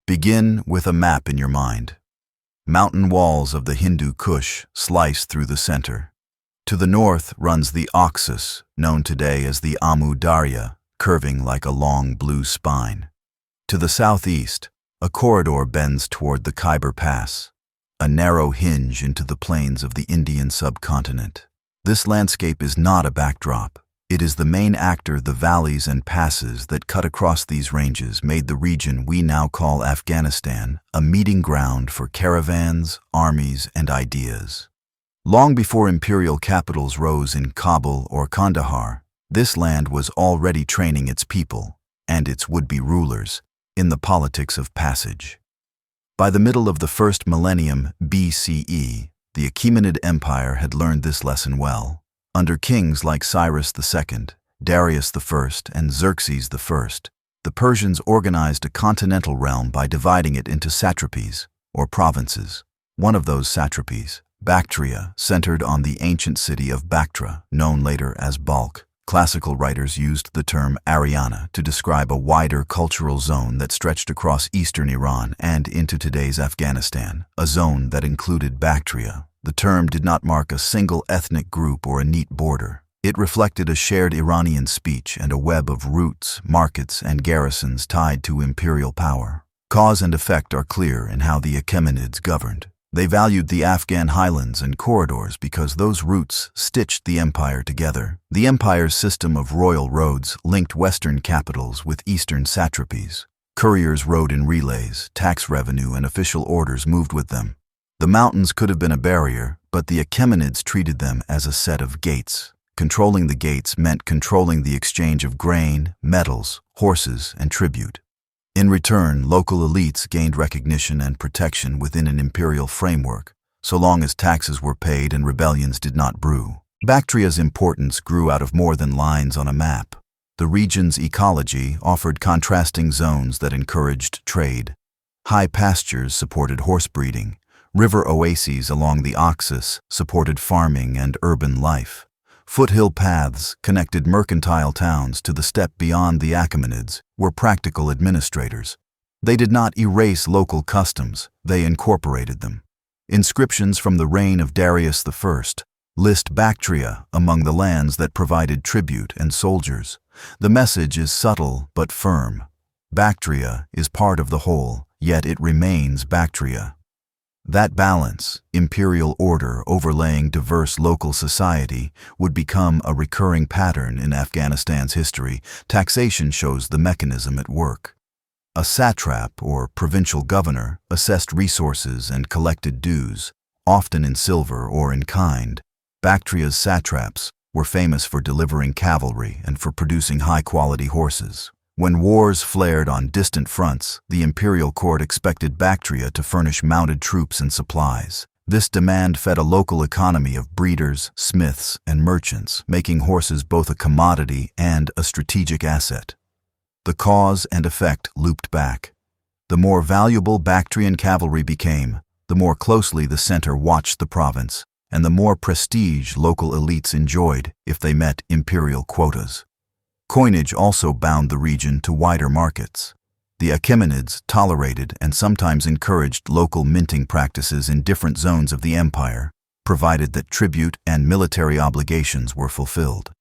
Begin with a map in your mind. Mountain walls of the Hindu Kush slice through the center. To the north runs the Oxus, known today as the Amu Darya, curving like a long blue spine. To the southeast, a corridor bends toward the Khyber Pass, a narrow hinge into the plains of the Indian subcontinent. This landscape is not a backdrop. It is the main actor. The valleys and passes that cut across these ranges made the region we now call Afghanistan a meeting ground for caravans, armies, and ideas. Long before imperial capitals rose in Kabul or Kandahar, this land was already training its people, and its would-be rulers, in the politics of passage. By the middle of the first millennium BCE, the Achaemenid Empire had learned this lesson well. Under kings like Cyrus II, Darius I, and Xerxes I, the Persians organized a continental realm by dividing it into satrapies, or provinces. One of those satrapies, Bactria, centered on the ancient city of Bactria, known later as Balkh. Classical writers used the term Ariana to describe a wider cultural zone that stretched across eastern Iran and into today's Afghanistan, a zone that included Bactria. The term did not mark a single ethnic group or a neat border. It reflected a shared Iranian speech and a web of routes, markets, and garrisons tied to imperial power. Cause and effect are clear in how the Achaemenids governed. They valued the Afghan highlands and corridors because those routes stitched the empire together. The empire's system of royal roads linked western capitals with eastern satrapies. Couriers rode in relays, tax revenue and official orders moved with them. The mountains could have been a barrier, but the Achaemenids treated them as a set of gates. Controlling the gates meant controlling the exchange of grain, metals, horses, and tribute. In return, local elites gained recognition and protection within an imperial framework, so long as taxes were paid and rebellions did not brew. Bactria's importance grew out of more than lines on a map. The region's ecology offered contrasting zones that encouraged trade. High pastures supported horse breeding. River oases along the Oxus supported farming and urban life. Foothill paths connected mercantile towns to the steppe beyond. The Achaemenids were practical administrators. They did not erase local customs, they incorporated them. Inscriptions from the reign of Darius I list Bactria among the lands that provided tribute and soldiers. The message is subtle but firm. Bactria is part of the whole, yet it remains Bactria. That balance, imperial order overlaying diverse local society, would become a recurring pattern in Afghanistan's history. Taxation shows the mechanism at work. A satrap, or provincial governor, assessed resources and collected dues, often in silver or in kind. Bactria's satraps were famous for delivering cavalry and for producing high-quality horses. When wars flared on distant fronts, the imperial court expected Bactria to furnish mounted troops and supplies. This demand fed a local economy of breeders, smiths, and merchants, making horses both a commodity and a strategic asset. The cause and effect looped back. The more valuable Bactrian cavalry became, the more closely the center watched the province, and the more prestige local elites enjoyed if they met imperial quotas. Coinage also bound the region to wider markets. The Achaemenids tolerated and sometimes encouraged local minting practices in different zones of the empire, provided that tribute and military obligations were fulfilled.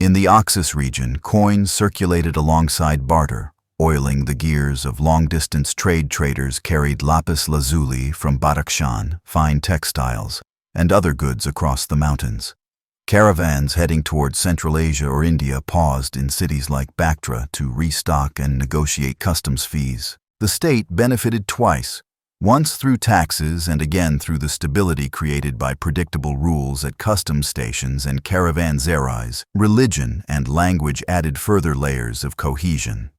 In the Oxus region, coins circulated alongside barter. Oiling the gears of long-distance traders carried lapis lazuli from Badakhshan, fine textiles, and other goods across the mountains. Caravans heading toward Central Asia or India paused in cities like Bactria to restock and negotiate customs fees. The state benefited twice, once through taxes and again through the stability created by predictable rules at customs stations and caravanserais. Religion and language added further layers of cohesion.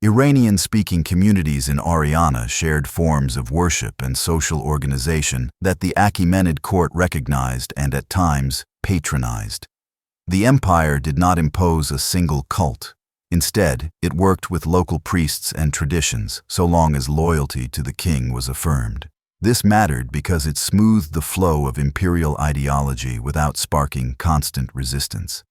Iranian-speaking communities in Ariana shared forms of worship and social organization that the Achaemenid court recognized and at times patronized. The empire did not impose a single cult. Instead, it worked with local priests and traditions so long as loyalty to the king was affirmed. This mattered because it smoothed the flow of imperial ideology without sparking constant resistance.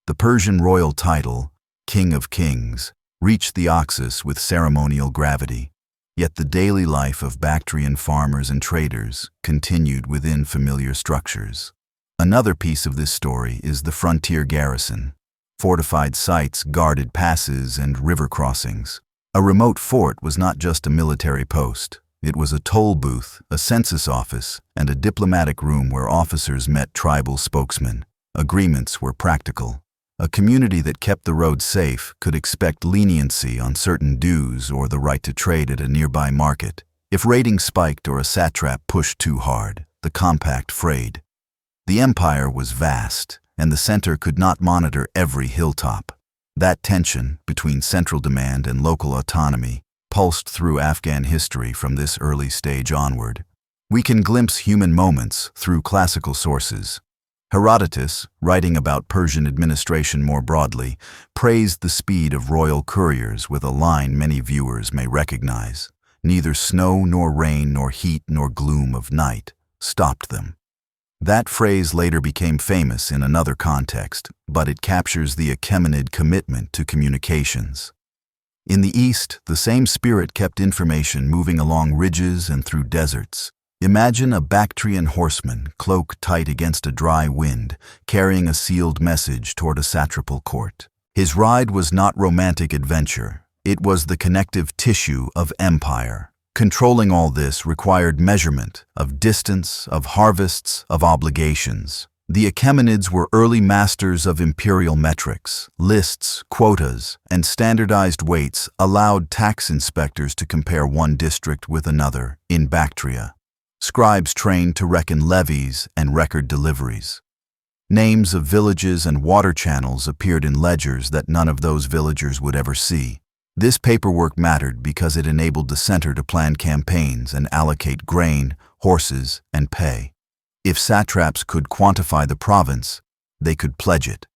The Persian royal title, King of Kings, reached the Oxus with ceremonial gravity. Yet the daily life of Bactrian farmers and traders continued within familiar structures. Another piece of this story is the frontier garrison. Fortified sites, guarded passes, and river crossings. A remote fort was not just a military post. It was a toll booth, a census office, and a diplomatic room where officers met tribal spokesmen. Agreements were practical. A community that kept the roads safe could expect leniency on certain dues or the right to trade at a nearby market. If raiding spiked or a satrap pushed too hard, the compact frayed. The empire was vast, and the center could not monitor every hilltop. That tension between central demand and local autonomy pulsed through Afghan history from this early stage onward. We can glimpse human moments through classical sources. Herodotus, writing about Persian administration more broadly, praised the speed of royal couriers with a line many viewers may recognize. Neither snow nor rain nor heat nor gloom of night stopped them. That phrase later became famous in another context, but it captures the Achaemenid commitment to communications. In the east, the same spirit kept information moving along ridges and through deserts. Imagine a Bactrian horseman, cloak tight against a dry wind, carrying a sealed message toward a satrapal court. His ride was not romantic adventure. It was the connective tissue of empire. Controlling all this required measurement of distance, of harvests, of obligations. The Achaemenids were early masters of imperial metrics. Lists, quotas, and standardized weights allowed tax inspectors to compare one district with another in Bactria. Scribes trained to reckon levies and record deliveries. Names of villages and water channels appeared in ledgers that none of those villagers would ever see. This paperwork mattered because it enabled the center to plan campaigns and allocate grain, horses, and pay. If satraps could quantify the province, they could pledge it.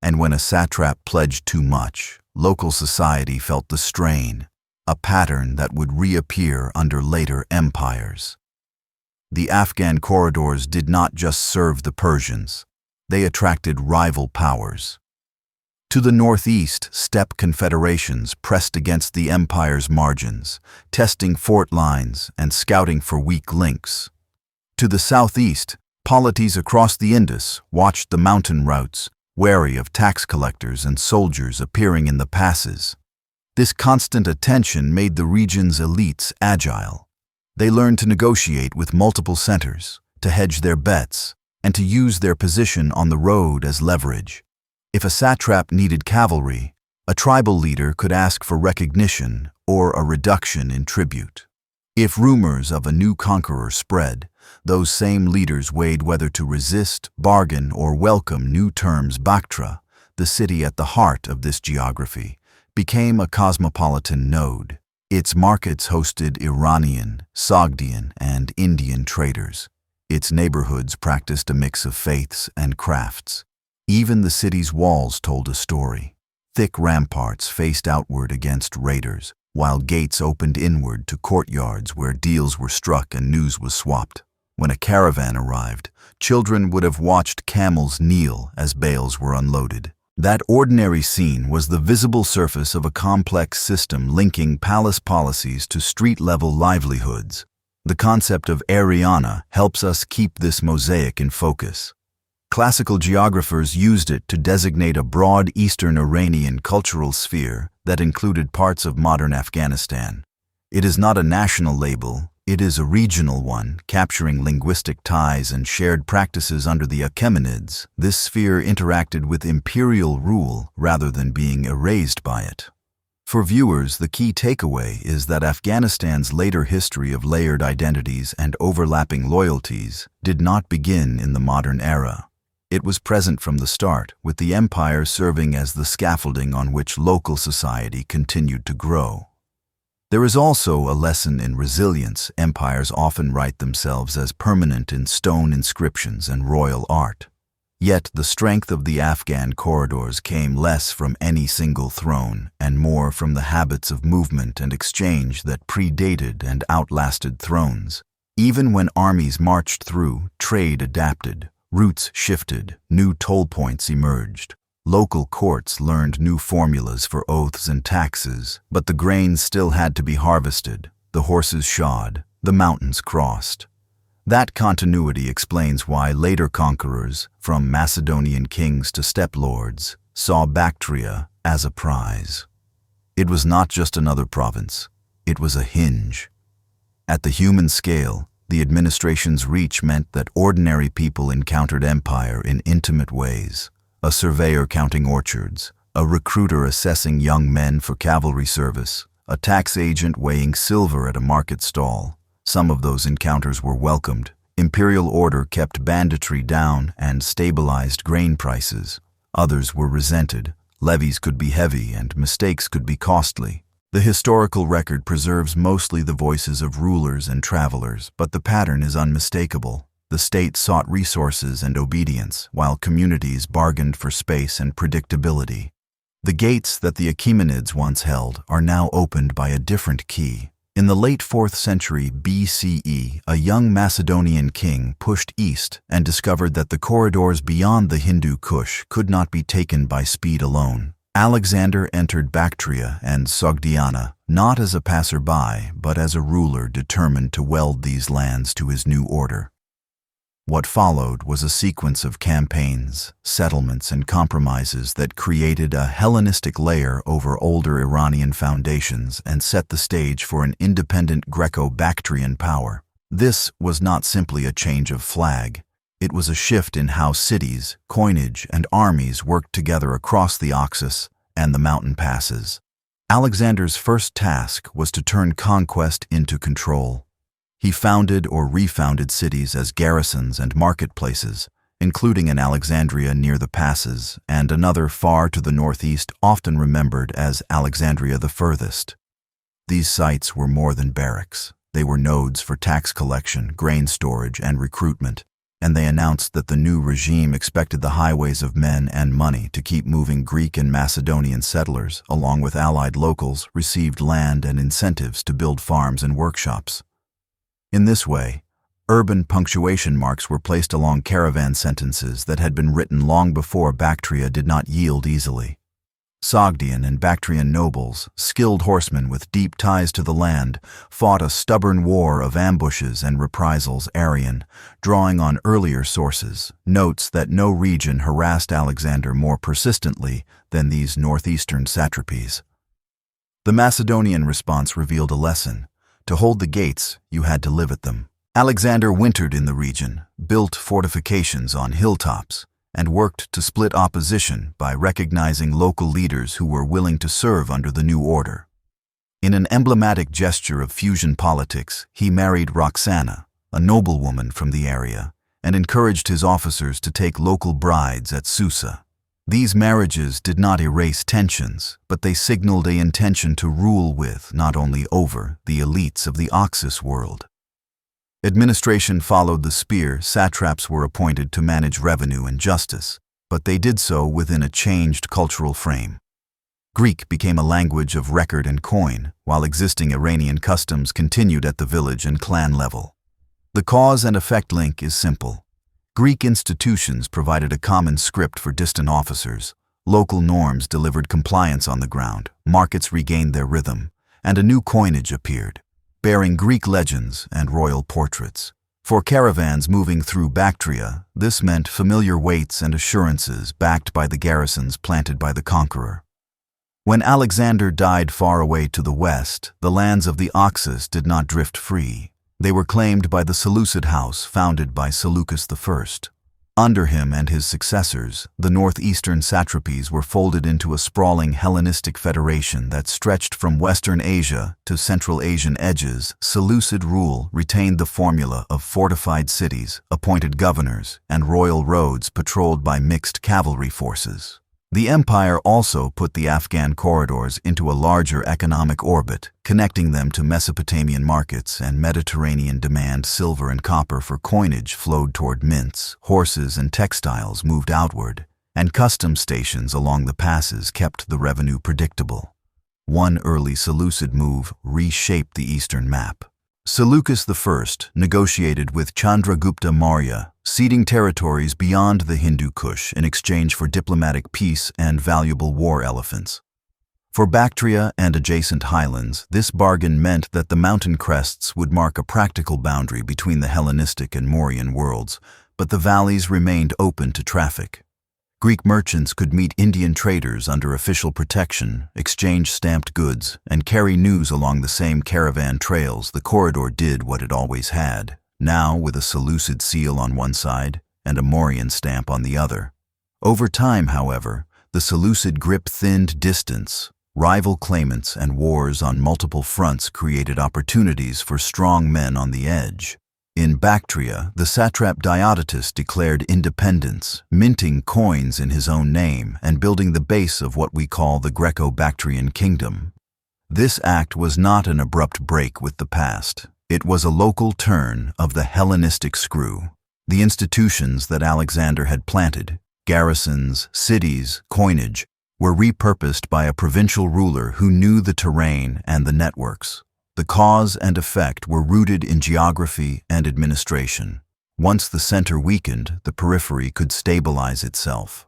And when a satrap pledged too much, local society felt the strain, a pattern that would reappear under later empires. The Afghan corridors did not just serve the Persians. They attracted rival powers. To the northeast, steppe confederations pressed against the empire's margins, testing fort lines and scouting for weak links. To the southeast, polities across the Indus watched the mountain routes, wary of tax collectors and soldiers appearing in the passes. This constant attention made the region's elites agile. They learned to negotiate with multiple centers, to hedge their bets, and to use their position on the road as leverage. If a satrap needed cavalry, a tribal leader could ask for recognition or a reduction in tribute. If rumors of a new conqueror spread, those same leaders weighed whether to resist, bargain, or welcome new terms. Bactria, the city at the heart of this geography, became a cosmopolitan node. Its markets hosted Iranian, Sogdian, and Indian traders. Its neighborhoods practiced a mix of faiths and crafts. Even the city's walls told a story. Thick ramparts faced outward against raiders, while gates opened inward to courtyards where deals were struck and news was swapped. When a caravan arrived, children would have watched camels kneel as bales were unloaded. That ordinary scene was the visible surface of a complex system linking palace policies to street-level livelihoods. The concept of Ariana helps us keep this mosaic in focus. Classical geographers used it to designate a broad Eastern Iranian cultural sphere that included parts of modern Afghanistan. It is not a national label, it is a regional one, capturing linguistic ties and shared practices under the Achaemenids. This sphere interacted with imperial rule rather than being erased by it. For viewers, the key takeaway is that Afghanistan's later history of layered identities and overlapping loyalties did not begin in the modern era. It was present from the start, with the empire serving as the scaffolding on which local society continued to grow. There is also a lesson in resilience. Empires often write themselves as permanent in stone inscriptions and royal art. Yet the strength of the Afghan corridors came less from any single throne and more from the habits of movement and exchange that predated and outlasted thrones. Even when armies marched through, trade adapted, routes shifted, new toll points emerged. Local courts learned new formulas for oaths and taxes, but the grain still had to be harvested. the horses shod, the mountains crossed. That continuity explains why later conquerors, from Macedonian kings to steppe lords, saw Bactria as a prize. It was not just another province, it was a hinge. At the human scale, the administration's reach meant that ordinary people encountered empire in intimate ways. A surveyor counting orchards, a recruiter assessing young men for cavalry service, a tax agent weighing silver at a market stall. Some of those encounters were welcomed. Imperial order kept banditry down and stabilized grain prices. Others were resented. Levies could be heavy and mistakes could be costly. The historical record preserves mostly the voices of rulers and travelers, but the pattern is unmistakable. The state sought resources and obedience, while communities bargained for space and predictability. The gates that the Achaemenids once held are now opened by a different key. In the late 4th century BCE, a young Macedonian king pushed east and discovered that the corridors beyond the Hindu Kush could not be taken by speed alone. Alexander entered Bactria and Sogdiana, not as a passerby, but as a ruler determined to weld these lands to his new order. What followed was a sequence of campaigns, settlements, and compromises that created a Hellenistic layer over older Iranian foundations and set the stage for an independent Greco-Bactrian power. This was not simply a change of flag. It was a shift in how cities, coinage, and armies worked together across the Oxus and the mountain passes. Alexander's first task was to turn conquest into control. He founded or refounded cities as garrisons and marketplaces, including an Alexandria near the passes and another far to the northeast, often remembered as Alexandria the Furthest. These sites were more than barracks. They were nodes for tax collection, grain storage, and recruitment, and they announced that the new regime expected the highways of men and money to keep moving. Greek and Macedonian settlers, along with allied locals, received land and incentives to build farms and workshops. In this way, urban punctuation marks were placed along caravan sentences that had been written long before Bactria did not yield easily. Sogdian and Bactrian nobles, skilled horsemen with deep ties to the land, fought a stubborn war of ambushes and reprisals. Arian, drawing on earlier sources, notes that no region harassed Alexander more persistently than these northeastern satrapies. The Macedonian response revealed a lesson. To hold the gates, you had to live at them. Alexander wintered in the region, built fortifications on hilltops, and worked to split opposition by recognizing local leaders who were willing to serve under the new order. In an emblematic gesture of fusion politics, he married Roxana, a noblewoman from the area, and encouraged his officers to take local brides at Susa. These marriages did not erase tensions, but they signaled an intention to rule with, not only over, the elites of the Oxus world. Administration followed the spear. Satraps were appointed to manage revenue and justice, but they did so within a changed cultural frame. Greek became a language of record and coin, while existing Iranian customs continued at the village and clan level. The cause and effect link is simple. Greek institutions provided a common script for distant officers, local norms delivered compliance on the ground, markets regained their rhythm, and a new coinage appeared, bearing Greek legends and royal portraits. For caravans moving through Bactria, this meant familiar weights and assurances backed by the garrisons planted by the conqueror. When Alexander died far away to the west, the lands of the Oxus did not drift free. They were claimed by the Seleucid house founded by Seleucus I. Under him and his successors, the northeastern satrapies were folded into a sprawling Hellenistic federation that stretched from Western Asia to Central Asian edges. Seleucid rule retained the formula of fortified cities, appointed governors, and royal roads patrolled by mixed cavalry forces. The empire also put the Afghan corridors into a larger economic orbit, connecting them to Mesopotamian markets and Mediterranean demand. Silver and copper for coinage flowed toward mints, horses and textiles moved outward, and custom stations along the passes kept the revenue predictable. One early Seleucid move reshaped the eastern map. Seleucus I negotiated with Chandragupta Maurya, ceding territories beyond the Hindu Kush in exchange for diplomatic peace and valuable war elephants. For Bactria and adjacent highlands, this bargain meant that the mountain crests would mark a practical boundary between the Hellenistic and Mauryan worlds, but the valleys remained open to traffic. Greek merchants could meet Indian traders under official protection, exchange stamped goods, and carry news along the same caravan trails. The corridor did what it always had, now with a Seleucid seal on one side and a Mauryan stamp on the other. Over time, however, the Seleucid grip thinned distance. Rival claimants and wars on multiple fronts created opportunities for strong men on the edge. In Bactria, the satrap Diodotus declared independence, minting coins in his own name and building the base of what we call the Greco-Bactrian kingdom. This act was not an abrupt break with the past. It was a local turn of the Hellenistic screw. The institutions that Alexander had planted, garrisons, cities, coinage, were repurposed by a provincial ruler who knew the terrain and the networks. The cause and effect were rooted in geography and administration. Once the center weakened, the periphery could stabilize itself.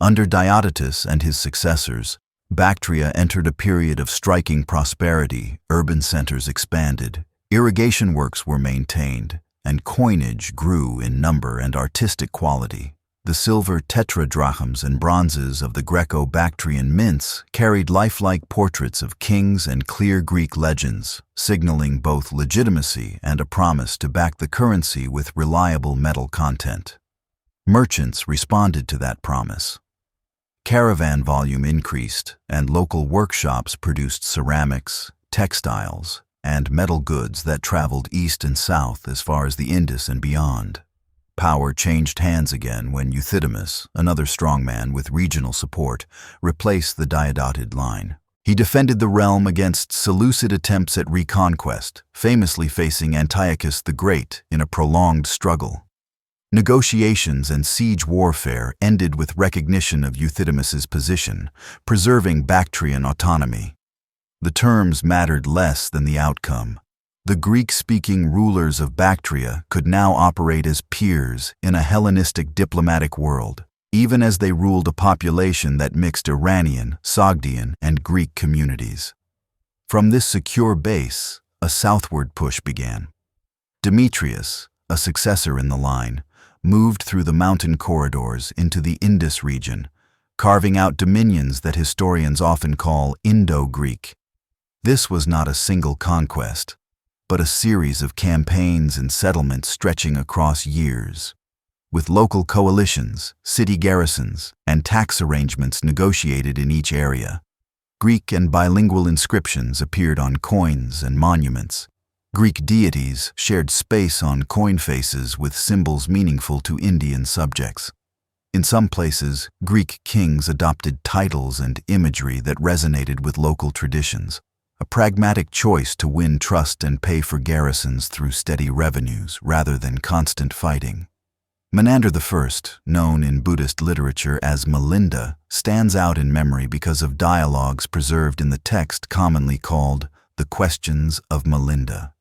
Under Diodotus and his successors, Bactria entered a period of striking prosperity. Urban centers expanded, irrigation works were maintained, and coinage grew in number and artistic quality. The silver tetradrachms and bronzes of the Greco-Bactrian mints carried lifelike portraits of kings and clear Greek legends, signaling both legitimacy and a promise to back the currency with reliable metal content. Merchants responded to that promise. Caravan volume increased, and local workshops produced ceramics, textiles, and metal goods that traveled east and south as far as the Indus and beyond. Power changed hands again when Euthydemus, another strongman with regional support, replaced the Diodotid line. He defended the realm against Seleucid attempts at reconquest, famously facing Antiochus the Great in a prolonged struggle. Negotiations and siege warfare ended with recognition of Euthydemus's position, preserving Bactrian autonomy. The terms mattered less than the outcome. The Greek-speaking rulers of Bactria could now operate as peers in a Hellenistic diplomatic world, even as they ruled a population that mixed Iranian, Sogdian, and Greek communities. From this secure base, a southward push began. Demetrius, a successor in the line, moved through the mountain corridors into the Indus region, carving out dominions that historians often call Indo-Greek. This was not a single conquest, but a series of campaigns and settlements stretching across years. With local coalitions, city garrisons, and tax arrangements negotiated in each area. Greek and bilingual inscriptions appeared on coins and monuments. Greek deities shared space on coin faces with symbols meaningful to Indian subjects. In some places, Greek kings adopted titles and imagery that resonated with local traditions. A pragmatic choice to win trust and pay for garrisons through steady revenues rather than constant fighting. Menander I, known in Buddhist literature as Milinda, stands out in memory because of dialogues preserved in the text commonly called the Questions of Milinda.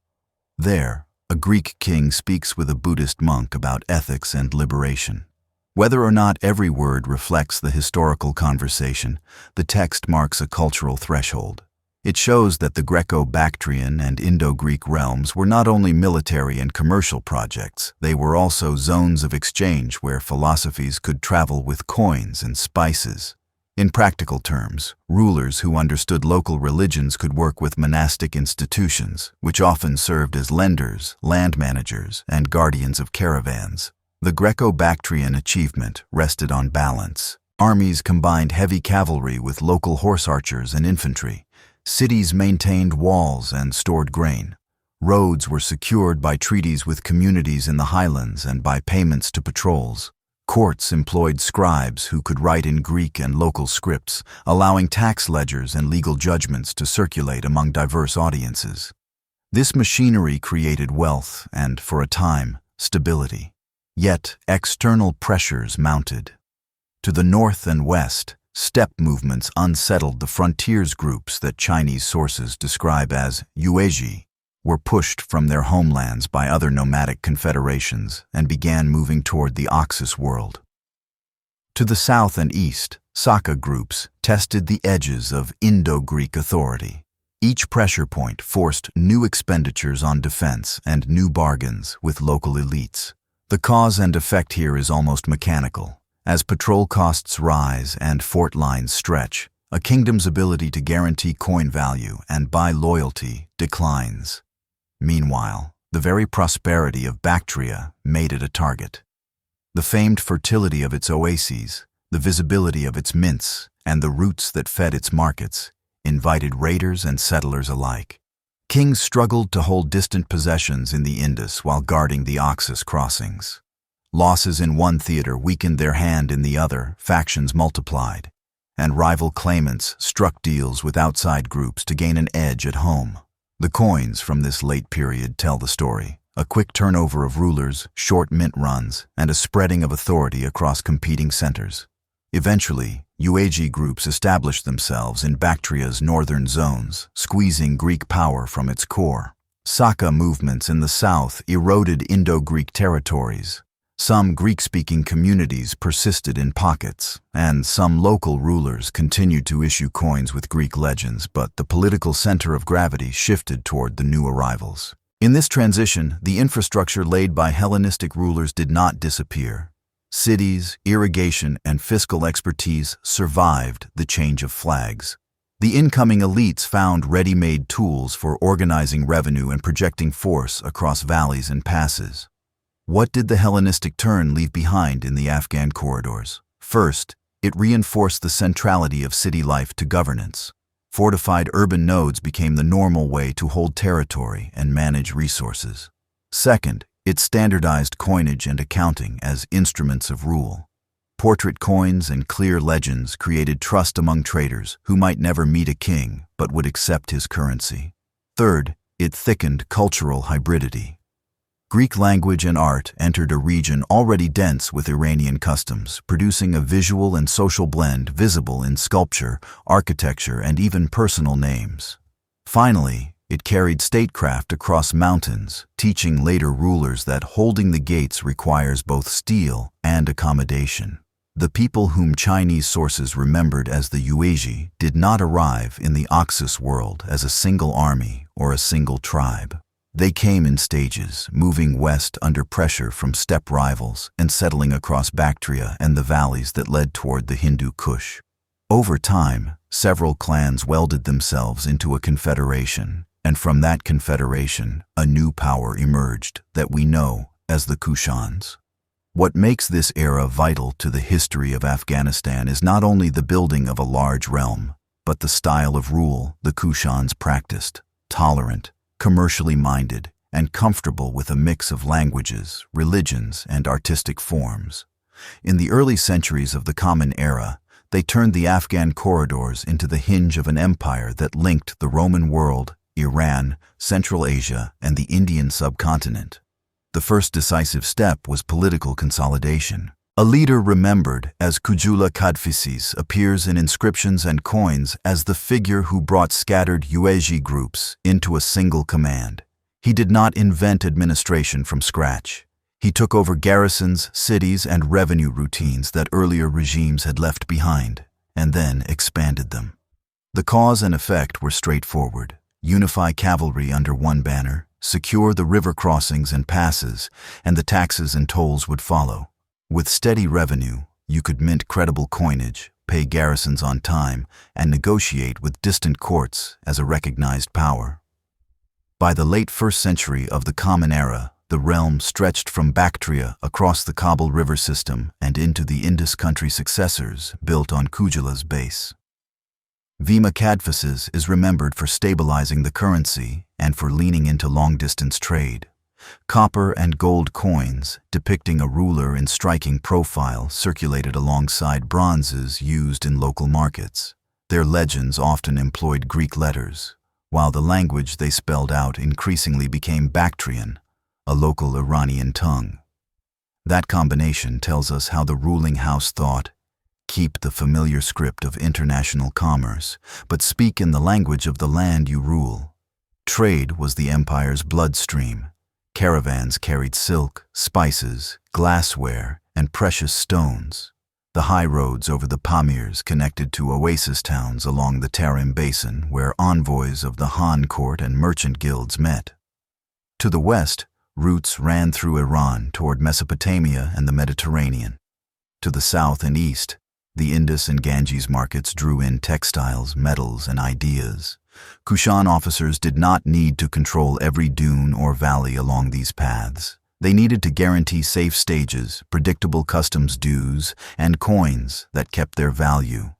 There, a Greek king speaks with a Buddhist monk about ethics and liberation. Whether or not every word reflects the historical conversation, the text marks a cultural threshold. It shows that the Greco-Bactrian and Indo-Greek realms were not only military and commercial projects, they were also zones of exchange where philosophies could travel with coins and spices. In practical terms, rulers who understood local religions could work with monastic institutions, which often served as lenders, land managers, and guardians of caravans. The Greco-Bactrian achievement rested on balance. Armies combined heavy cavalry with local horse archers and infantry. Cities maintained walls and stored grain. Roads were secured by treaties with communities in the highlands and by payments to patrols. Courts employed scribes who could write in Greek and local scripts, allowing tax ledgers and legal judgments to circulate among diverse audiences. This machinery created wealth and, for a time, stability. Yet, external pressures mounted. To the north and west, steppe movements unsettled the frontiers groups that Chinese sources describe as Yuezhi, were pushed from their homelands by other nomadic confederations and began moving toward the Oxus world. To the south and east, Saka groups tested the edges of Indo-Greek authority. Each pressure point forced new expenditures on defense and new bargains with local elites. The cause and effect here is almost mechanical. As patrol costs rise and fort lines stretch, a kingdom's ability to guarantee coin value and buy loyalty declines. Meanwhile, the very prosperity of Bactria made it a target. The famed fertility of its oases, the visibility of its mints, and the routes that fed its markets invited raiders and settlers alike. Kings struggled to hold distant possessions in the Indus while guarding the Oxus crossings. Losses in one theater weakened their hand in the other, factions multiplied, and rival claimants struck deals with outside groups to gain an edge at home. The coins from this late period tell the story: a quick turnover of rulers, short mint runs, and a spreading of authority across competing centers. Eventually, Uaji groups established themselves in Bactria's northern zones, squeezing Greek power from its core. Saka movements in the south eroded Indo-Greek territories. Some Greek-speaking communities persisted in pockets, and some local rulers continued to issue coins with Greek legends, but the political center of gravity shifted toward the new arrivals. In this transition, the infrastructure laid by Hellenistic rulers did not disappear. Cities, irrigation, and fiscal expertise survived the change of flags. The incoming elites found ready-made tools for organizing revenue and projecting force across valleys and passes. What did the Hellenistic turn leave behind in the Afghan corridors? First, it reinforced the centrality of city life to governance. Fortified urban nodes became the normal way to hold territory and manage resources. Second, it standardized coinage and accounting as instruments of rule. Portrait coins and clear legends created trust among traders who might never meet a king but would accept his currency. Third, it thickened cultural hybridity. Greek language and art entered a region already dense with Iranian customs, producing a visual and social blend visible in sculpture, architecture, and even personal names. Finally, it carried statecraft across mountains, teaching later rulers that holding the gates requires both steel and accommodation. The people whom Chinese sources remembered as the Yuezhi did not arrive in the Oxus world as a single army or a single tribe. They came in stages, moving west under pressure from steppe rivals and settling across Bactria and the valleys that led toward the Hindu Kush. Over time, several clans welded themselves into a confederation, and from that confederation, a new power emerged that we know as the Kushans. What makes this era vital to the history of Afghanistan is not only the building of a large realm, but the style of rule the Kushans practiced: tolerant, commercially minded, and comfortable with a mix of languages, religions, and artistic forms. In the early centuries of the Common Era, they turned the Afghan corridors into the hinge of an empire that linked the Roman world, Iran, Central Asia, and the Indian subcontinent. The first decisive step was political consolidation. A leader remembered as Kujula Kadphises appears in inscriptions and coins as the figure who brought scattered Yuezhi groups into a single command. He did not invent administration from scratch. He took over garrisons, cities, and revenue routines that earlier regimes had left behind, and then expanded them. The cause and effect were straightforward: unify cavalry under one banner, secure the river crossings and passes, and the taxes and tolls would follow. With steady revenue, you could mint credible coinage, pay garrisons on time, and negotiate with distant courts as a recognized power. By the late 1st century of the Common Era, the realm stretched from Bactria across the Kabul River system and into the Indus country successors built on Kujula's base. Vima Kadphises is remembered for stabilizing the currency and for leaning into long-distance trade. Copper and gold coins, depicting a ruler in striking profile, circulated alongside bronzes used in local markets. Their legends often employed Greek letters, while the language they spelled out increasingly became Bactrian, a local Iranian tongue. That combination tells us how the ruling house thought: keep the familiar script of international commerce, but speak in the language of the land you rule. Trade was the empire's bloodstream. Caravans carried silk, spices, glassware, and precious stones. The high roads over the Pamirs connected to oasis towns along the Tarim Basin where envoys of the Han court and merchant guilds met. To the west, routes ran through Iran toward Mesopotamia and the Mediterranean. To the south and east, the Indus and Ganges markets drew in textiles, metals, and ideas. Kushan officers did not need to control every dune or valley along these paths. They needed to guarantee safe stages, predictable customs dues, and coins that kept their value.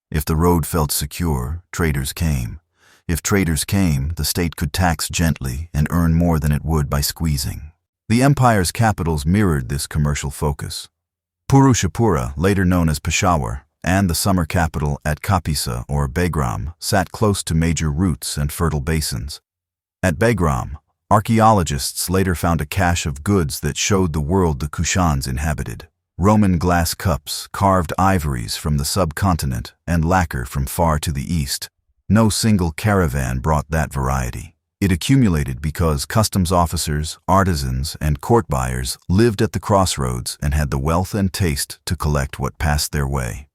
If the road felt secure, traders came. If traders came, the state could tax gently and earn more than it would by squeezing. The empire's capitals mirrored this commercial focus. Purushapura, later known as Peshawar, and the summer capital at Kapisa or Begram sat close to major routes and fertile basins. At Begram, archaeologists later found a cache of goods that showed the world the Kushans inhabited. Roman glass cups, carved ivories from the subcontinent, and lacquer from far to the east. No single caravan brought that variety. It accumulated because customs officers, artisans, and court buyers lived at the crossroads and had the wealth and taste to collect what passed their way.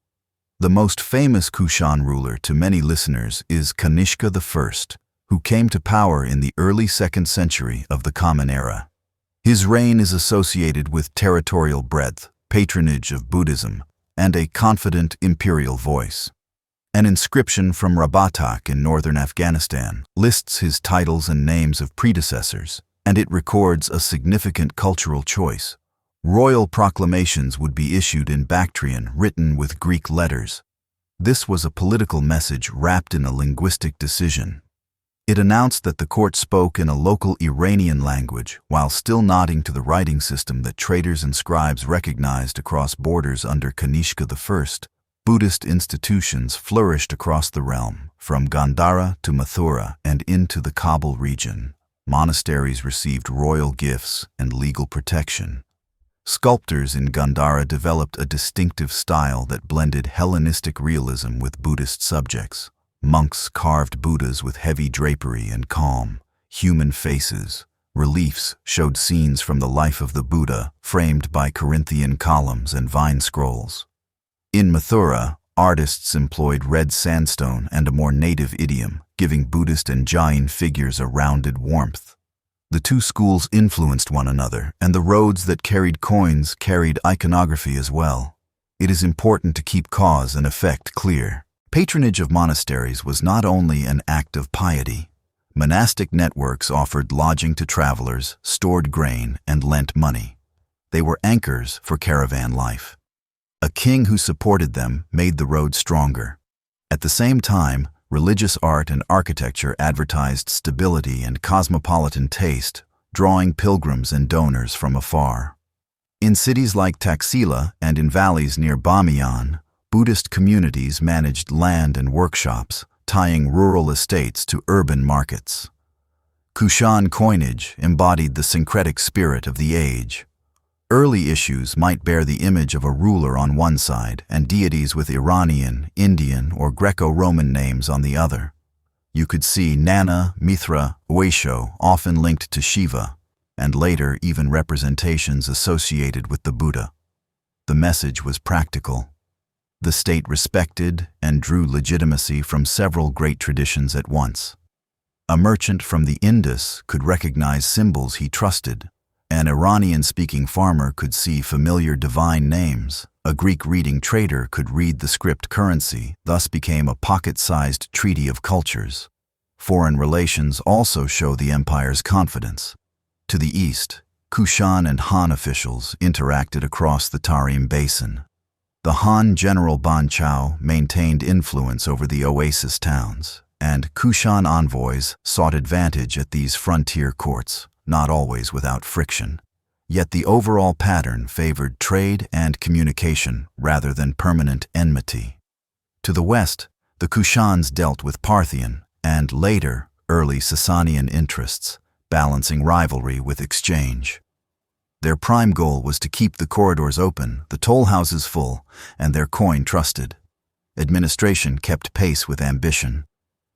The most famous Kushan ruler to many listeners is Kanishka I, who came to power in the early 2nd century of the Common Era. His reign is associated with territorial breadth, patronage of Buddhism, and a confident imperial voice. An inscription from Hotak in northern Afghanistan lists his titles and names of predecessors, and it records a significant cultural choice. Royal proclamations would be issued in Bactrian, written with Greek letters. This was a political message wrapped in a linguistic decision. It announced that the court spoke in a local Iranian language while still nodding to the writing system that traders and scribes recognized across borders under Kanishka I. Buddhist institutions flourished across the realm, from Gandhara to Mathura and into the Kabul region. Monasteries received royal gifts and legal protection. Sculptors in Gandhara developed a distinctive style that blended Hellenistic realism with Buddhist subjects. Monks carved Buddhas with heavy drapery and calm, human faces. Reliefs showed scenes from the life of the Buddha, framed by Corinthian columns and vine scrolls. In Mathura, artists employed red sandstone and a more native idiom, giving Buddhist and Jain figures a rounded warmth. The two schools influenced one another, and the roads that carried coins carried iconography as well. It is important to keep cause and effect clear. Patronage of monasteries was not only an act of piety. Monastic networks offered lodging to travelers, stored grain, and lent money. They were anchors for caravan life. A king who supported them made the road stronger. At the same time, religious art and architecture advertised stability and cosmopolitan taste, drawing pilgrims and donors from afar. In cities like Taxila and in valleys near Bamiyan, Buddhist communities managed land and workshops, tying rural estates to urban markets. Kushan coinage embodied the syncretic spirit of the age. Early issues might bear the image of a ruler on one side and deities with Iranian, Indian, or Greco-Roman names on the other. You could see Nana, Mithra, Oesho often linked to Shiva, and later even representations associated with the Buddha. The message was practical. The state respected and drew legitimacy from several great traditions at once. A merchant from the Indus could recognize symbols he trusted. An Iranian-speaking farmer could see familiar divine names. A Greek-reading trader could read the script currency, thus became a pocket-sized treaty of cultures. Foreign relations also show the empire's confidence. To the east, Kushan and Han officials interacted across the Tarim Basin. The Han general Ban Chao maintained influence over the oasis towns, and Kushan envoys sought advantage at these frontier courts, not always without friction. Yet the overall pattern favored trade and communication rather than permanent enmity. To the west, the Kushans dealt with Parthian and, later, early Sasanian interests, balancing rivalry with exchange. Their prime goal was to keep the corridors open, the toll houses full, and their coin trusted. Administration kept pace with ambition.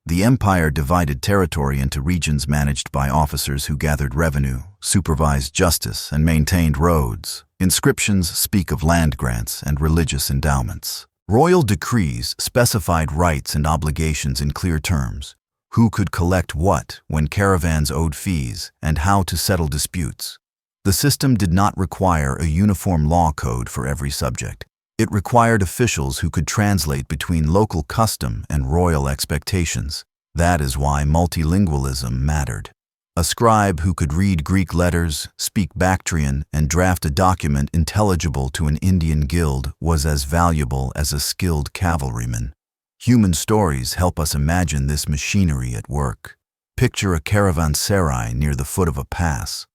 The empire divided territory into regions managed by officers who gathered revenue, supervised justice, and maintained roads. Inscriptions speak of land grants and religious endowments. Royal decrees specified rights and obligations in clear terms: who could collect what when caravans owed fees, and how to settle disputes. The system did not require a uniform law code for every subject. It required officials who could translate between local custom and royal expectations. That is why multilingualism mattered. A scribe who could read Greek letters, speak Bactrian, and draft a document intelligible to an Indian guild was as valuable as a skilled cavalryman. Human stories help us imagine this machinery at work. Picture a caravanserai near the foot of a pass.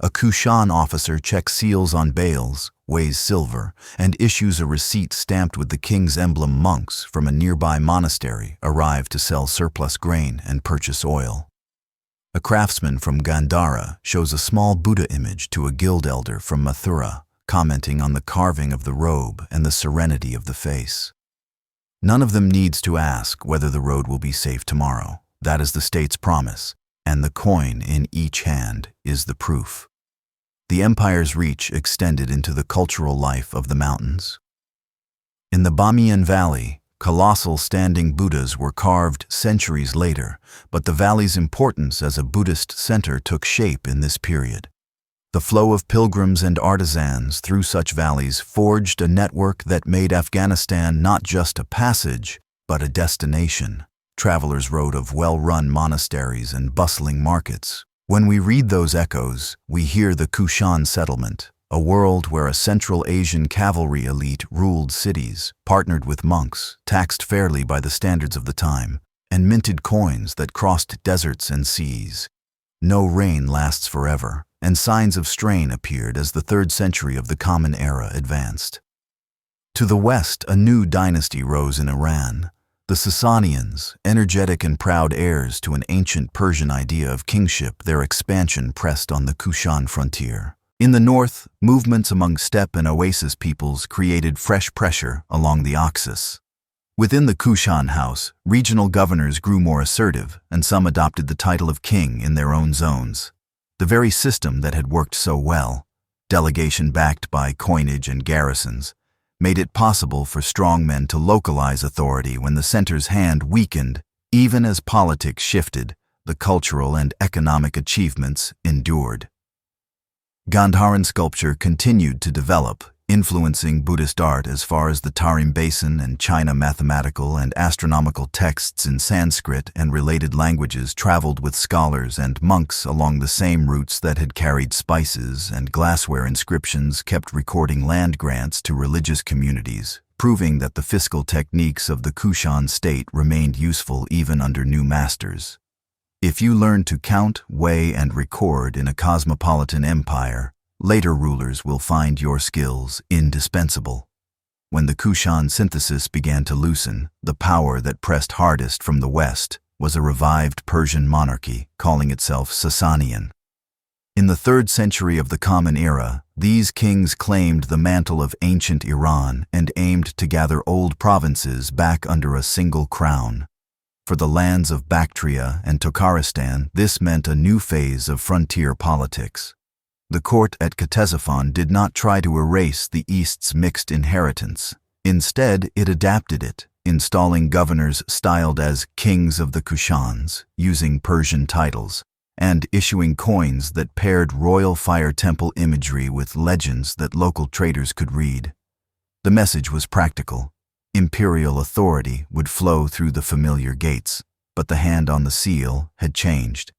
A Kushan officer checks seals on bales, weighs silver, and issues a receipt stamped with the king's emblem. Monks from a nearby monastery arrive to sell surplus grain and purchase oil. A craftsman from Gandhara shows a small Buddha image to a guild elder from Mathura, commenting on the carving of the robe and the serenity of the face. None of them needs to ask whether the road will be safe tomorrow. That is the state's promise, and the coin in each hand is the proof. The empire's reach extended into the cultural life of the mountains. In the Bamiyan Valley, colossal standing Buddhas were carved centuries later, but the valley's importance as a Buddhist center took shape in this period. The flow of pilgrims and artisans through such valleys forged a network that made Afghanistan not just a passage, but a destination. Travelers wrote of well-run monasteries and bustling markets. When we read those echoes, we hear the Kushan settlement, a world where a Central Asian cavalry elite ruled cities, partnered with monks, taxed fairly by the standards of the time, and minted coins that crossed deserts and seas. No reign lasts forever, and signs of strain appeared as the 3rd century of the Common Era advanced. To the west, a new dynasty rose in Iran. The Sasanians, energetic and proud heirs to an ancient Persian idea of kingship, their expansion pressed on the Kushan frontier. In the north, movements among steppe and oasis peoples created fresh pressure along the Oxus. Within the Kushan house, regional governors grew more assertive, and some adopted the title of king in their own zones. The very system that had worked so well, delegation backed by coinage and garrisons, made it possible for strongmen to localize authority when the center's hand weakened. Even as politics shifted, the cultural and economic achievements endured. Gandharan sculpture continued to develop, influencing Buddhist art as far as the Tarim Basin and China. Mathematical and astronomical texts in Sanskrit and related languages traveled with scholars and monks along the same routes that had carried spices, and glassware inscriptions kept recording land grants to religious communities, proving that the fiscal techniques of the Kushan state remained useful even under new masters. If you learn to count, weigh, and record in a cosmopolitan empire, later rulers will find your skills indispensable. When the Kushan synthesis began to loosen, the power that pressed hardest from the west was a revived Persian monarchy calling itself Sasanian. In the 3rd century of the Common Era, these kings claimed the mantle of ancient Iran and aimed to gather old provinces back under a single crown. For the lands of Bactria and Tokaristan, this meant a new phase of frontier politics. The court at Ctesiphon did not try to erase the East's mixed inheritance. Instead, it adapted it, installing governors styled as kings of the Kushans, using Persian titles, and issuing coins that paired royal fire temple imagery with legends that local traders could read. The message was practical. Imperial authority would flow through the familiar gates, but the hand on the seal had changed.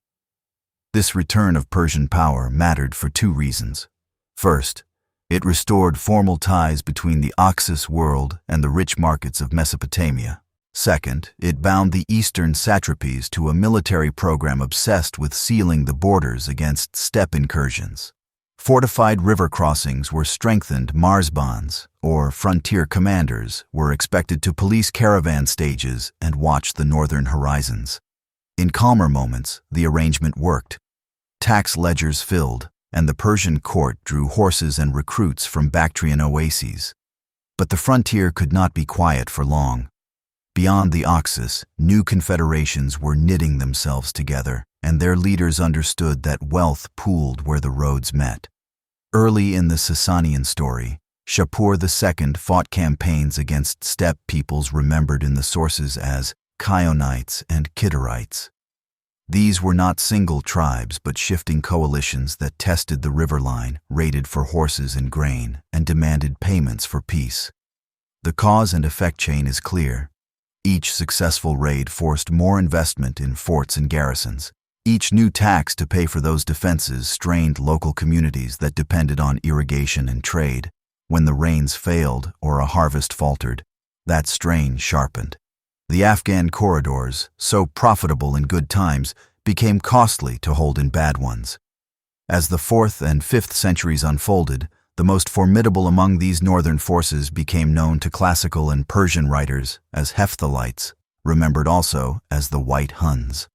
This return of Persian power mattered for 2 reasons. First, it restored formal ties between the Oxus world and the rich markets of Mesopotamia. Second, it bound the eastern satrapies to a military program obsessed with sealing the borders against steppe incursions. Fortified river crossings were strengthened. Marzbans, or frontier commanders, were expected to police caravan stages and watch the northern horizons. In calmer moments, the arrangement worked. Tax ledgers filled, and the Persian court drew horses and recruits from Bactrian oases. But the frontier could not be quiet for long. Beyond the Oxus, new confederations were knitting themselves together, and their leaders understood that wealth pooled where the roads met. Early in the Sasanian story, Shapur II fought campaigns against steppe peoples remembered in the sources as Chionites and Kidarites. These were not single tribes but shifting coalitions that tested the river line, raided for horses and grain, and demanded payments for peace. The cause and effect chain is clear. Each successful raid forced more investment in forts and garrisons. Each new tax to pay for those defenses strained local communities that depended on irrigation and trade. When the rains failed or a harvest faltered, that strain sharpened. The Afghan corridors, so profitable in good times, became costly to hold in bad ones. As the 4th and 5th centuries unfolded, the most formidable among these northern forces became known to classical and Persian writers as Hephthalites, remembered also as the White Huns.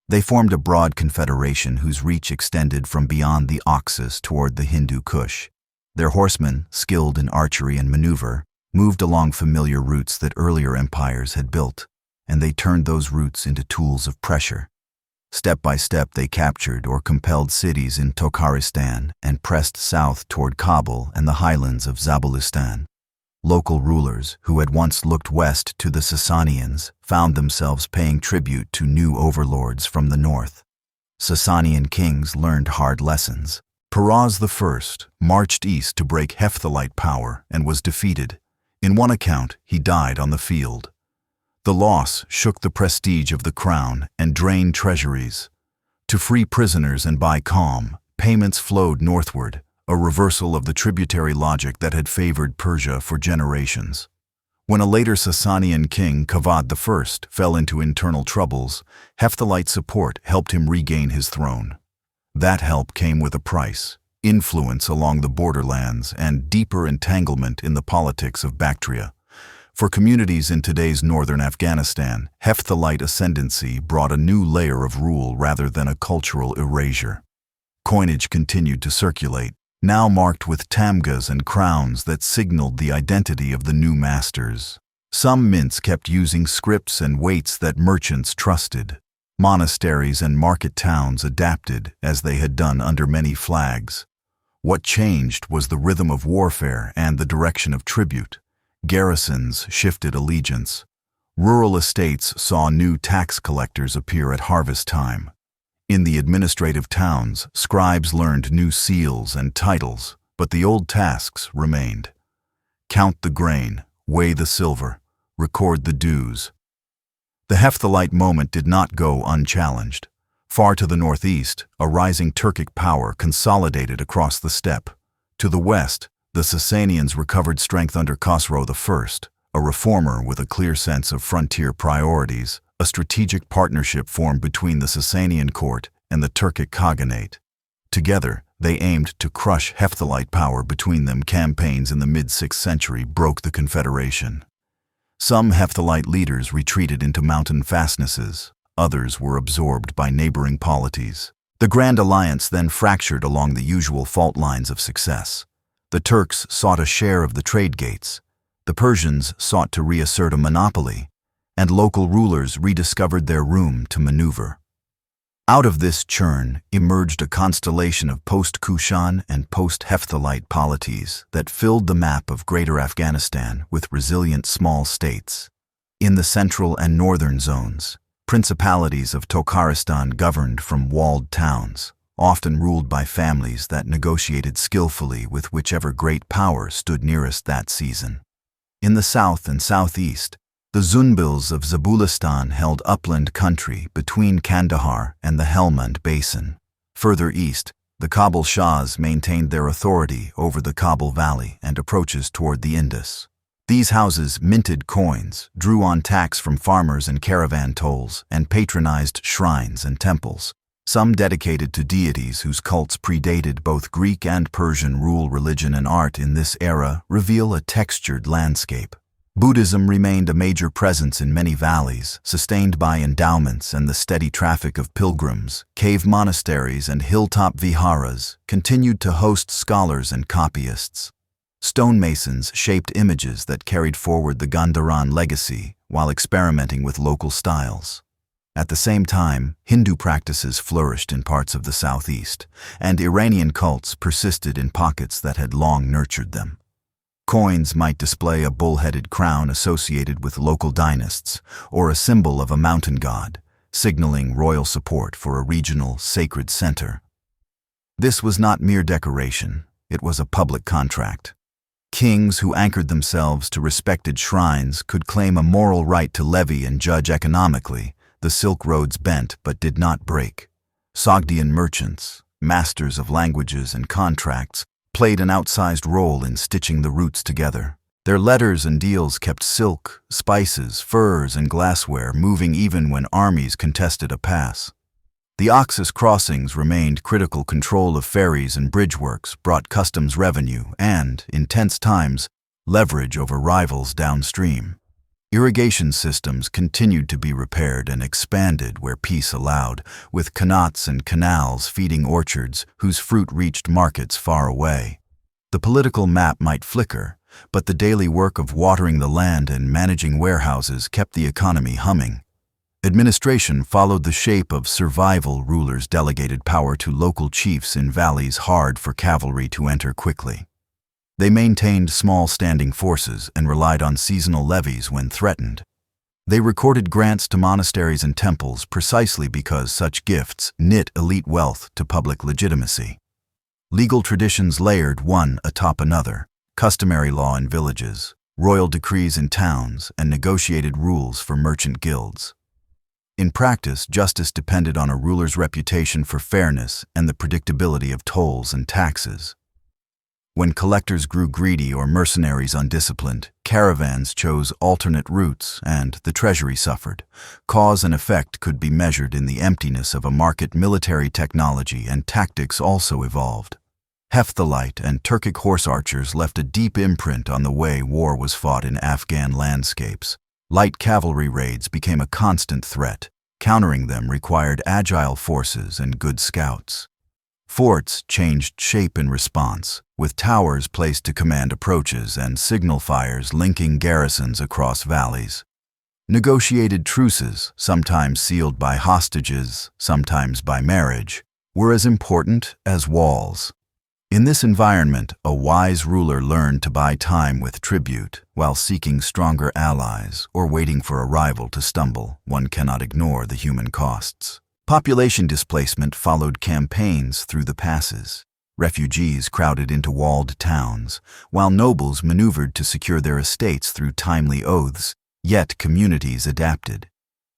They formed a broad confederation whose reach extended from beyond the Oxus toward the Hindu Kush. Their horsemen, skilled in archery and maneuver, moved along familiar routes that earlier empires had built, and they turned those routes into tools of pressure. Step by step they captured or compelled cities in Tokharistan and pressed south toward Kabul and the highlands of Zabulistan. Local rulers, who had once looked west to the Sasanians, found themselves paying tribute to new overlords from the north. Sasanian kings learned hard lessons. Peroz I marched east to break Hephthalite power and was defeated. In one account, he died on the field. The loss shook the prestige of the crown and drained treasuries. To free prisoners and buy calm, payments flowed northward, a reversal of the tributary logic that had favored Persia for generations. When a later Sasanian king, Kavad I, fell into internal troubles, Hephthalite support helped him regain his throne. That help came with a price: influence along the borderlands and deeper entanglement in the politics of Bactria. For communities in today's northern Afghanistan, Hephthalite ascendancy brought a new layer of rule rather than a cultural erasure. Coinage continued to circulate, now marked with tamgas and crowns that signaled the identity of the new masters. Some mints kept using scripts and weights that merchants trusted. Monasteries and market towns adapted, as they had done under many flags. What changed was the rhythm of warfare and the direction of tribute. Garrisons shifted allegiance. Rural estates saw new tax collectors appear at harvest time. In the administrative towns, scribes learned new seals and titles, but the old tasks remained. Count the grain, weigh the silver, record the dues. The Hephthalite moment did not go unchallenged. Far to the northeast, a rising Turkic power consolidated across the steppe. To the west, the Sasanians recovered strength under Khosrow I, a reformer with a clear sense of frontier priorities. A strategic partnership formed between the Sasanian court and the Turkic Khaganate. Together, they aimed to crush Hephthalite power between them. Campaigns in the mid-6th century broke the confederation. Some Hephthalite leaders retreated into mountain fastnesses. Others were absorbed by neighboring polities. The Grand Alliance then fractured along the usual fault lines of success. The Turks sought a share of the trade gates. The Persians sought to reassert a monopoly, and local rulers rediscovered their room to maneuver. Out of this churn emerged a constellation of post-Kushan and post-Hephthalite polities that filled the map of Greater Afghanistan with resilient small states. In the central and northern zones, principalities of Tokharistan governed from walled towns, often ruled by families that negotiated skillfully with whichever great power stood nearest that season. In the south and southeast, the Zunbils of Zabulistan held upland country between Kandahar and the Helmand Basin. Further east, the Kabul Shahs maintained their authority over the Kabul Valley and approaches toward the Indus. These houses minted coins, drew on tax from farmers and caravan tolls, and patronized shrines and temples, some dedicated to deities whose cults predated both Greek and Persian rule. Religion and art in this era reveal a textured landscape. Buddhism remained a major presence in many valleys, sustained by endowments and the steady traffic of pilgrims. Cave monasteries and hilltop viharas continued to host scholars and copyists. Stonemasons shaped images that carried forward the Gandharan legacy, while experimenting with local styles. At the same time, Hindu practices flourished in parts of the southeast, and Iranian cults persisted in pockets that had long nurtured them. Coins might display a bull-headed crown associated with local dynasts, or a symbol of a mountain god, signaling royal support for a regional sacred center. This was not mere decoration, it was a public contract. Kings who anchored themselves to respected shrines could claim a moral right to levy and judge economically. The Silk Roads bent but did not break. Sogdian merchants, masters of languages and contracts, played an outsized role in stitching the routes together. Their letters and deals kept silk, spices, furs, and glassware moving even when armies contested a pass. The Oxus crossings remained critical. Control of ferries and bridgeworks brought customs revenue and, in tense times, leverage over rivals downstream. Irrigation systems continued to be repaired and expanded where peace allowed, with qanats and canals feeding orchards whose fruit reached markets far away. The political map might flicker, but the daily work of watering the land and managing warehouses kept the economy humming. Administration followed the shape of survival. Rulers delegated power to local chiefs in valleys hard for cavalry to enter quickly. They maintained small standing forces and relied on seasonal levies when threatened. They recorded grants to monasteries and temples precisely because such gifts knit elite wealth to public legitimacy. Legal traditions layered one atop another: customary law in villages, royal decrees in towns, and negotiated rules for merchant guilds. In practice, justice depended on a ruler's reputation for fairness and the predictability of tolls and taxes. When collectors grew greedy or mercenaries undisciplined, caravans chose alternate routes and the treasury suffered. Cause and effect could be measured in the emptiness of a market. Military technology and tactics also evolved. Hephthalite and Turkic horse archers left a deep imprint on the way war was fought in Afghan landscapes. Light cavalry raids became a constant threat. Countering them required agile forces and good scouts. Forts changed shape in response, with towers placed to command approaches and signal fires linking garrisons across valleys. Negotiated truces, sometimes sealed by hostages, sometimes by marriage, were as important as walls. In this environment, a wise ruler learned to buy time with tribute while seeking stronger allies or waiting for a rival to stumble. One cannot ignore the human costs. Population displacement followed campaigns through the passes. Refugees crowded into walled towns, while nobles maneuvered to secure their estates through timely oaths, yet communities adapted.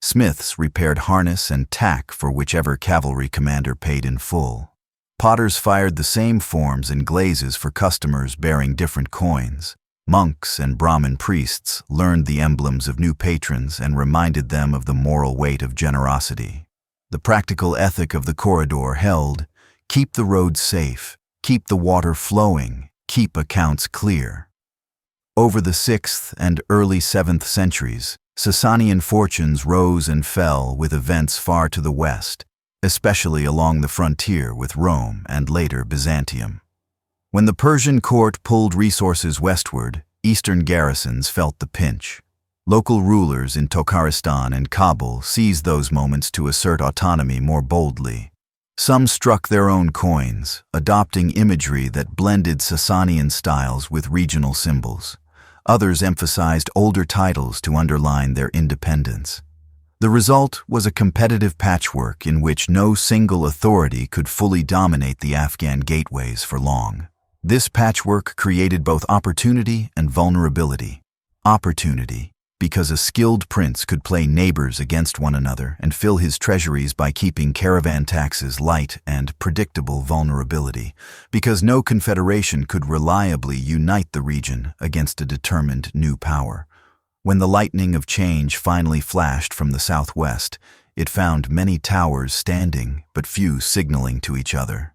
Smiths repaired harness and tack for whichever cavalry commander paid in full. Potters fired the same forms and glazes for customers bearing different coins. Monks and Brahmin priests learned the emblems of new patrons and reminded them of the moral weight of generosity. The practical ethic of the corridor held: keep the roads safe, keep the water flowing, keep accounts clear. Over the 6th and early 7th centuries, Sasanian fortunes rose and fell with events far to the west, especially along the frontier with Rome and later Byzantium. When the Persian court pulled resources westward, eastern garrisons felt the pinch. Local rulers in Tokharistan and Kabul seized those moments to assert autonomy more boldly. Some struck their own coins, adopting imagery that blended Sasanian styles with regional symbols. Others emphasized older titles to underline their independence. The result was a competitive patchwork in which no single authority could fully dominate the Afghan gateways for long. This patchwork created both opportunity and vulnerability. Opportunity, because a skilled prince could play neighbors against one another and fill his treasuries by keeping caravan taxes light, and predictable vulnerability, because no confederation could reliably unite the region against a determined new power. When the lightning of change finally flashed from the southwest, it found many towers standing, but few signaling to each other.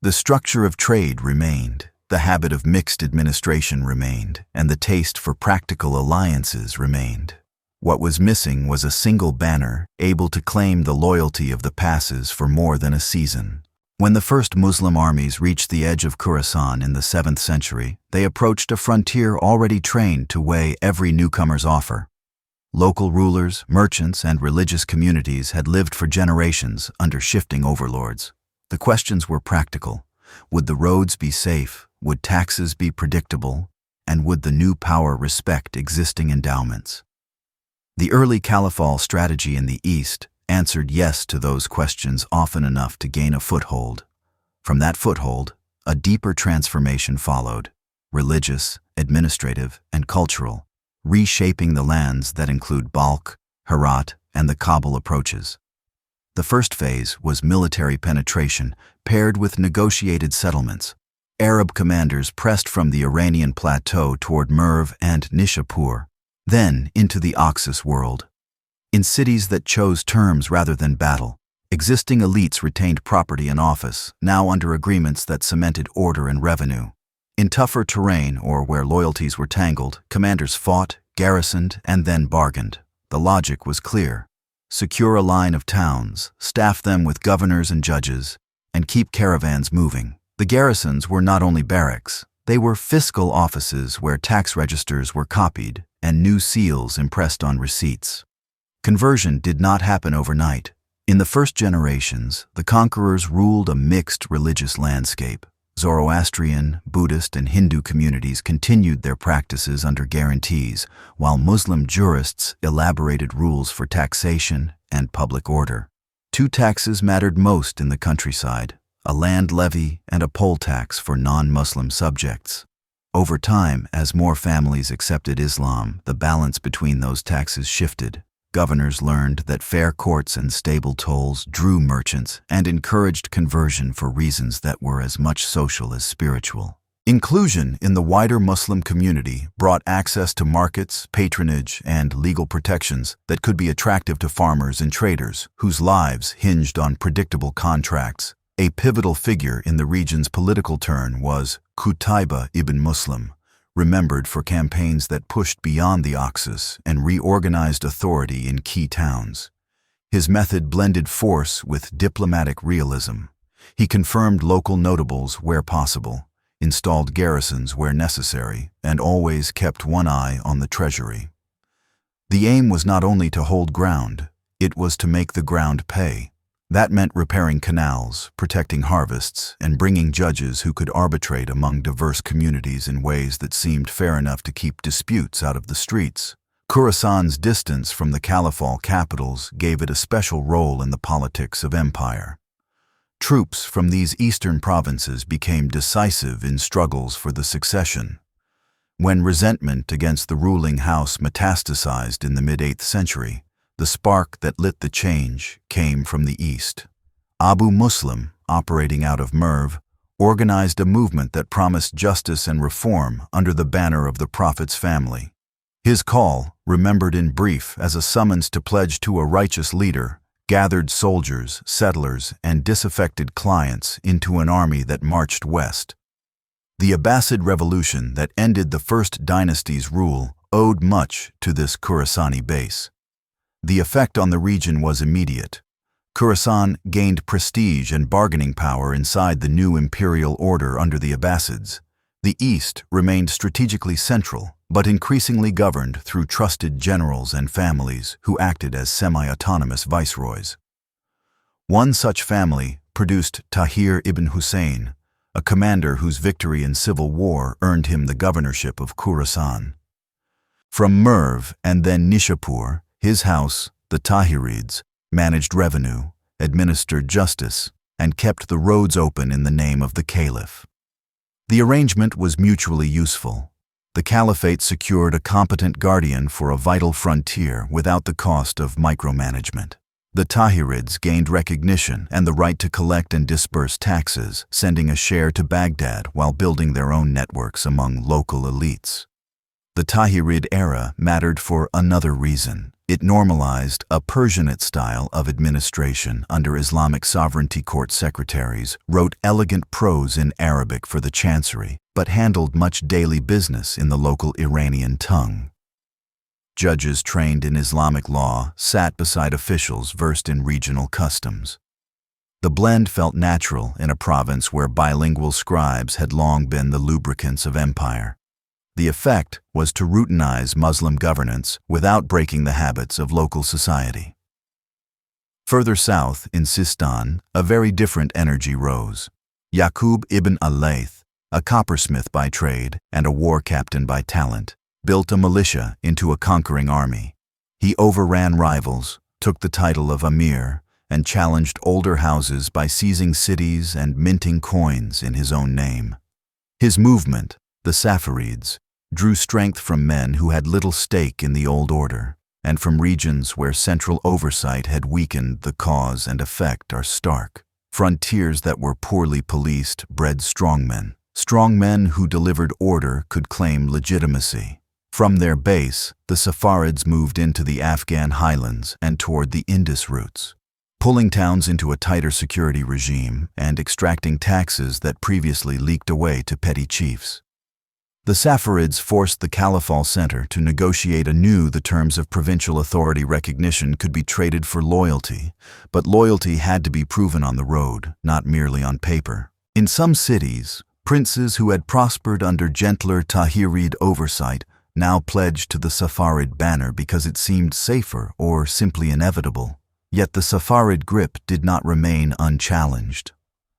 The structure of trade remained. The habit of mixed administration remained, and the taste for practical alliances remained. What was missing was a single banner able to claim the loyalty of the passes for more than a season. When the first Muslim armies reached the edge of Khorasan in the 7th century, they approached a frontier already trained to weigh every newcomer's offer. Local rulers, merchants, and religious communities had lived for generations under shifting overlords. The questions were practical. Would the roads be safe? Would taxes be predictable? And would the new power respect existing endowments? The early caliphal strategy in the East answered yes to those questions often enough to gain a foothold. From that foothold, a deeper transformation followed, religious, administrative, and cultural, reshaping the lands that include Balkh, Herat, and the Kabul approaches. The first phase was military penetration paired with negotiated settlements. Arab commanders pressed from the Iranian plateau toward Merv and Nishapur, then into the Oxus world. In cities that chose terms rather than battle, existing elites retained property and office, now under agreements that cemented order and revenue. In tougher terrain, or where loyalties were tangled, commanders fought, garrisoned, and then bargained. The logic was clear. Secure a line of towns, staff them with governors and judges, and keep caravans moving. The garrisons were not only barracks, they were fiscal offices where tax registers were copied and new seals impressed on receipts. Conversion did not happen overnight. In the first generations, the conquerors ruled a mixed religious landscape. Zoroastrian, Buddhist, and Hindu communities continued their practices under guarantees, while Muslim jurists elaborated rules for taxation and public order. Two taxes mattered most in the countryside: a land levy and a poll tax for non-Muslim subjects. Over time, as more families accepted Islam, the balance between those taxes shifted. Governors learned that fair courts and stable tolls drew merchants and encouraged conversion for reasons that were as much social as spiritual. Inclusion in the wider Muslim community brought access to markets, patronage, and legal protections that could be attractive to farmers and traders whose lives hinged on predictable contracts. A pivotal figure in the region's political turn was Qutayba ibn Muslim, remembered for campaigns that pushed beyond the Oxus and reorganized authority in key towns. His method blended force with diplomatic realism. He confirmed local notables where possible, installed garrisons where necessary, and always kept one eye on the treasury. The aim was not only to hold ground, it was to make the ground pay. That meant repairing canals, protecting harvests, and bringing judges who could arbitrate among diverse communities in ways that seemed fair enough to keep disputes out of the streets. Khorasan's distance from the caliphal capitals gave it a special role in the politics of empire. Troops from these eastern provinces became decisive in struggles for the succession. When resentment against the ruling house metastasized in the mid-8th century, the spark that lit the change came from the east. Abu Muslim, operating out of Merv, organized a movement that promised justice and reform under the banner of the Prophet's family. His call, remembered in brief as a summons to pledge to a righteous leader, gathered soldiers, settlers, and disaffected clients into an army that marched west. The Abbasid Revolution that ended the First Dynasty's rule owed much to this Khorasani base. The effect on the region was immediate. Khorasan gained prestige and bargaining power inside the new imperial order under the Abbasids. The East remained strategically central, but increasingly governed through trusted generals and families who acted as semi-autonomous viceroys. One such family produced Tahir ibn Hussein, a commander whose victory in civil war earned him the governorship of Khorasan. From Merv and then Nishapur, his house, the Tahirids, managed revenue, administered justice, and kept the roads open in the name of the caliph. The arrangement was mutually useful. The caliphate secured a competent guardian for a vital frontier without the cost of micromanagement. The Tahirids gained recognition and the right to collect and disburse taxes, sending a share to Baghdad while building their own networks among local elites. The Tahirid era mattered for another reason. It normalized a Persianate style of administration under Islamic sovereignty court secretaries, wrote elegant prose in Arabic for the chancery, but handled much daily business in the local Iranian tongue. Judges trained in Islamic law sat beside officials versed in regional customs. The blend felt natural in a province where bilingual scribes had long been the lubricants of empire. The effect was to routinize Muslim governance without breaking the habits of local society. Further south, in Sistan, a very different energy rose. Yaqub ibn al-Layth, a coppersmith by trade and a war captain by talent, built a militia into a conquering army. He overran rivals, took the title of Amir, and challenged older houses by seizing cities and minting coins in his own name. His movement, the Saffarids, drew strength from men who had little stake in the old order, and from regions where central oversight had weakened. The cause and effect are stark. Frontiers that were poorly policed bred strongmen. Strongmen who delivered order could claim legitimacy. From their base, the Saffarids moved into the Afghan highlands and toward the Indus routes, pulling towns into a tighter security regime and extracting taxes that previously leaked away to petty chiefs. The Saffarids forced the Caliphal center to negotiate anew the terms of provincial authority. Recognition could be traded for loyalty, but loyalty had to be proven on the road, not merely on paper. In some cities, princes who had prospered under gentler Tahirid oversight now pledged to the Safarid banner because it seemed safer or simply inevitable. Yet the Safarid grip did not remain unchallenged.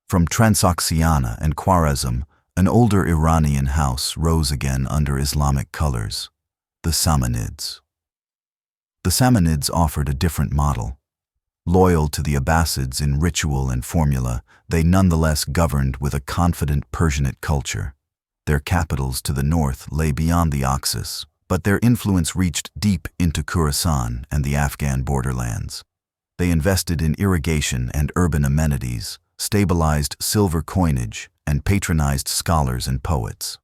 From Transoxiana and Khwarezm, an older Iranian house rose again under Islamic colors, the Samanids. The Samanids offered a different model. Loyal to the Abbasids in ritual and formula, they nonetheless governed with a confident Persianate culture. Their capitals to the north lay beyond the Oxus, but their influence reached deep into Khorasan and the Afghan borderlands. They invested in irrigation and urban amenities, stabilized silver coinage, and patronized scholars and poets.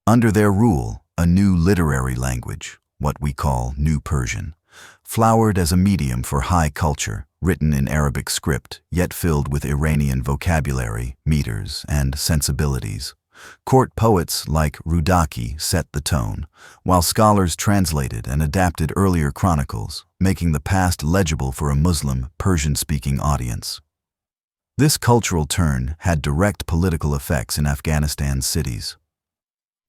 Under their rule, a new literary language, what we call New Persian, flowered as a medium for high culture, written in Arabic script, yet filled with Iranian vocabulary, meters, and sensibilities. Court poets like Rudaki set the tone, while scholars translated and adapted earlier chronicles, making the past legible for a Muslim, Persian-speaking audience. This cultural turn had direct political effects in Afghanistan's cities.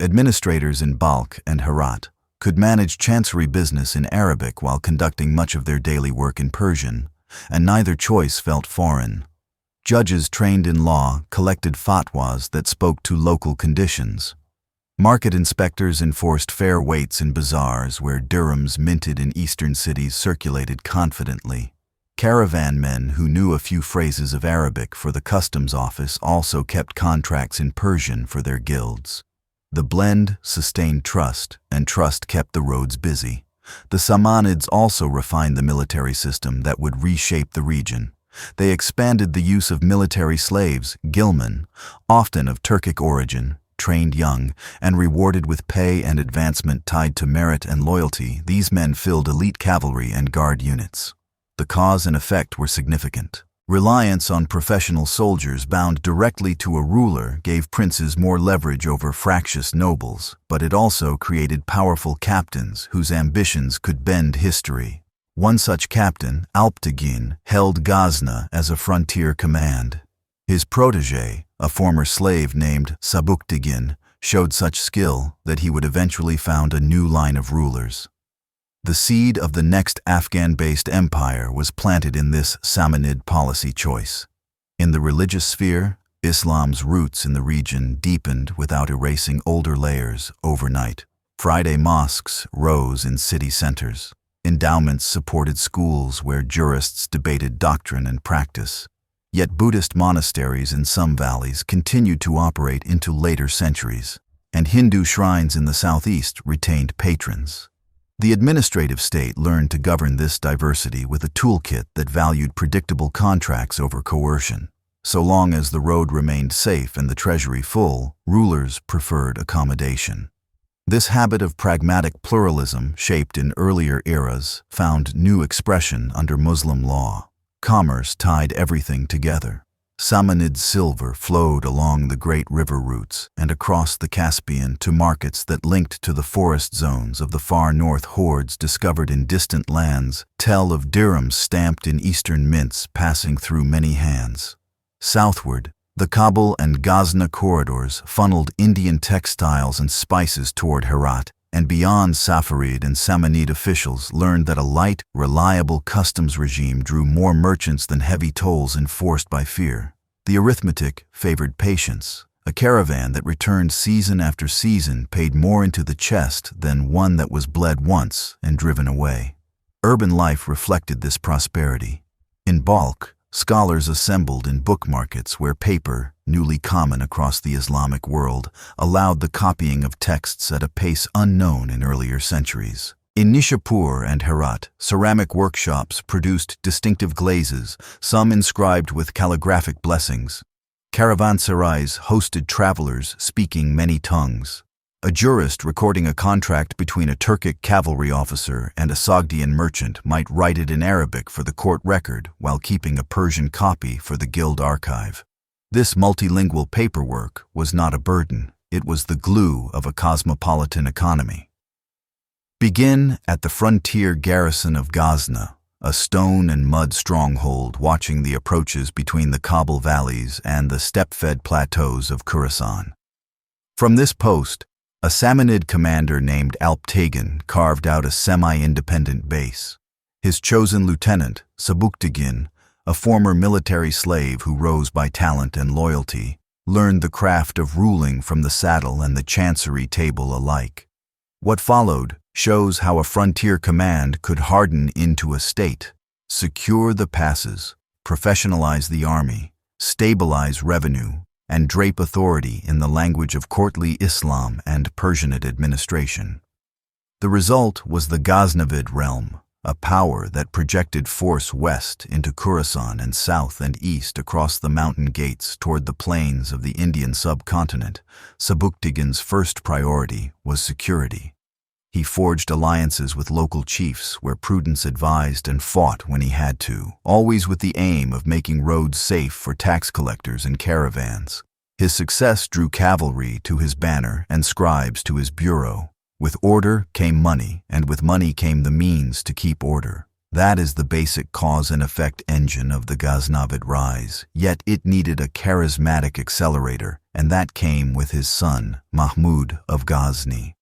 Administrators in Balkh and Herat could manage chancery business in Arabic while conducting much of their daily work in Persian, and neither choice felt foreign. Judges trained in law collected fatwas that spoke to local conditions. Market inspectors enforced fair weights in bazaars where dirhams minted in eastern cities circulated confidently. Caravan men who knew a few phrases of Arabic for the customs office also kept contracts in Persian for their guilds. The blend sustained trust, and trust kept the roads busy. The Samanids also refined the military system that would reshape the region. They expanded the use of military slaves, gilman, often of Turkic origin, trained young, and rewarded with pay and advancement tied to merit and loyalty. These men filled elite cavalry and guard units. The cause and effect were significant. Reliance on professional soldiers bound directly to a ruler gave princes more leverage over fractious nobles, but it also created powerful captains whose ambitions could bend history. One such captain, Alptigin, held Ghazna as a frontier command. His protege, a former slave named Sabuktigin, showed such skill that he would eventually found a new line of rulers. The seed of the next Afghan-based empire was planted in this Samanid policy choice. In the religious sphere, Islam's roots in the region deepened without erasing older layers overnight. Friday mosques rose in city centers. Endowments supported schools where jurists debated doctrine and practice. Yet Buddhist monasteries in some valleys continued to operate into later centuries, and Hindu shrines in the southeast retained patrons. The administrative state learned to govern this diversity with a toolkit that valued predictable contracts over coercion. So long as the road remained safe and the treasury full, rulers preferred accommodation. This habit of pragmatic pluralism, shaped in earlier eras, found new expression under Muslim law. Commerce tied everything together. Samanid silver flowed along the great river routes and across the Caspian to markets that linked to the forest zones of the far north. Hoards discovered in distant lands tell of dirhams stamped in eastern mints passing through many hands. Southward, The Kabul and Ghazna corridors funneled Indian textiles and spices toward Herat, and beyond Safarid and Samanid officials learned that a light, reliable customs regime drew more merchants than heavy tolls enforced by fear. The arithmetic favored patience. A caravan that returned season after season paid more into the chest than one that was bled once and driven away. Urban life reflected this prosperity. In bulk, scholars assembled in book markets where paper, newly common across the Islamic world, allowed the copying of texts at a pace unknown in earlier centuries. In Nishapur and Herat, ceramic workshops produced distinctive glazes, some inscribed with calligraphic blessings. Caravanserais hosted travelers speaking many tongues. A jurist recording a contract between a Turkic cavalry officer and a Sogdian merchant might write it in Arabic for the court record while keeping a Persian copy for the guild archive. This multilingual paperwork was not a burden, it was the glue of a cosmopolitan economy. Begin at the frontier garrison of Ghazna, a stone and mud stronghold watching the approaches between the Kabul valleys and the steppe-fed plateaus of Khorasan. From this post, a Samanid commander named Alptegan carved out a semi-independent base. His chosen lieutenant, Sabuktigin, a former military slave who rose by talent and loyalty, learned the craft of ruling from the saddle and the chancery table alike. What followed shows how a frontier command could harden into a state, secure the passes, professionalize the army, stabilize revenue, and drape authority in the language of courtly Islam and Persianate administration. The result was the Ghaznavid realm, a power that projected force west into Khorasan and south and east across the mountain gates toward the plains of the Indian subcontinent. Sabuktigin's first priority was security. He forged alliances with local chiefs where prudence advised and fought when he had to, always with the aim of making roads safe for tax collectors and caravans. His success drew cavalry to his banner and scribes to his bureau. With order came money, and with money came the means to keep order. That is the basic cause and effect engine of the Ghaznavid rise, yet it needed a charismatic accelerator, and that came with his son, Mahmud of Ghazni.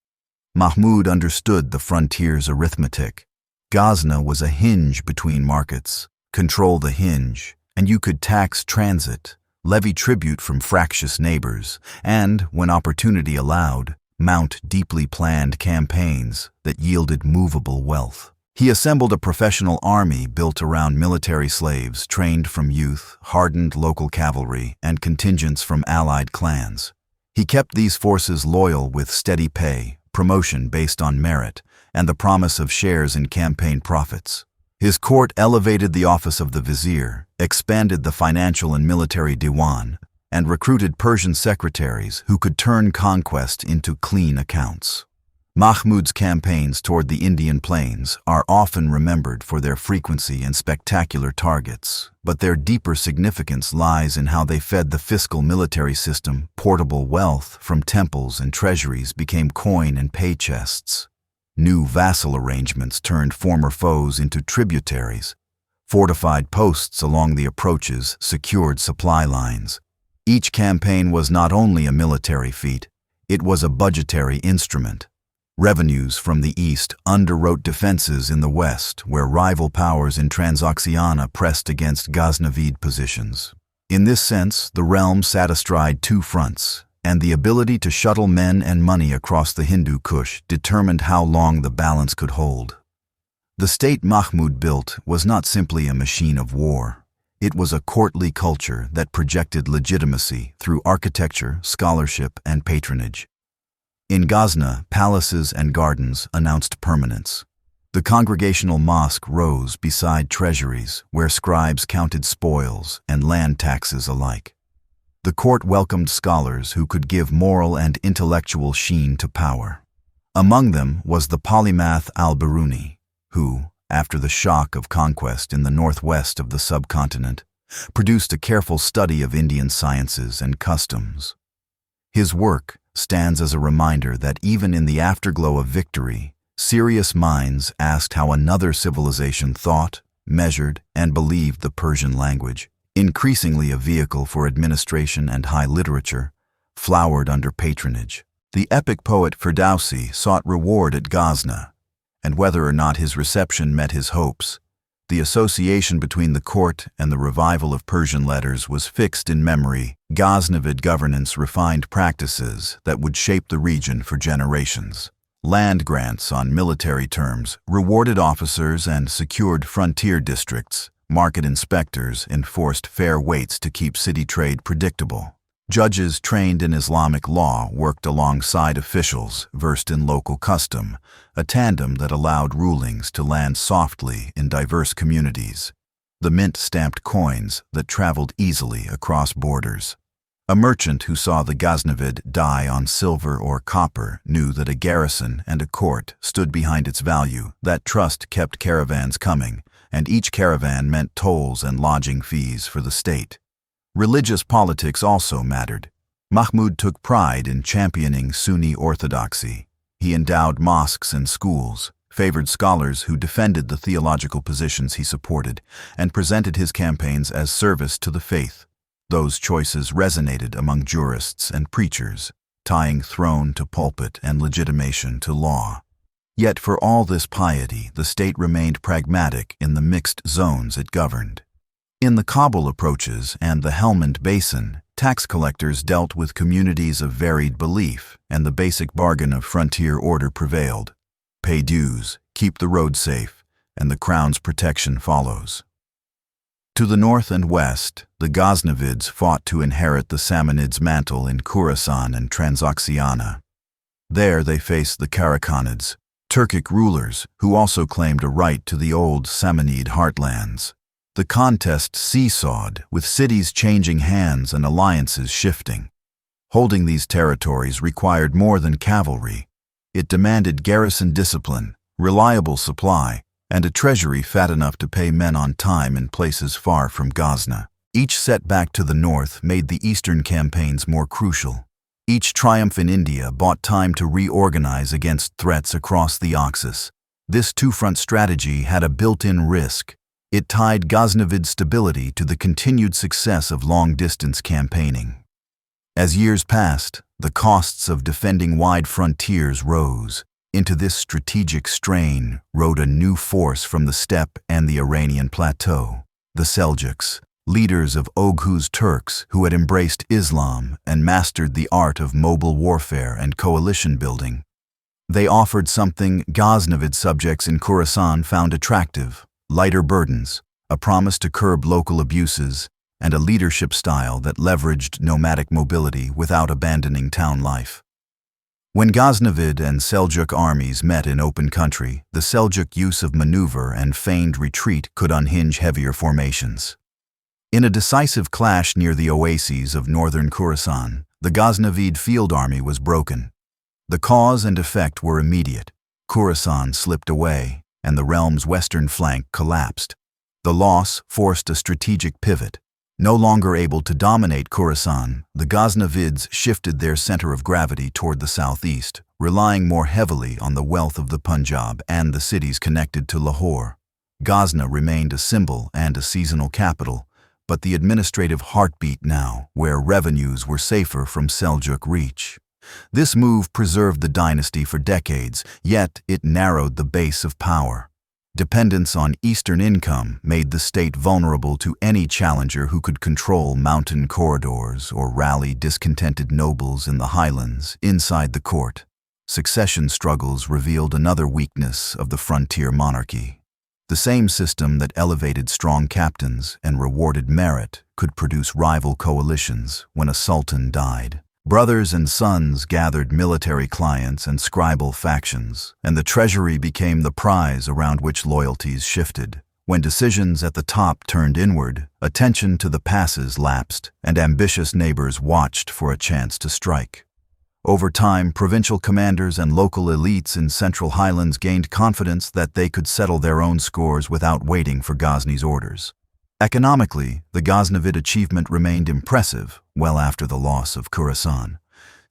Mahmud understood the frontier's arithmetic. Ghazna was a hinge between markets. Control the hinge, and you could tax transit, levy tribute from fractious neighbors, and, when opportunity allowed, mount deeply planned campaigns that yielded movable wealth. He assembled a professional army built around military slaves trained from youth, hardened local cavalry, and contingents from allied clans. He kept these forces loyal with steady pay, promotion based on merit, and the promise of shares in campaign profits. His court elevated the office of the vizier, expanded the financial and military diwan, and recruited Persian secretaries who could turn conquest into clean accounts. Mahmud's campaigns toward the Indian plains are often remembered for their frequency and spectacular targets, but their deeper significance lies in how they fed the fiscal military system. Portable wealth from temples and treasuries became coin and pay chests. New vassal arrangements turned former foes into tributaries. Fortified posts along the approaches secured supply lines. Each campaign was not only a military feat, it was a budgetary instrument. Revenues from the east underwrote defenses in the west, where rival powers in Transoxiana pressed against Ghaznavid positions. In this sense, the realm sat astride two fronts, and the ability to shuttle men and money across the Hindu Kush determined how long the balance could hold. The state Mahmud built was not simply a machine of war. It was a courtly culture that projected legitimacy through architecture, scholarship, and patronage. In Ghazna, palaces and gardens announced permanence. The congregational mosque rose beside treasuries where scribes counted spoils and land taxes alike. The court welcomed scholars who could give moral and intellectual sheen to power. Among them was the polymath al-Biruni, who, after the shock of conquest in the northwest of the subcontinent, produced a careful study of Indian sciences and customs. His work stands as a reminder that even in the afterglow of victory, serious minds asked how another civilization thought, measured, and believed the Persian language. increasingly a vehicle for administration and high literature, flowered under patronage. The epic poet Ferdowsi sought reward at Ghazna, and whether or not his reception met his hopes, the association between the court and the revival of Persian letters was fixed in memory. Ghaznavid governance refined practices that would shape the region for generations. Land grants on military terms rewarded officers and secured frontier districts. Market inspectors enforced fair weights to keep city trade predictable. Judges trained in Islamic law worked alongside officials versed in local custom, a tandem that allowed rulings to land softly in diverse communities. The mint stamped coins that traveled easily across borders. A merchant who saw the Ghaznavid die on silver or copper knew that a garrison and a court stood behind its value. That trust kept caravans coming, and each caravan meant tolls and lodging fees for the state. Religious politics also mattered. Mahmud took pride in championing Sunni orthodoxy. He endowed mosques and schools, favored scholars who defended the theological positions he supported, and presented his campaigns as service to the faith. Those choices resonated among jurists and preachers, tying throne to pulpit and legitimation to law. Yet for all this piety, the state remained pragmatic in the mixed zones it governed. In the Kabul approaches and the Helmand Basin, tax collectors dealt with communities of varied belief, and the basic bargain of frontier order prevailed. Pay dues, keep the road safe, and the crown's protection follows. To the north and west, the Ghaznavids fought to inherit the Samanids' mantle in Khorasan and Transoxiana. There they faced the Karakhanids, Turkic rulers who also claimed a right to the old Samanid heartlands. The contest seesawed, with cities changing hands and alliances shifting. Holding these territories required more than cavalry. It demanded garrison discipline, reliable supply, and a treasury fat enough to pay men on time in places far from Ghazna. Each setback to the north made the eastern campaigns more crucial. Each triumph in India bought time to reorganize against threats across the Oxus. This two-front strategy had a built-in risk. It tied Ghaznavid stability to the continued success of long-distance campaigning. As years passed, the costs of defending wide frontiers rose. Into this strategic strain rode a new force from the steppe and the Iranian plateau, the Seljuks, leaders of Oghuz Turks who had embraced Islam and mastered the art of mobile warfare and coalition building. They offered something Ghaznavid subjects in Khorasan found attractive: lighter burdens, a promise to curb local abuses, and a leadership style that leveraged nomadic mobility without abandoning town life. When Ghaznavid and Seljuk armies met in open country, the Seljuk use of maneuver and feigned retreat could unhinge heavier formations. In a decisive clash near the oases of northern Khorasan, the Ghaznavid field army was broken. The cause and effect were immediate. Khorasan slipped away, and the realm's western flank collapsed. The loss forced a strategic pivot. No longer able to dominate Khorasan, the Ghaznavids shifted their center of gravity toward the southeast, relying more heavily on the wealth of the Punjab and the cities connected to Lahore. Ghazna remained a symbol and a seasonal capital, but the administrative heartbeat now, where revenues were safer from Seljuk reach. This move preserved the dynasty for decades, yet it narrowed the base of power. Dependence on eastern income made the state vulnerable to any challenger who could control mountain corridors or rally discontented nobles in the highlands inside the court. Succession struggles revealed another weakness of the frontier monarchy. The same system that elevated strong captains and rewarded merit could produce rival coalitions when a sultan died. Brothers and sons gathered military clients and scribal factions, and the treasury became the prize around which loyalties shifted. When decisions at the top turned inward, attention to the passes lapsed, and ambitious neighbors watched for a chance to strike. Over time, provincial commanders and local elites in central highlands gained confidence that they could settle their own scores without waiting for Ghazni's orders. Economically, the Ghaznavid achievement remained impressive well after the loss of Khorasan.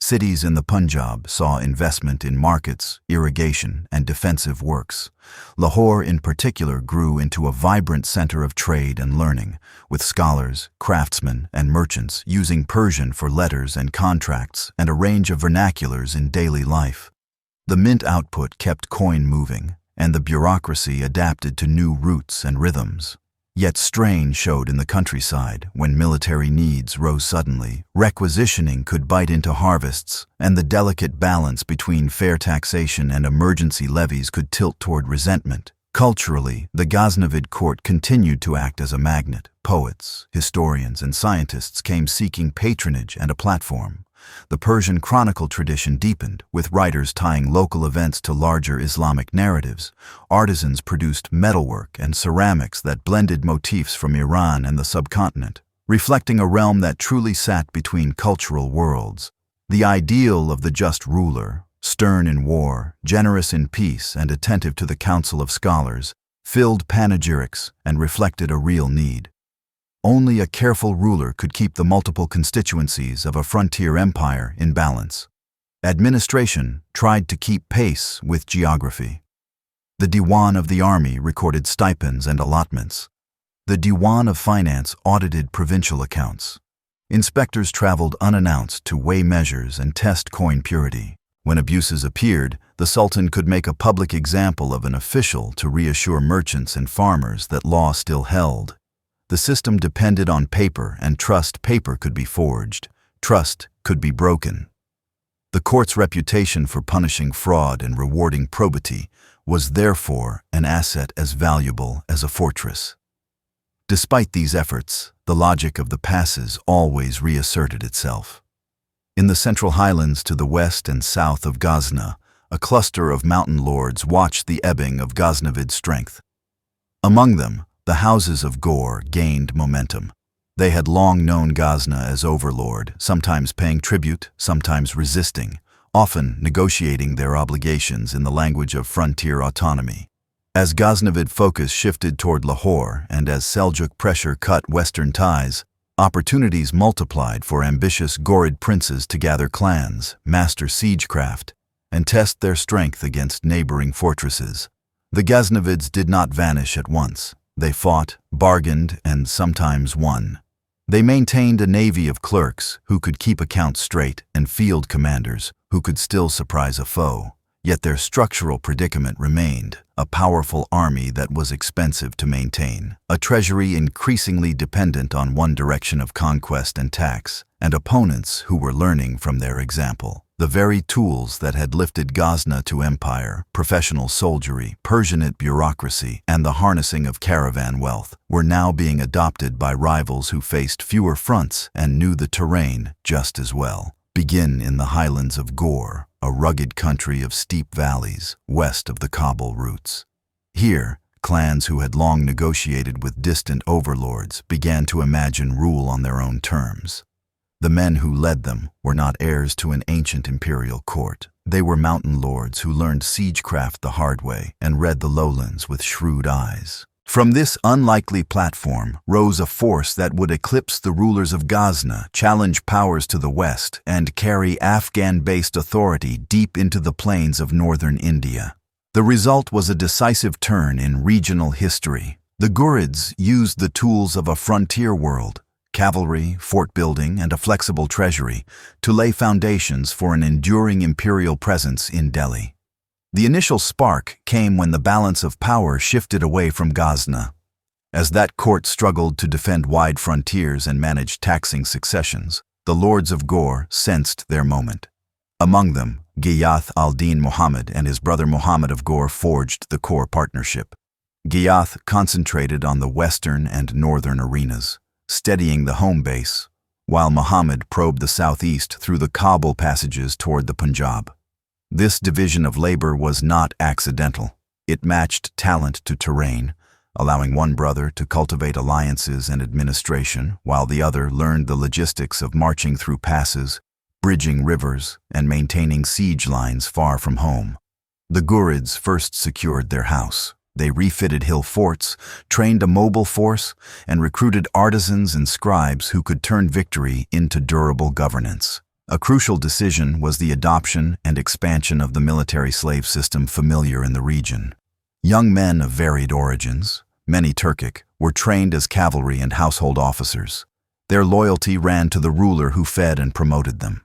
Cities in the Punjab saw investment in markets, irrigation, and defensive works. Lahore in particular grew into a vibrant center of trade and learning, with scholars, craftsmen, and merchants using Persian for letters and contracts and a range of vernaculars in daily life. The mint output kept coin moving, and the bureaucracy adapted to new routes and rhythms. Yet strain showed in the countryside when military needs rose suddenly. Requisitioning could bite into harvests, and the delicate balance between fair taxation and emergency levies could tilt toward resentment. Culturally, the Ghaznavid court continued to act as a magnet. Poets, historians, and scientists came seeking patronage and a platform. The Persian chronicle tradition deepened, with writers tying local events to larger Islamic narratives. Artisans produced metalwork and ceramics that blended motifs from Iran and the subcontinent, reflecting a realm that truly sat between cultural worlds. The ideal of the just ruler, stern in war, generous in peace, and attentive to the counsel of scholars, filled panegyrics and reflected a real need. Only a careful ruler could keep the multiple constituencies of a frontier empire in balance. Administration tried to keep pace with geography. The Diwan of the army recorded stipends and allotments. The Diwan of finance audited provincial accounts. Inspectors traveled unannounced to weigh measures and test coin purity. When abuses appeared, the Sultan could make a public example of an official to reassure merchants and farmers that law still held. The system depended on paper, and trust paper could be forged. Trust could be broken. The court's reputation for punishing fraud and rewarding probity was therefore an asset as valuable as a fortress. Despite these efforts, the logic of the passes always reasserted itself. In the central highlands to the west and south of Ghazna, a cluster of mountain lords watched the ebbing of Ghaznavid strength. Among them, the houses of Ghur gained momentum. They had long known Ghazna as overlord, sometimes paying tribute, sometimes resisting, often negotiating their obligations in the language of frontier autonomy. As Ghaznavid focus shifted toward Lahore and as Seljuk pressure cut western ties, opportunities multiplied for ambitious Ghurid princes to gather clans, master siegecraft, and test their strength against neighboring fortresses. The Ghaznavids did not vanish at once. They fought, bargained, and sometimes won. They maintained a navy of clerks who could keep accounts straight and field commanders who could still surprise a foe. Yet their structural predicament remained: a powerful army that was expensive to maintain, a treasury increasingly dependent on one direction of conquest and tax, and opponents who were learning from their example. The very tools that had lifted Ghazna to empire, professional soldiery, Persianate bureaucracy, and the harnessing of caravan wealth, were now being adopted by rivals who faced fewer fronts and knew the terrain just as well. Begin in the highlands of Ghur, a rugged country of steep valleys west of the Kabul routes. Here, clans who had long negotiated with distant overlords began to imagine rule on their own terms. The men who led them were not heirs to an ancient imperial court. They were mountain lords who learned siegecraft the hard way and read the lowlands with shrewd eyes. From this unlikely platform rose a force that would eclipse the rulers of Ghazna, challenge powers to the west, and carry Afghan-based authority deep into the plains of northern India. The result was a decisive turn in regional history. The Ghurids used the tools of a frontier world, cavalry, fort building, and a flexible treasury, to lay foundations for an enduring imperial presence in Delhi. The initial spark came when the balance of power shifted away from Ghazna. As that court struggled to defend wide frontiers and manage taxing successions, the lords of Ghur sensed their moment. Among them, Ghiyath al-Din Muhammad and his brother Muhammad of Ghur forged the core partnership. Ghiyath concentrated on the western and northern arenas, steadying the home base, while Muhammad probed the southeast through the Kabul passages toward the Punjab. This division of labor was not accidental. It matched talent to terrain, allowing one brother to cultivate alliances and administration, while the other learned the logistics of marching through passes, bridging rivers, and maintaining siege lines far from home. The Ghurids first secured their house. They refitted hill forts, trained a mobile force, and recruited artisans and scribes who could turn victory into durable governance. A crucial decision was the adoption and expansion of the military slave system familiar in the region. Young men of varied origins, many Turkic, were trained as cavalry and household officers. Their loyalty ran to the ruler who fed and promoted them.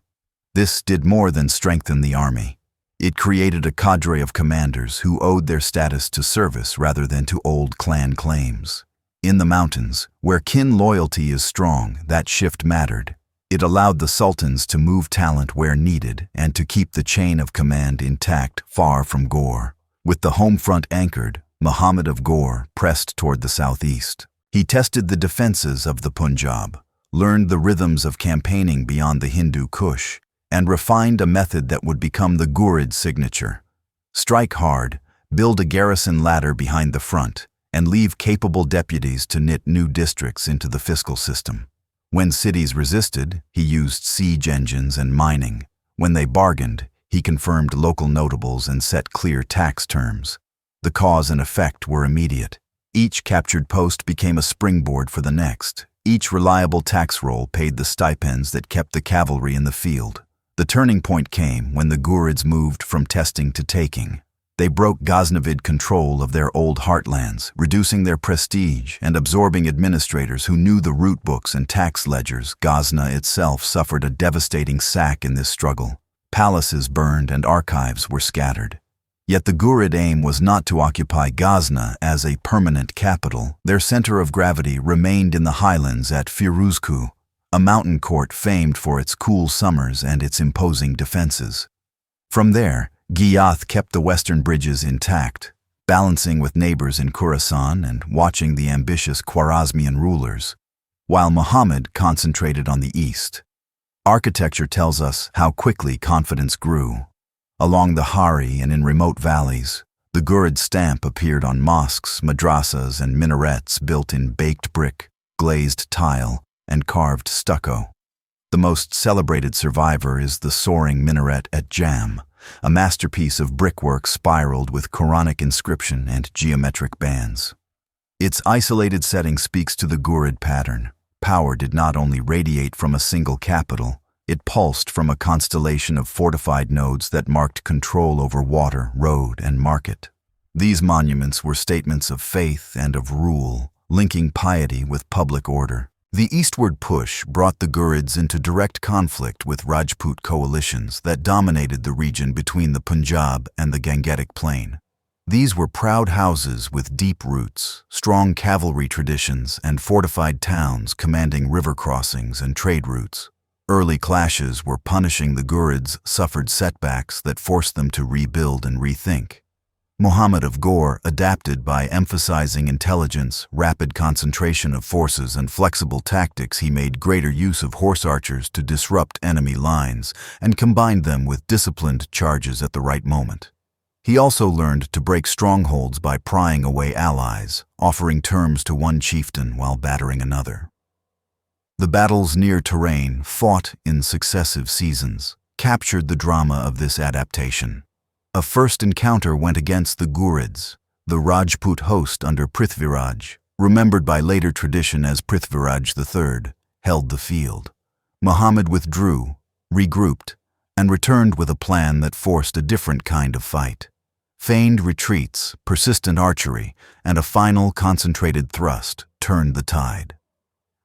This did more than strengthen the army. It created a cadre of commanders who owed their status to service rather than to old clan claims. In the mountains, where kin loyalty is strong, that shift mattered. It allowed the sultans to move talent where needed and to keep the chain of command intact far from Ghur. With the home front anchored, Muhammad of Ghur pressed toward the southeast. He tested the defenses of the Punjab, learned the rhythms of campaigning beyond the Hindu Kush, and refined a method that would become the Ghurids' signature. Strike hard, build a garrison ladder behind the front, and leave capable deputies to knit new districts into the fiscal system. When cities resisted, he used siege engines and mining. When they bargained, he confirmed local notables and set clear tax terms. The cause and effect were immediate. Each captured post became a springboard for the next. Each reliable tax roll paid the stipends that kept the cavalry in the field. The turning point came when the Ghurids moved from testing to taking. They broke Ghaznavid control of their old heartlands, reducing their prestige and absorbing administrators who knew the root books and tax ledgers. Ghazna itself suffered a devastating sack in this struggle. Palaces burned and archives were scattered. Yet the Ghurid aim was not to occupy Ghazna as a permanent capital. Their center of gravity remained in the highlands at Firuzkoh, a mountain court famed for its cool summers and its imposing defenses. From there, Ghiyath kept the western bridges intact, balancing with neighbors in Khorasan and watching the ambitious Khwarezmian rulers, while Muhammad concentrated on the east. Architecture tells us how quickly confidence grew. Along the Hari and in remote valleys, the Ghurid stamp appeared on mosques, madrasas, and minarets built in baked brick, glazed tile, and carved stucco. The most celebrated survivor is the soaring minaret at Jam, a masterpiece of brickwork spiraled with Quranic inscription and geometric bands. Its isolated setting speaks to the Ghurid pattern. Power did not only radiate from a single capital, it pulsed from a constellation of fortified nodes that marked control over water, road, and market. These monuments were statements of faith and of rule, linking piety with public order. The eastward push brought the Ghurids into direct conflict with Rajput coalitions that dominated the region between the Punjab and the Gangetic Plain. These were proud houses with deep roots, strong cavalry traditions, and fortified towns commanding river crossings and trade routes. Early clashes were punishing the Ghurids suffered setbacks that forced them to rebuild and rethink. Muhammad of Ghur adapted by emphasizing intelligence, rapid concentration of forces, and flexible tactics. He made greater use of horse archers to disrupt enemy lines and combined them with disciplined charges at the right moment. He also learned to break strongholds by prying away allies, offering terms to one chieftain while battering another. The battles near terrain, fought in successive seasons, captured the drama of this adaptation. A first encounter went against the Ghurids, the Rajput host under Prithviraj, remembered by later tradition as Prithviraj III, held the field. Muhammad withdrew, regrouped, and returned with a plan that forced a different kind of fight. Feigned retreats, persistent archery, and a final concentrated thrust turned the tide.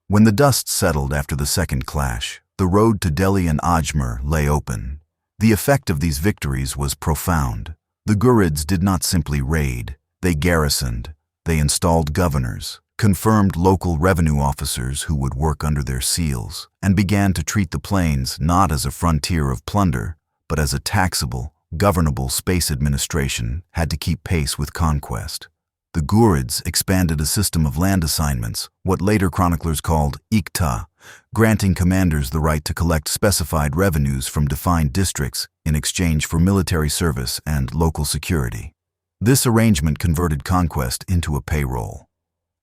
When the dust settled after the second clash, the road to Delhi and Ajmer lay open. The effect of these victories was profound. The Ghurids did not simply raid, they garrisoned, they installed governors, confirmed local revenue officers who would work under their seals, and began to treat the plains not as a frontier of plunder, but as a taxable, governable space administration had to keep pace with conquest. The Ghurids expanded a system of land assignments, what later chroniclers called iqta, granting commanders the right to collect specified revenues from defined districts in exchange for military service and local security. This arrangement converted conquest into a payroll.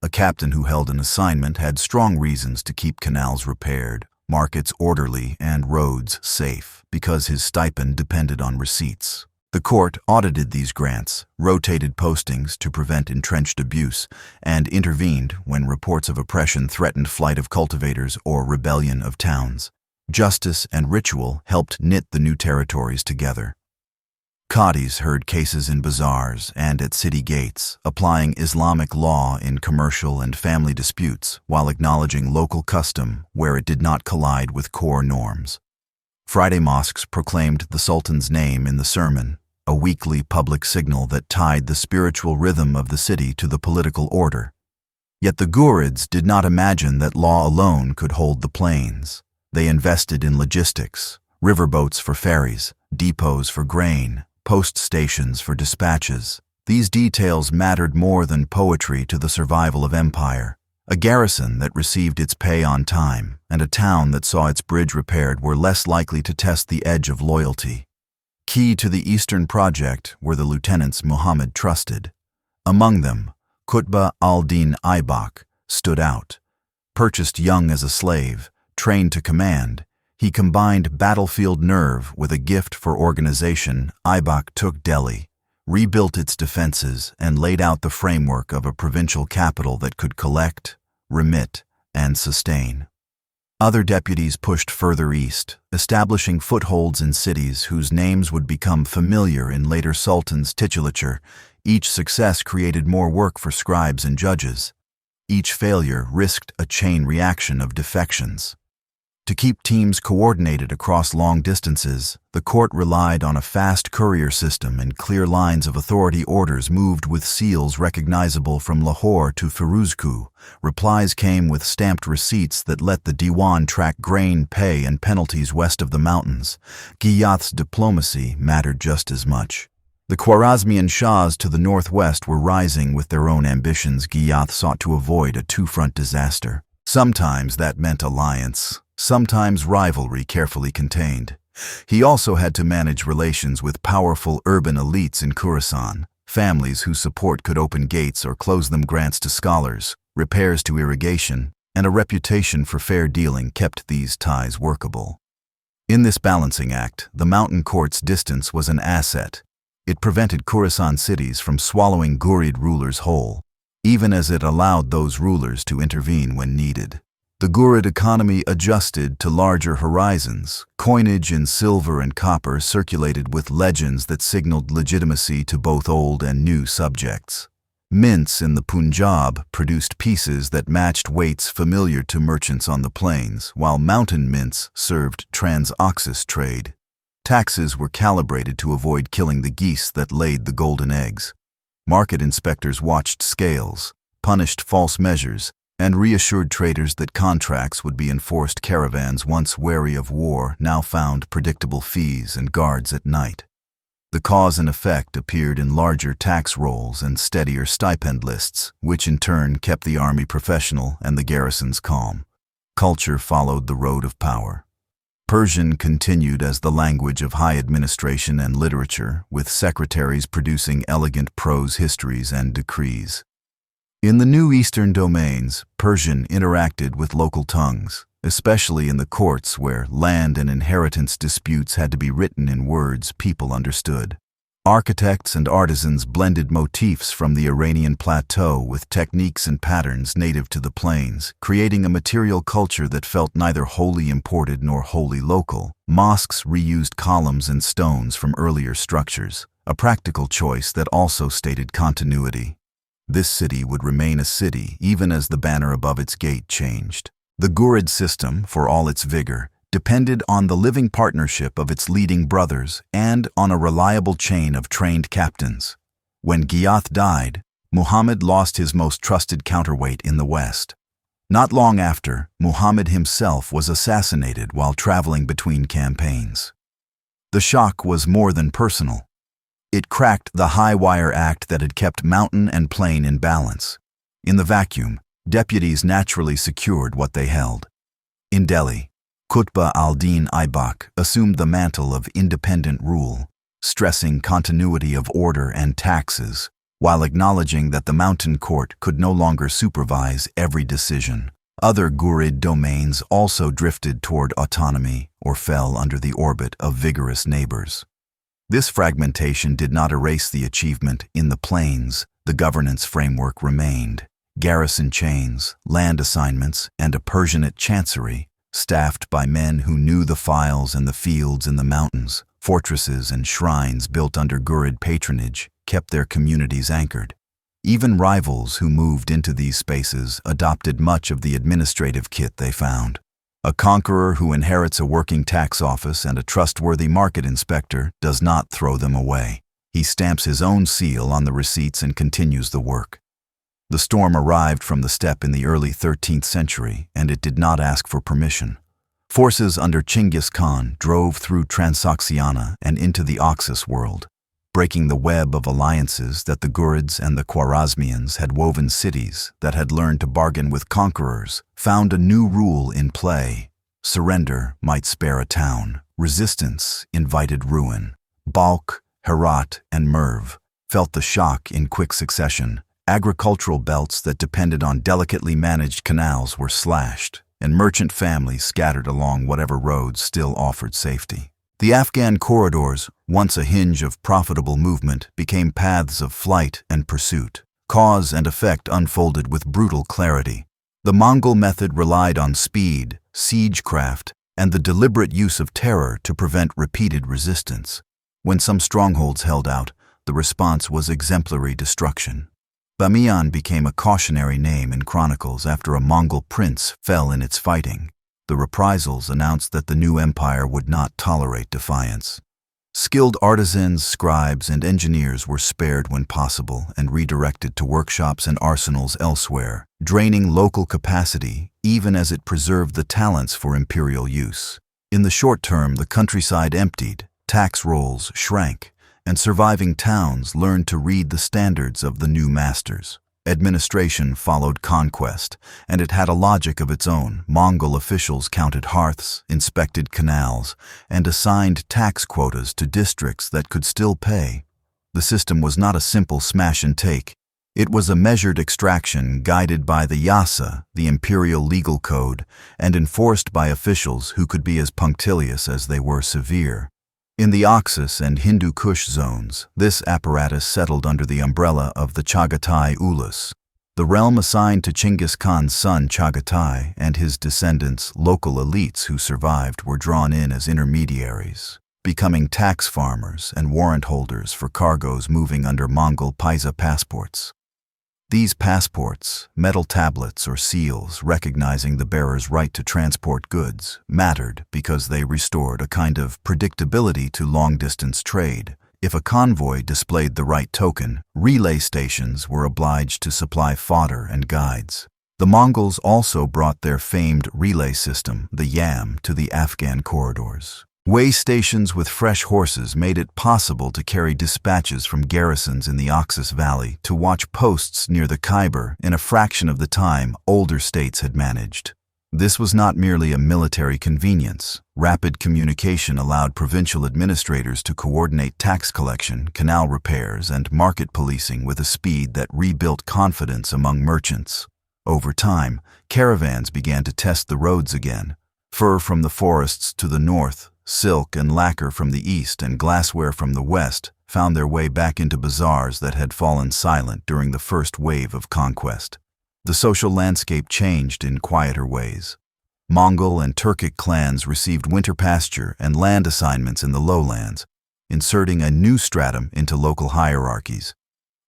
A captain who held an assignment had strong reasons to keep canals repaired, markets orderly, and roads safe, because his stipend depended on receipts. The court audited these grants, rotated postings to prevent entrenched abuse, and intervened when reports of oppression threatened flight of cultivators or rebellion of towns. Justice and ritual helped knit the new territories together. Qadis heard cases in bazaars and at city gates, applying Islamic law in commercial and family disputes while acknowledging local custom where it did not collide with core norms. Friday mosques proclaimed the Sultan's name in the sermon, a weekly public signal that tied the spiritual rhythm of the city to the political order. Yet the Ghurids did not imagine that law alone could hold the plains. They invested in logistics, riverboats for ferries, depots for grain, post stations for dispatches. These details mattered more than poetry to the survival of empire. A garrison that received its pay on time and a town that saw its bridge repaired were less likely to test the edge of loyalty. Key to the Eastern project were the lieutenants Muhammad trusted. Among them, Qutb al-Din Aybak stood out. Purchased young as a slave, trained to command, he combined battlefield nerve with a gift for organization. Aybak took Delhi, rebuilt its defenses, and laid out the framework of a provincial capital that could collect, remit, and sustain. Other deputies pushed further east, establishing footholds in cities whose names would become familiar in later sultans' titulature. Each success created more work for scribes and judges. Each failure risked a chain reaction of defections. To keep teams coordinated across long distances, the court relied on a fast courier system and clear lines of authority. Orders moved with seals recognizable from Lahore to Firuzkoh. Replies came with stamped receipts that let the Diwan track grain, pay, and penalties west of the mountains. Ghiyath's diplomacy mattered just as much. The Khwarezmian Shahs to the northwest were rising with their own ambitions. Ghiyath sought to avoid a two-front disaster. Sometimes that meant alliance, sometimes rivalry carefully contained. He also had to manage relations with powerful urban elites in Khorasan, families whose support could open gates or close them. Grants to scholars, repairs to irrigation, and a reputation for fair dealing kept these ties workable. In this balancing act, the mountain court's distance was an asset. It prevented Khorasan cities from swallowing Ghurid rulers whole, even as it allowed those rulers to intervene when needed. The Ghurid economy adjusted to larger horizons. Coinage in silver and copper circulated with legends that signaled legitimacy to both old and new subjects. Mints in the Punjab produced pieces that matched weights familiar to merchants on the plains, while mountain mints served trans-Oxus trade. Taxes were calibrated to avoid killing the geese that laid the golden eggs. Market inspectors watched scales, punished false measures, and reassured traders that contracts would be enforced. Caravans once wary of war now found predictable fees and guards at night. The cause and effect appeared in larger tax rolls and steadier stipend lists, which in turn kept the army professional and the garrisons calm. Culture followed the road of power. Persian continued as the language of high administration and literature, with secretaries producing elegant prose histories and decrees. In the new Eastern domains, Persian interacted with local tongues, especially in the courts where land and inheritance disputes had to be written in words people understood. Architects and artisans blended motifs from the Iranian plateau with techniques and patterns native to the plains, creating a material culture that felt neither wholly imported nor wholly local. Mosques reused columns and stones from earlier structures, a practical choice that also stated continuity. This city would remain a city even as the banner above its gate changed. The Ghurid system, for all its vigor, depended on the living partnership of its leading brothers and on a reliable chain of trained captains. When Ghiyath died, Muhammad lost his most trusted counterweight in the West. Not long after, Muhammad himself was assassinated while traveling between campaigns. The shock was more than personal. It cracked the high-wire act that had kept mountain and plain in balance. In the vacuum, deputies naturally secured what they held. In Delhi, Qutb al-Din Aybak assumed the mantle of independent rule, stressing continuity of order and taxes, while acknowledging that the mountain court could no longer supervise every decision. Other Ghurid domains also drifted toward autonomy or fell under the orbit of vigorous neighbors. This fragmentation did not erase the achievement. In the plains, the governance framework remained. Garrison chains, land assignments, and a Persianate chancery staffed by men who knew the files and the fields in the mountains. Fortresses and shrines built under Ghurid patronage kept their communities anchored. Even rivals who moved into these spaces adopted much of the administrative kit they found. A conqueror who inherits a working tax office and a trustworthy market inspector does not throw them away. He stamps his own seal on the receipts and continues the work. The storm arrived from the steppe in the early 13th century, and it did not ask for permission. Forces under Chinggis Khan drove through Transoxiana and into the Oxus world, breaking the web of alliances that the Ghurids and the Khwarezmians had woven. Cities that had learned to bargain with conquerors found a new rule in play. Surrender might spare a town. Resistance invited ruin. Balkh, Herat, and Merv felt the shock in quick succession. Agricultural belts that depended on delicately managed canals were slashed, and merchant families scattered along whatever roads still offered safety. The Afghan corridors, once a hinge of profitable movement, became paths of flight and pursuit. Cause and effect unfolded with brutal clarity. The Mongol method relied on speed, siegecraft, and the deliberate use of terror to prevent repeated resistance. When some strongholds held out, the response was exemplary destruction. Bamiyan became a cautionary name in chronicles after a Mongol prince fell in its fighting. The reprisals announced that the new empire would not tolerate defiance. Skilled artisans, scribes, and engineers were spared when possible and redirected to workshops and arsenals elsewhere, draining local capacity even as it preserved the talents for imperial use. In the short term, the countryside emptied, tax rolls shrank, and surviving towns learned to read the standards of the new masters. Administration followed conquest, and it had a logic of its own. Mongol officials counted hearths, inspected canals, and assigned tax quotas to districts that could still pay. The system was not a simple smash and take. It was a measured extraction guided by the Yasa, the imperial legal code, and enforced by officials who could be as punctilious as they were severe. In the Oxus and Hindu Kush zones, this apparatus settled under the umbrella of the Chagatai Ulus, the realm assigned to Chinggis Khan's son Chagatai and his descendants. Local elites who survived were drawn in as intermediaries, becoming tax farmers and warrant holders for cargoes moving under Mongol Paisa passports. These passports, metal tablets or seals recognizing the bearer's right to transport goods, mattered because they restored a kind of predictability to long-distance trade. If a convoy displayed the right token, relay stations were obliged to supply fodder and guides. The Mongols also brought their famed relay system, the Yam, to the Afghan corridors. Way stations with fresh horses made it possible to carry dispatches from garrisons in the Oxus Valley to watch posts near the Khyber in a fraction of the time older states had managed. This was not merely a military convenience. Rapid communication allowed provincial administrators to coordinate tax collection, canal repairs, and market policing with a speed that rebuilt confidence among merchants. Over time, caravans began to test the roads again. Fur from the forests to the north, silk and lacquer from the east, and glassware from the west found their way back into bazaars that had fallen silent during the first wave of conquest. The social landscape changed in quieter ways. Mongol and Turkic clans received winter pasture and land assignments in the lowlands, inserting a new stratum into local hierarchies.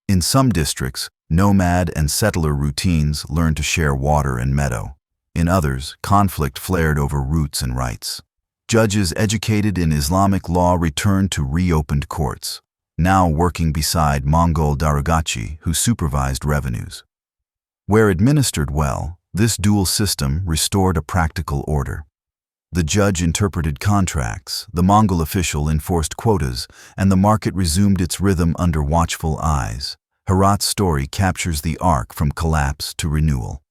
In some districts, nomad and settler routines learned to share water and meadow. In others, conflict flared over roots and rights. Judges educated in Islamic law returned to reopened courts, now working beside Mongol darugachi who supervised revenues. Where administered well, this dual system restored a practical order. The judge interpreted contracts, the Mongol official enforced quotas, and the market resumed its rhythm under watchful eyes. Herat's story captures the arc from collapse to renewal.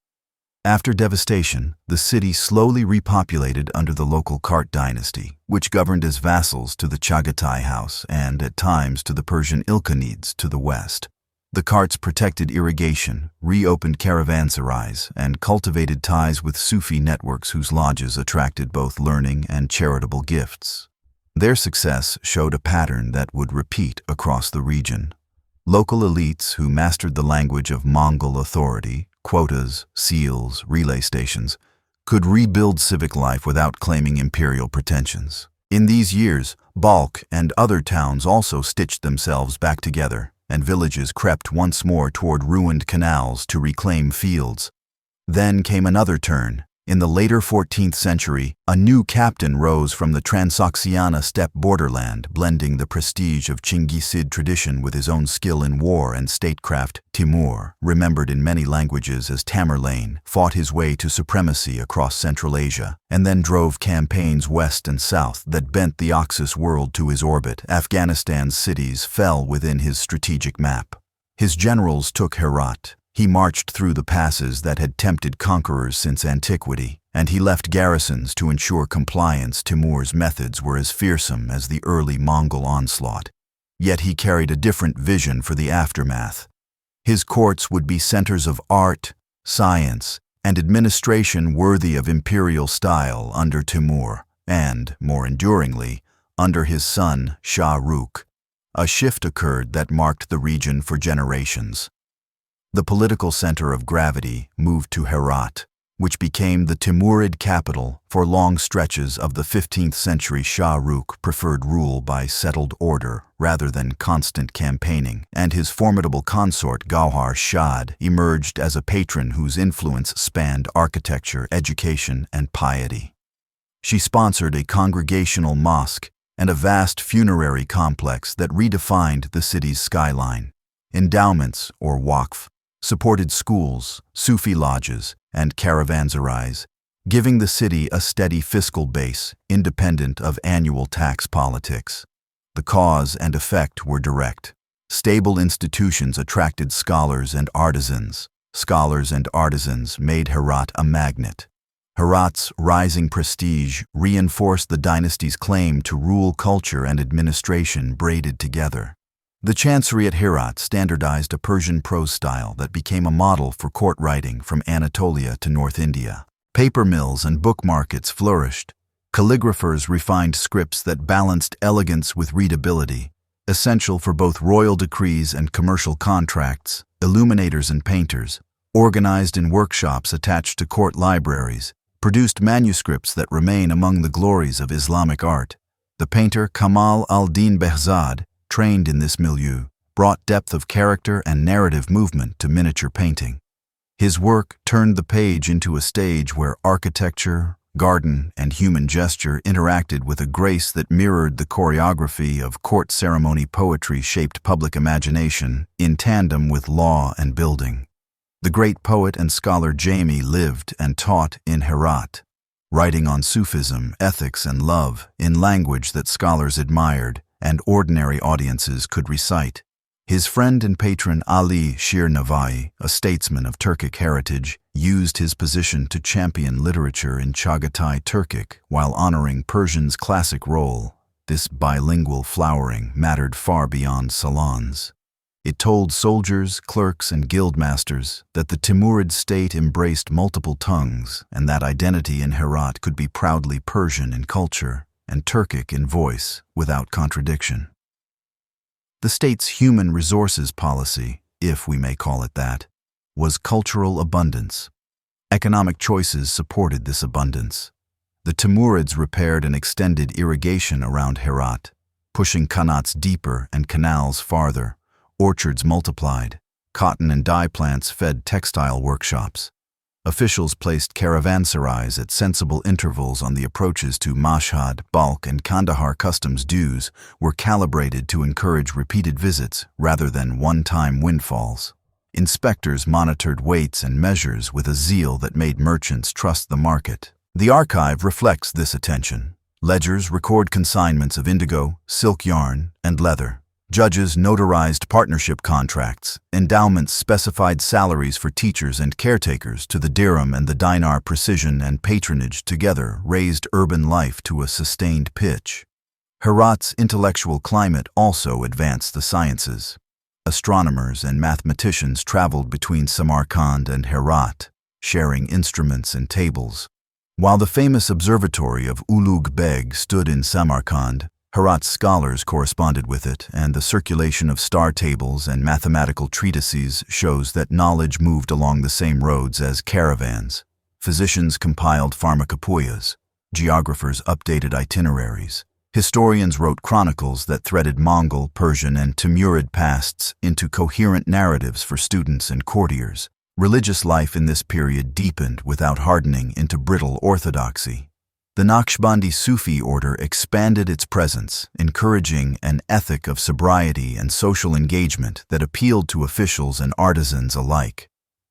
After devastation, the city slowly repopulated under the local Kart dynasty, which governed as vassals to the Chagatai house and, at times, to the Persian Ilkhanids to the west. The Karts protected irrigation, reopened caravanserais, and cultivated ties with Sufi networks whose lodges attracted both learning and charitable gifts. Their success showed a pattern that would repeat across the region. Local elites who mastered the language of Mongol authority, quotas, seals, relay stations, could rebuild civic life without claiming imperial pretensions. In these years, Balkh and other towns also stitched themselves back together, and villages crept once more toward ruined canals to reclaim fields. Then came another turn. In the later 14th century, a new captain rose from the Transoxiana steppe borderland, blending the prestige of Chinggisid tradition with his own skill in war and statecraft. Timur, remembered in many languages as Tamerlane, fought his way to supremacy across Central Asia, and then drove campaigns west and south that bent the Oxus world to his orbit. Afghanistan's cities fell within his strategic map. His generals took Herat. He marched through the passes that had tempted conquerors since antiquity, and he left garrisons to ensure compliance. Timur's methods were as fearsome as the early Mongol onslaught. Yet he carried a different vision for the aftermath. His courts would be centers of art, science, and administration worthy of imperial style under Timur, and, more enduringly, under his son Shah Rukh. A shift occurred that marked the region for generations. The political center of gravity moved to Herat, which became the Timurid capital. For long stretches of the 15th century. Shah Rukh preferred rule by settled order rather than constant campaigning, and his formidable consort Gauhar Shah emerged as a patron whose influence spanned architecture, education, and piety. She sponsored a congregational mosque and a vast funerary complex that redefined the city's skyline. Endowments, or waqf, supported schools, Sufi lodges, and caravanserais, giving the city a steady fiscal base independent of annual tax politics. The cause and effect were direct. Stable institutions attracted scholars and artisans. Scholars and artisans made Herat a magnet. Herat's rising prestige reinforced the dynasty's claim to rule culture and administration braided together. The chancery at Herat standardized a Persian prose style that became a model for court writing from Anatolia to North India. Paper mills and book markets flourished. Calligraphers refined scripts that balanced elegance with readability, essential for both royal decrees and commercial contracts. Illuminators and painters, organized in workshops attached to court libraries, produced manuscripts that remain among the glories of Islamic art. The painter Kamal al-Din Behzad, trained in this milieu, brought depth of character and narrative movement to miniature painting. His work turned the page into a stage where architecture, garden, and human gesture interacted with a grace that mirrored the choreography of court ceremony. Poetry shaped public imagination in tandem with law and building. The great poet and scholar Jami lived and taught in Herat, writing on Sufism, ethics, and love in language that scholars admired and ordinary audiences could recite. His friend and patron Ali Shir Navai, a statesman of Turkic heritage, used his position to champion literature in Chagatai Turkic while honoring Persian's classic role. This bilingual flowering mattered far beyond salons. It told soldiers, clerks, and guildmasters that the Timurid state embraced multiple tongues and that identity in Herat could be proudly Persian in culture and Turkic in voice, without contradiction. The state's human resources policy, if we may call it that, was cultural abundance. Economic choices supported this abundance. The Timurids repaired and extended irrigation around Herat, pushing qanats deeper and canals farther. Orchards multiplied. Cotton and dye plants fed textile workshops. Officials placed caravanserais at sensible intervals on the approaches to Mashhad, Balkh, and Kandahar. Customs dues were calibrated to encourage repeated visits rather than one-time windfalls. Inspectors monitored weights and measures with a zeal that made merchants trust the market. The archive reflects this attention. Ledgers record consignments of indigo, silk yarn, and leather. Judges notarized partnership contracts. Endowments specified salaries for teachers and caretakers. To the dirham and the dinar, precision and patronage together raised urban life to a sustained pitch. Herat's intellectual climate also advanced the sciences. Astronomers and mathematicians traveled between Samarkand and Herat, sharing instruments and tables. While the famous observatory of Ulugh Beg stood in Samarkand, Herat's scholars corresponded with it, and the circulation of star tables and mathematical treatises shows that knowledge moved along the same roads as caravans. Physicians compiled pharmacopoeias. Geographers updated itineraries. Historians wrote chronicles that threaded Mongol, Persian, and Timurid pasts into coherent narratives for students and courtiers. Religious life in this period deepened without hardening into brittle orthodoxy. The Naqshbandi Sufi order expanded its presence, encouraging an ethic of sobriety and social engagement that appealed to officials and artisans alike.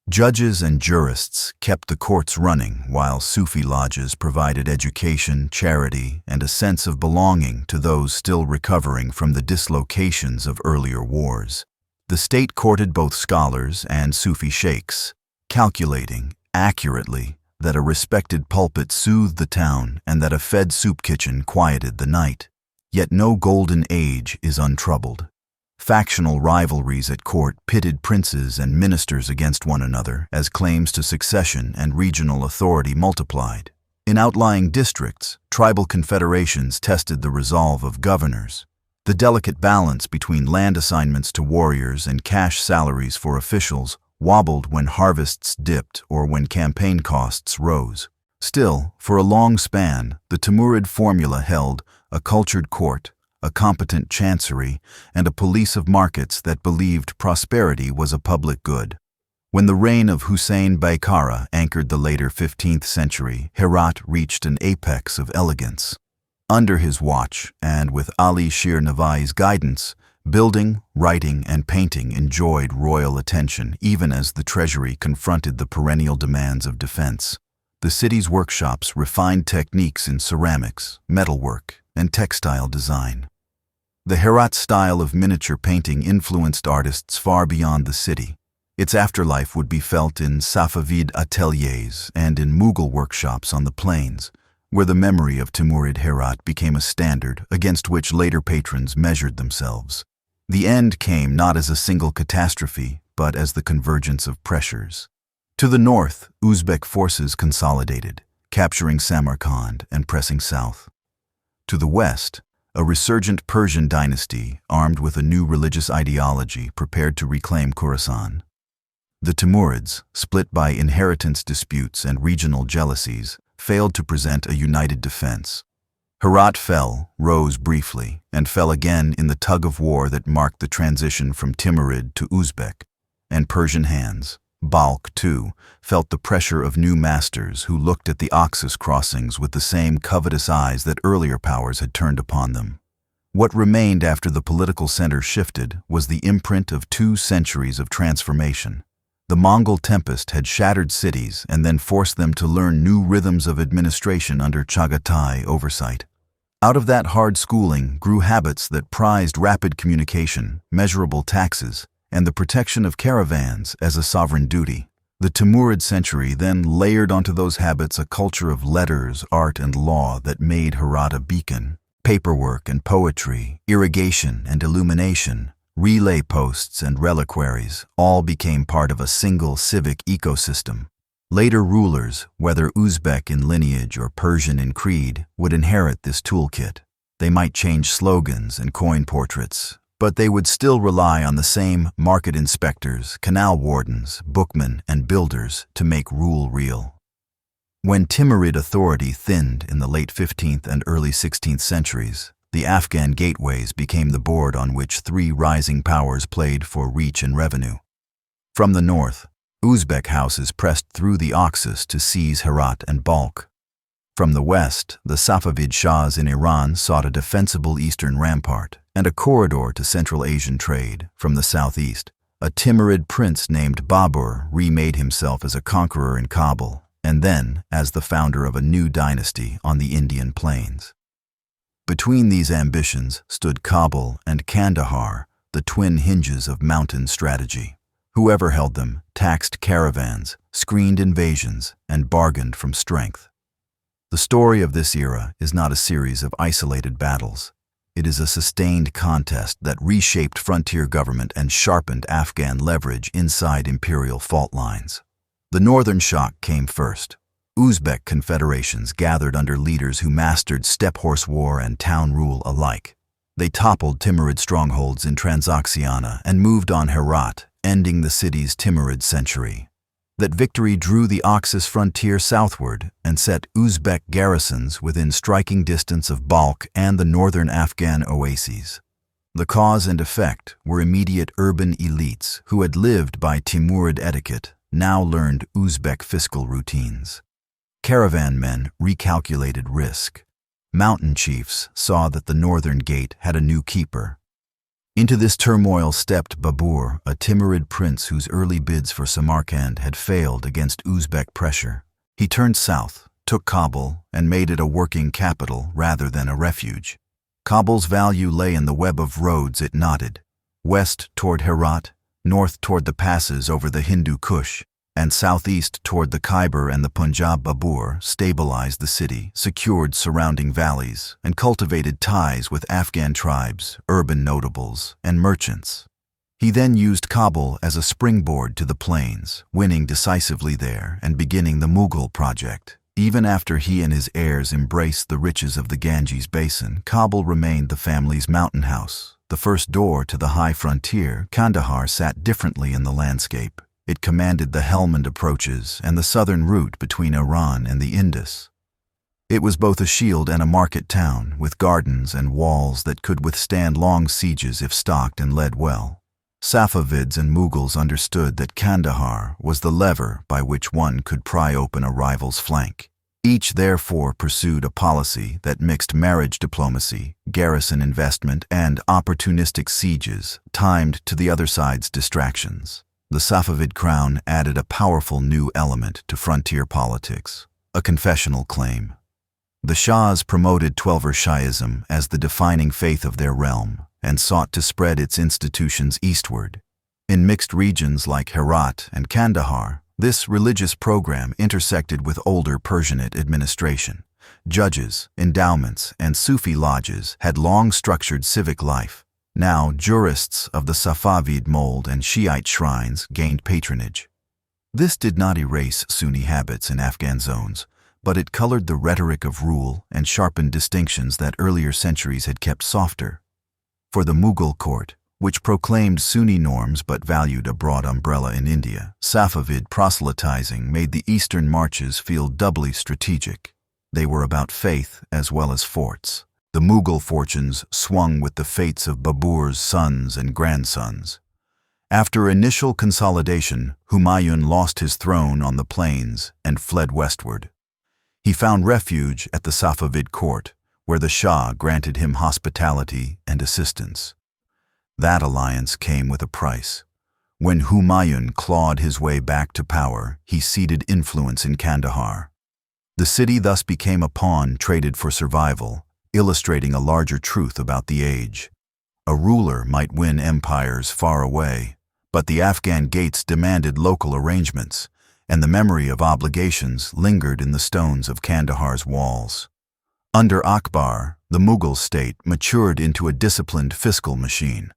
Judges and jurists kept the courts running, while Sufi lodges provided education, charity, and a sense of belonging to those still recovering from the dislocations of earlier wars. The state courted both scholars and Sufi sheikhs, calculating, accurately, that a respected pulpit soothed the town and that a fed soup kitchen quieted the night. Yet no golden age is untroubled. Factional rivalries at court pitted princes and ministers against one another as claims to succession and regional authority multiplied. In outlying districts, tribal confederations tested the resolve of governors. The delicate balance between land assignments to warriors and cash salaries for officials wobbled when harvests dipped or when campaign costs rose. Still, for a long span, the Timurid formula held a cultured court, a competent chancery, and a police of markets that believed prosperity was a public good. When the reign of Husayn Baykara anchored the later 15th century, Herat reached an apex of elegance. Under his watch, and with Ali Shir Navai's guidance, building, writing, and painting enjoyed royal attention even as the treasury confronted the perennial demands of defense. The city's workshops refined techniques in ceramics, metalwork, and textile design. The Herat style of miniature painting influenced artists far beyond the city. Its afterlife would be felt in Safavid ateliers and in Mughal workshops on the plains, where the memory of Timurid Herat became a standard against which later patrons measured themselves. The end came not as a single catastrophe, but as the convergence of pressures. To the north, Uzbek forces consolidated, capturing Samarkand and pressing south. To the west, a resurgent Persian dynasty, armed with a new religious ideology, prepared to reclaim Khorasan. The Timurids, split by inheritance disputes and regional jealousies, failed to present a united defense. Herat fell, rose briefly, and fell again in the tug-of-war that marked the transition from Timurid to Uzbek. And Persian hands, Balkh too, felt the pressure of new masters who looked at the Oxus crossings with the same covetous eyes that earlier powers had turned upon them. What remained after the political center shifted was the imprint of 2 centuries of transformation. The Mongol tempest had shattered cities and then forced them to learn new rhythms of administration under Chagatai oversight. Out of that hard schooling grew habits that prized rapid communication, measurable taxes, and the protection of caravans as a sovereign duty. The Timurid century then layered onto those habits a culture of letters, art, and law that made Herat a beacon. Paperwork and poetry, irrigation and illumination, relay posts and reliquaries all became part of a single civic ecosystem. Later rulers, whether Uzbek in lineage or Persian in creed, would inherit this toolkit. They might change slogans and coin portraits, but they would still rely on the same market inspectors, canal wardens, bookmen, and builders to make rule real. When Timurid authority thinned in the late 15th and early 16th centuries, the Afghan gateways became the board on which 3 rising powers played for reach and revenue. From the north, Uzbek houses pressed through the Oxus to seize Herat and Balkh. From the west, the Safavid Shahs in Iran sought a defensible eastern rampart and a corridor to Central Asian trade. From the southeast, a Timurid prince named Babur remade himself as a conqueror in Kabul, and then as the founder of a new dynasty on the Indian plains. Between these ambitions stood Kabul and Kandahar, the twin hinges of mountain strategy. Whoever held them taxed caravans, screened invasions, and bargained from strength. The story of this era is not a series of isolated battles. It is a sustained contest that reshaped frontier government and sharpened Afghan leverage inside imperial fault lines. The northern shock came first. Uzbek confederations gathered under leaders who mastered steppe horse war and town rule alike. They toppled Timurid strongholds in Transoxiana and moved on Herat, ending the city's Timurid century. That victory drew the Oxus frontier southward and set Uzbek garrisons within striking distance of Balkh and the northern Afghan oases. The cause and effect were immediate urban elites who had lived by Timurid etiquette, now learned Uzbek fiscal routines. Caravan men recalculated risk. Mountain chiefs saw that the northern gate had a new keeper. Into this turmoil stepped Babur, a Timurid prince whose early bids for Samarkand had failed against Uzbek pressure. He turned south, took Kabul, and made it a working capital rather than a refuge. Kabul's value lay in the web of roads it knotted, west toward Herat, north toward the passes over the Hindu Kush, and southeast toward the Khyber and the Punjab. Babur stabilized the city, secured surrounding valleys, and cultivated ties with Afghan tribes, urban notables, and merchants. He then used Kabul as a springboard to the plains, winning decisively there and beginning the Mughal project. Even after he and his heirs embraced the riches of the Ganges basin, Kabul remained the family's mountain house. The first door to the high frontier, Kandahar sat differently in the landscape. It commanded the Helmand approaches and the southern route between Iran and the Indus. It was both a shield and a market town, with gardens and walls that could withstand long sieges if stocked and led well. Safavids and Mughals understood that Kandahar was the lever by which one could pry open a rival's flank. Each therefore pursued a policy that mixed marriage diplomacy, garrison investment, and opportunistic sieges, timed to the other side's distractions. The Safavid crown added a powerful new element to frontier politics, a confessional claim. The Shahs promoted Twelver Shi'ism as the defining faith of their realm and sought to spread its institutions eastward. In mixed regions like Herat and Kandahar, this religious program intersected with older Persianate administration. Judges, endowments, and Sufi lodges had long structured civic life. Now, jurists of the Safavid mold and Shiite shrines gained patronage. This did not erase Sunni habits in Afghan zones, but it colored the rhetoric of rule and sharpened distinctions that earlier centuries had kept softer. For the Mughal court, which proclaimed Sunni norms but valued a broad umbrella in India, Safavid proselytizing made the eastern marches feel doubly strategic. They were about faith as well as forts. The Mughal fortunes swung with the fates of Babur's sons and grandsons. After initial consolidation, Humayun lost his throne on the plains and fled westward. He found refuge at the Safavid court, where the Shah granted him hospitality and assistance. That alliance came with a price. When Humayun clawed his way back to power, he ceded influence in Kandahar. The city thus became a pawn traded for survival, illustrating a larger truth about the age. A ruler might win empires far away, but the Afghan gates demanded local arrangements, and the memory of obligations lingered in the stones of Kandahar's walls. Under Akbar, the Mughal state matured into a disciplined fiscal machine.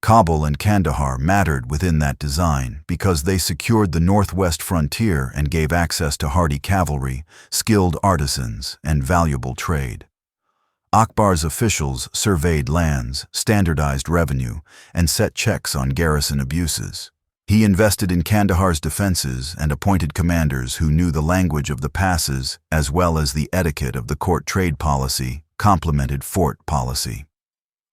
Kabul and Kandahar mattered within that design because they secured the northwest frontier and gave access to hardy cavalry, skilled artisans, and valuable trade. Akbar's officials surveyed lands, standardized revenue, and set checks on garrison abuses. He invested in Kandahar's defenses and appointed commanders who knew the language of the passes as well as the etiquette of the court trade policy, complemented fort policy.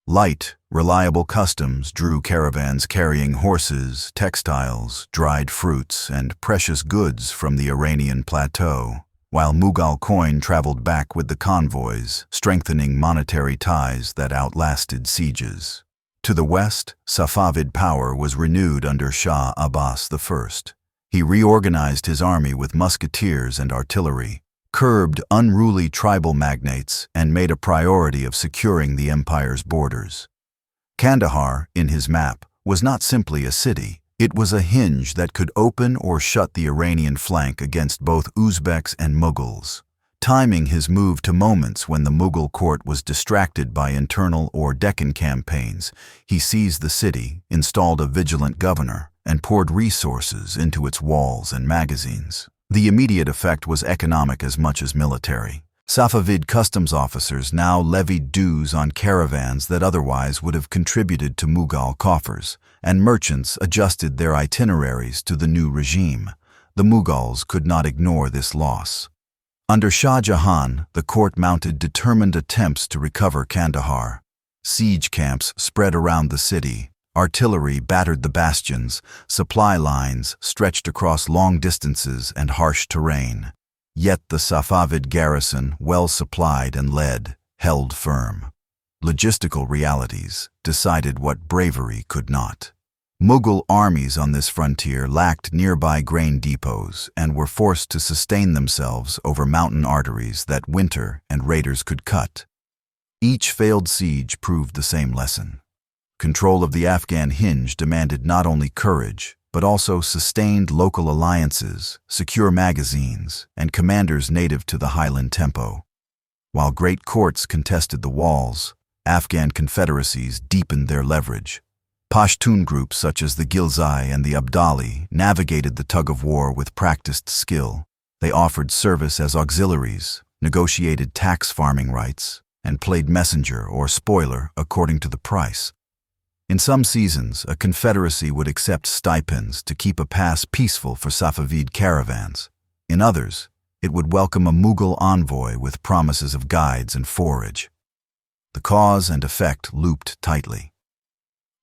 Light, reliable customs drew caravans carrying horses, textiles, dried fruits, and precious goods from the Iranian plateau, while Mughal coin traveled back with the convoys, strengthening monetary ties that outlasted sieges. To the west, Safavid power was renewed under Shah Abbas I. He reorganized his army with musketeers and artillery, curbed unruly tribal magnates, and made a priority of securing the empire's borders. Kandahar, in his map, was not simply a city. It was a hinge that could open or shut the Iranian flank against both Uzbeks and Mughals. Timing his move to moments when the Mughal court was distracted by internal or Deccan campaigns, he seized the city, installed a vigilant governor, and poured resources into its walls and magazines. The immediate effect was economic as much as military. Safavid customs officers now levied dues on caravans that otherwise would have contributed to Mughal coffers, and merchants adjusted their itineraries to the new regime. the Mughals could not ignore this loss. Under Shah Jahan, the court mounted determined attempts to recover Kandahar. Siege camps spread around the city, artillery battered the bastions, supply lines stretched across long distances and harsh terrain. Yet the Safavid garrison, well supplied and led, held firm. Logistical realities decided what bravery could not. Mughal armies on this frontier lacked nearby grain depots and were forced to sustain themselves over mountain arteries that winter and raiders could cut. Each failed siege proved the same lesson. Control of the Afghan hinge demanded not only courage, but also sustained local alliances, secure magazines, and commanders native to the highland tempo. While great courts contested the walls, Afghan confederacies deepened their leverage. Pashtun groups such as the Ghilzai and the Abdali navigated the tug-of-war with practiced skill. They offered service as auxiliaries, negotiated tax farming rights, and played messenger or spoiler according to the price. In some seasons, a confederacy would accept stipends to keep a pass peaceful for Safavid caravans. In others, it would welcome a Mughal envoy with promises of guides and forage. The cause and effect looped tightly.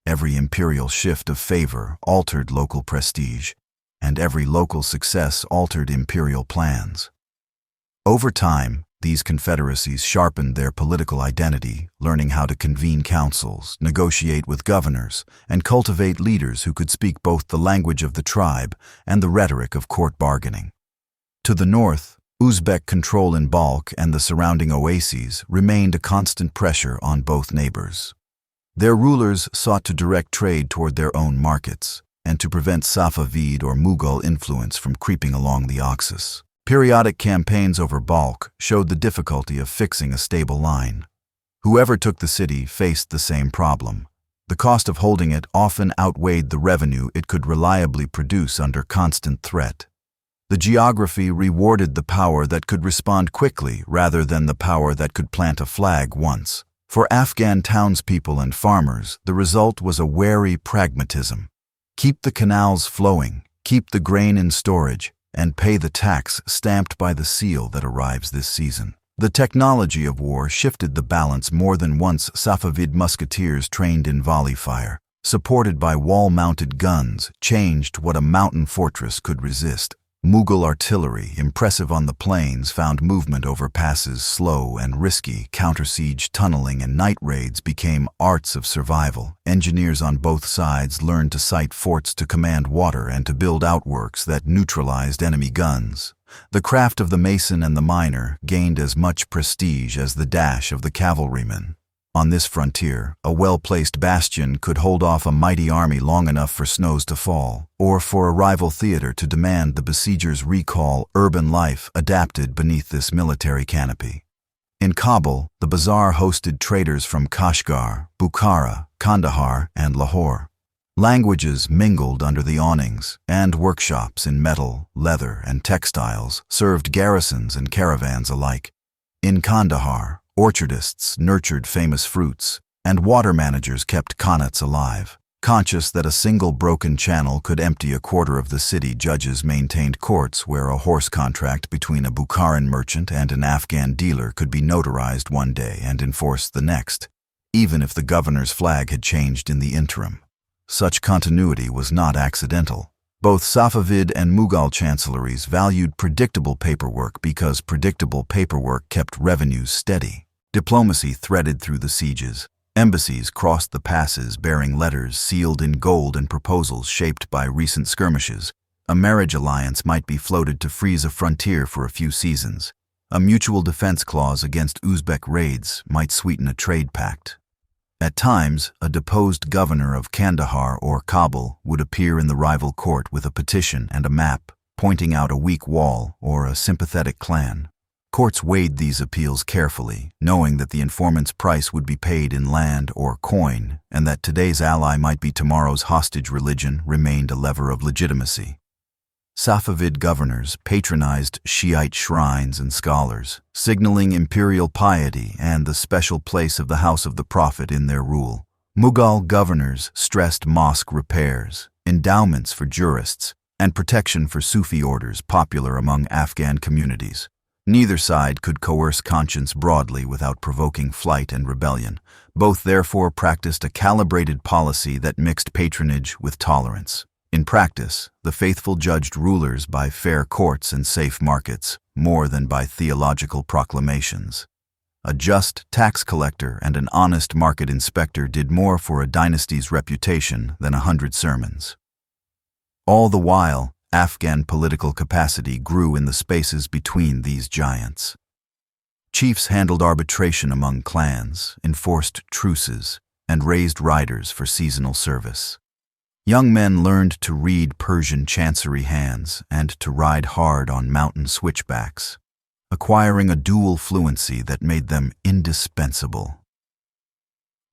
Every imperial shift of favor altered local prestige, and every local success altered imperial plans. Over time, these confederacies sharpened their political identity, learning how to convene councils, negotiate with governors, and cultivate leaders who could speak both the language of the tribe and the rhetoric of court bargaining. To the north, Uzbek control in Balkh and the surrounding oases remained a constant pressure on both neighbors. Their rulers sought to direct trade toward their own markets and to prevent Safavid or Mughal influence from creeping along the Oxus. Periodic campaigns over Balkh showed the difficulty of fixing a stable line. Whoever took the city faced the same problem. The cost of holding it often outweighed the revenue it could reliably produce under constant threat. The geography rewarded the power that could respond quickly rather than the power that could plant a flag once. For Afghan townspeople and farmers, the result was a wary pragmatism. Keep the canals flowing, keep the grain in storage, and pay the tax stamped by the seal that arrives this season. The technology of war shifted the balance more than once. Safavid musketeers trained in volley fire, supported by wall-mounted guns, changed what a mountain fortress could resist. Mughal artillery, impressive on the plains, found movement over passes slow and risky. Counter-siege tunneling and night raids became arts of survival. Engineers on both sides learned to site forts to command water and to build outworks that neutralized enemy guns. The craft of the mason and the miner gained as much prestige as the dash of the cavalryman. On this frontier, a well-placed bastion could hold off a mighty army long enough for snows to fall, or for a rival theater to demand the besiegers' recall. Urban life adapted beneath this military canopy. In Kabul, the bazaar hosted traders from Kashgar, Bukhara, Kandahar, and Lahore. Languages mingled under the awnings, and workshops in metal, leather, and textiles served garrisons and caravans alike. In Kandahar, orchardists nurtured famous fruits, and water managers kept qanats alive. Conscious that a single broken channel could empty a quarter of the city, judges maintained courts where a horse contract between a Bukharan merchant and an Afghan dealer could be notarized one day and enforced the next, even if the governor's flag had changed in the interim. Such continuity was not accidental. Both Safavid and Mughal chancelleries valued predictable paperwork because predictable paperwork kept revenues steady. Diplomacy threaded through the sieges. Embassies crossed the passes bearing letters sealed in gold and proposals shaped by recent skirmishes. A marriage alliance might be floated to freeze a frontier for a few seasons. A mutual defense clause against Uzbek raids might sweeten a trade pact. At times, a deposed governor of Kandahar or Kabul would appear in the rival court with a petition and a map, pointing out a weak wall or a sympathetic clan. Courts weighed these appeals carefully, knowing that the informant's price would be paid in land or coin, and that today's ally might be tomorrow's hostage. Religion remained a lever of legitimacy. Safavid governors patronized Shiite shrines and scholars, signaling imperial piety and the special place of the House of the Prophet in their rule. Mughal governors stressed mosque repairs, endowments for jurists, and protection for Sufi orders popular among Afghan communities. Neither side could coerce conscience broadly without provoking flight and rebellion. Both therefore practiced a calibrated policy that mixed patronage with tolerance. In practice, the faithful judged rulers by fair courts and safe markets, more than by theological proclamations. A just tax collector and an honest market inspector did more for a dynasty's reputation than 100 sermons. All the while, Afghan political capacity grew in the spaces between these giants. Chiefs handled arbitration among clans, enforced truces, and raised riders for seasonal service. Young men learned to read Persian chancery hands and to ride hard on mountain switchbacks, acquiring a dual fluency that made them indispensable.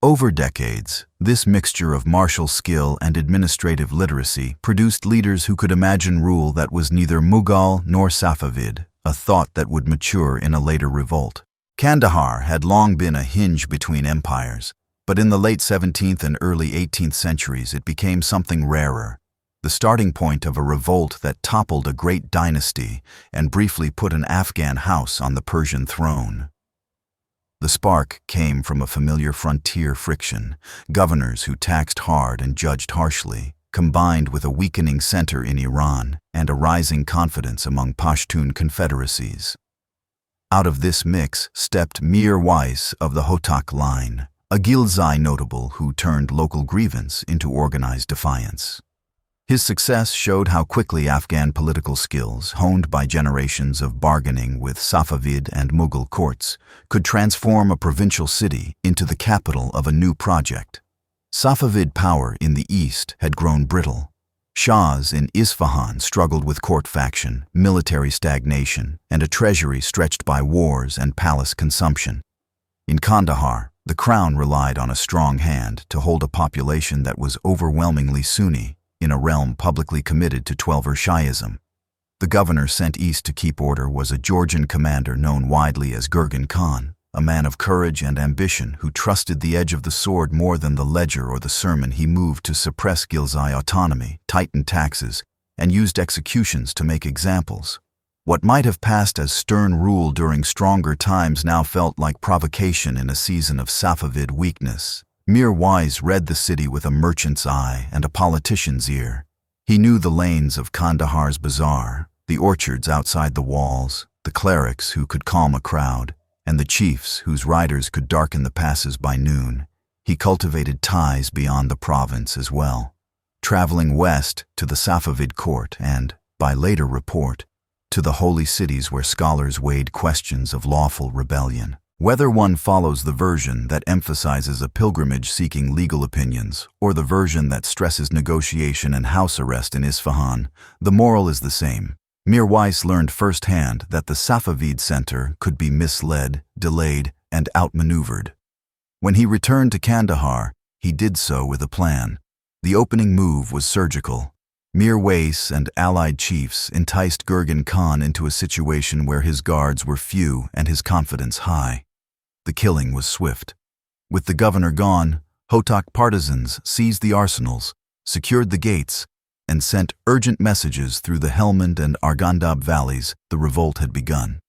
Over decades, this mixture of martial skill and administrative literacy produced leaders who could imagine rule that was neither Mughal nor Safavid, a thought that would mature in a later revolt. Kandahar had long been a hinge between empires, but in the late 17th and early 18th centuries it became something rarer, the starting point of a revolt that toppled a great dynasty and briefly put an Afghan house on the Persian throne. The spark came from a familiar frontier friction, governors who taxed hard and judged harshly, combined with a weakening center in Iran and a rising confidence among Pashtun confederacies. Out of this mix stepped Mir Wais of the Hotak line, a Ghilzai notable who turned local grievance into organized defiance. His success showed how quickly Afghan political skills, honed by generations of bargaining with Safavid and Mughal courts, could transform a provincial city into the capital of a new project. Safavid power in the east had grown brittle. Shahs in Isfahan struggled with court faction, military stagnation, and a treasury stretched by wars and palace consumption. In Kandahar, the crown relied on a strong hand to hold a population that was overwhelmingly Sunni, in a realm publicly committed to Twelver Shi'ism. The governor sent east to keep order was a Georgian commander known widely as Gurgen Khan, a man of courage and ambition who trusted the edge of the sword more than the ledger or the sermon. He moved to suppress Ghilzai autonomy, tightened taxes, and used executions to make examples. What might have passed as stern rule during stronger times now felt like provocation in a season of Safavid weakness. Mir Wais read the city with a merchant's eye and a politician's ear. He knew the lanes of Kandahar's bazaar, the orchards outside the walls, the clerics who could calm a crowd, and the chiefs whose riders could darken the passes by noon. He cultivated ties beyond the province as well, traveling west to the Safavid court and, by later report, to the holy cities where scholars weighed questions of lawful rebellion. Whether one follows the version that emphasizes a pilgrimage seeking legal opinions or the version that stresses negotiation and house arrest in Isfahan, the moral is the same. Mir Wais learned firsthand that the Safavid center could be misled, delayed, and outmaneuvered. When he returned to Kandahar, he did so with a plan. The opening move was surgical. Mir Wais and allied chiefs enticed Gurgen Khan into a situation where his guards were few and his confidence high. The killing was swift. With the governor gone, Hotak partisans seized the arsenals, secured the gates, and sent urgent messages through the Helmand and Arghandab valleys. The revolt had begun.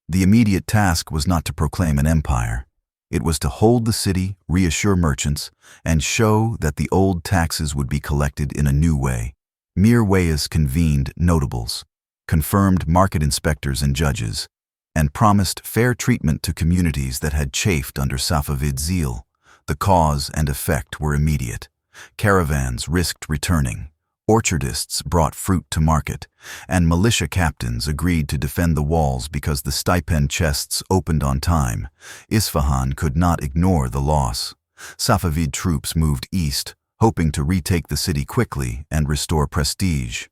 The immediate task was not to proclaim an empire. It was to hold the city, reassure merchants, and show that the old taxes would be collected in a new way. Mir Wais convened notables, confirmed market inspectors and judges, and promised fair treatment to communities that had chafed under Safavid zeal. The cause and effect were immediate. Caravans risked returning, orchardists brought fruit to market, and militia captains agreed to defend the walls because the stipend chests opened on time. Isfahan could not ignore the loss. Safavid troops moved east, hoping to retake the city quickly and restore prestige.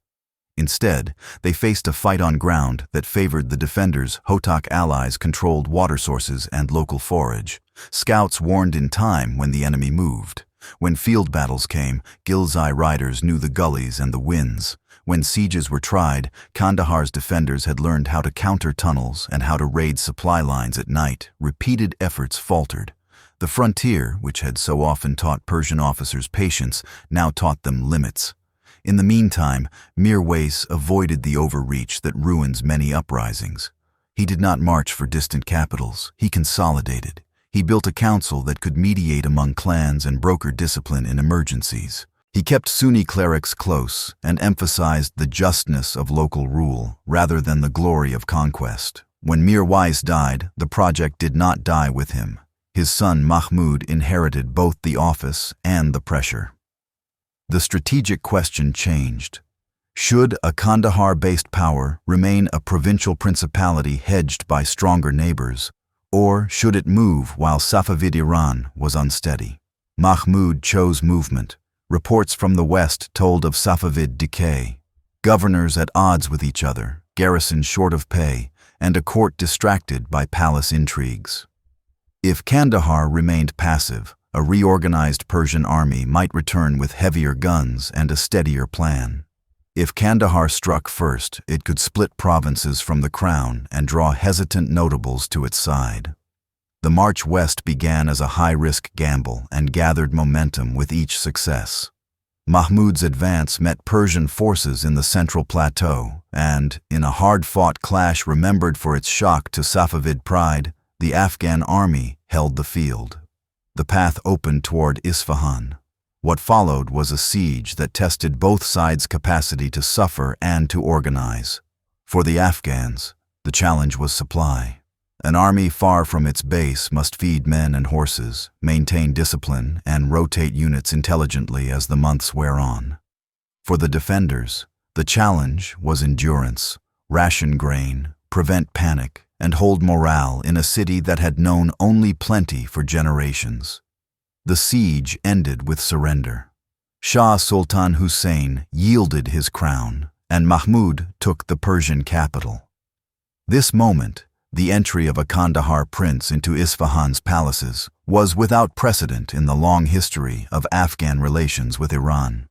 Instead, they faced a fight on ground that favored the defenders. Hotak allies controlled water sources and local forage. Scouts warned in time when the enemy moved. When field battles came, Ghilzai riders knew the gullies and the winds. When sieges were tried, Kandahar's defenders had learned how to counter tunnels and how to raid supply lines at night. Repeated efforts faltered. The frontier, which had so often taught Persian officers patience, now taught them limits. In the meantime, Mir Wais avoided the overreach that ruins many uprisings. He did not march for distant capitals. He consolidated. He built a council that could mediate among clans and broker discipline in emergencies. He kept Sunni clerics close and emphasized the justness of local rule rather than the glory of conquest. When Mir Wais died, the project did not die with him. His son Mahmud inherited both the office and the pressure. The strategic question changed. Should a Kandahar-based power remain a provincial principality hedged by stronger neighbors, or should it move while Safavid Iran was unsteady? Mahmud chose movement. Reports from the west told of Safavid decay, governors at odds with each other, garrisons short of pay, and a court distracted by palace intrigues. If Kandahar remained passive, a reorganized Persian army might return with heavier guns and a steadier plan. If Kandahar struck first, it could split provinces from the crown and draw hesitant notables to its side. The march west began as a high-risk gamble and gathered momentum with each success. Mahmud's advance met Persian forces in the central plateau, and, in a hard-fought clash remembered for its shock to Safavid pride, the Afghan army held the field. The path opened toward Isfahan. What followed was a siege that tested both sides' capacity to suffer and to organize. For the Afghans, the challenge was supply. An army far from its base must feed men and horses, maintain discipline, and rotate units intelligently as the months wear on. For the defenders, the challenge was endurance, ration grain, prevent panic, and hold morale in a city that had known only plenty for generations. The siege ended with surrender. Shah Sultan Hussein yielded his crown, and Mahmud took the Persian capital. This moment, the entry of a Kandahar prince into Isfahan's palaces, was without precedent in the long history of Afghan relations with Iran.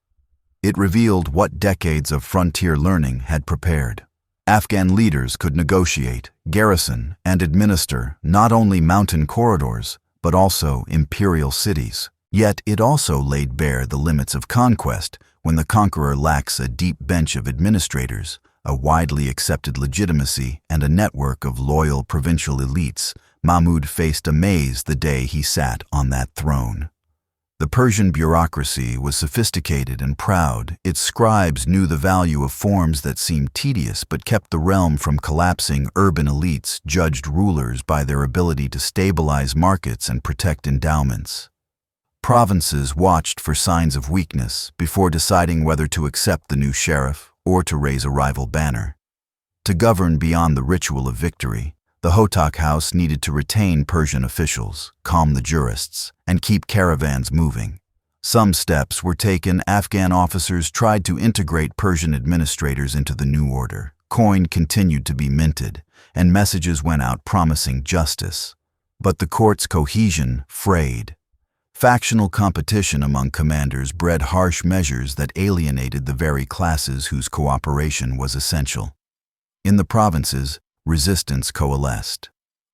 It revealed what decades of frontier learning had prepared. Afghan leaders could negotiate, garrison, and administer not only mountain corridors, but also imperial cities. Yet it also laid bare the limits of conquest when the conqueror lacks a deep bench of administrators, a widely accepted legitimacy, and a network of loyal provincial elites. Mahmud faced a maze the day he sat on that throne. The Persian bureaucracy was sophisticated and proud. Its scribes knew the value of forms that seemed tedious but kept the realm from collapsing. Urban elites judged rulers by their ability to stabilize markets and protect endowments. Provinces watched for signs of weakness before deciding whether to accept the new sheriff or to raise a rival banner. To govern beyond the ritual of victory, the Hotak house needed to retain Persian officials, calm the jurists, and keep caravans moving. Some steps were taken. Afghan officers tried to integrate Persian administrators into the new order. Coin continued to be minted, and messages went out promising justice. But the court's cohesion frayed. Factional competition among commanders bred harsh measures that alienated the very classes whose cooperation was essential. In the provinces, resistance coalesced.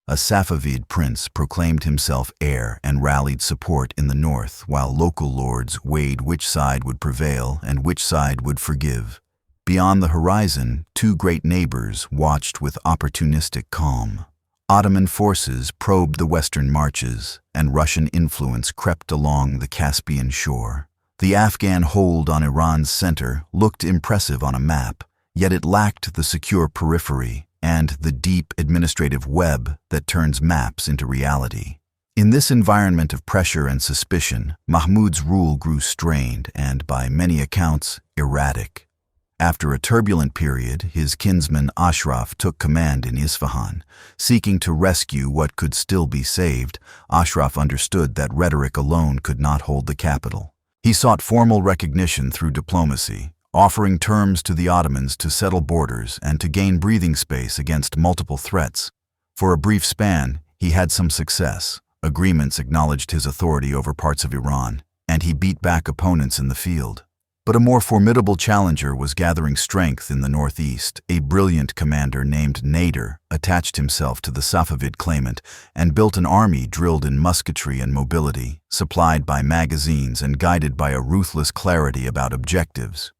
A Safavid prince proclaimed himself heir and rallied support in the north, while local lords weighed which side would prevail and which side would forgive. Beyond the horizon, two great neighbors watched with opportunistic calm. Ottoman forces probed the western marches, and Russian influence crept along the Caspian shore. The Afghan hold on Iran's center looked impressive on a map, yet it lacked the secure periphery and the deep administrative web that turns maps into reality. In this environment of pressure and suspicion, Mahmud's rule grew strained and, by many accounts, erratic. After a turbulent period, his kinsman Ashraf took command in Isfahan. Seeking to rescue what could still be saved, Ashraf understood that rhetoric alone could not hold the capital. He sought formal recognition through diplomacy, offering terms to the Ottomans to settle borders and to gain breathing space against multiple threats. For a brief span, he had some success. Agreements acknowledged his authority over parts of Iran, and he beat back opponents in the field. But a more formidable challenger was gathering strength in the northeast. A brilliant commander named Nader attached himself to the Safavid claimant and built an army drilled in musketry and mobility, supplied by magazines and guided by a ruthless clarity about objectives.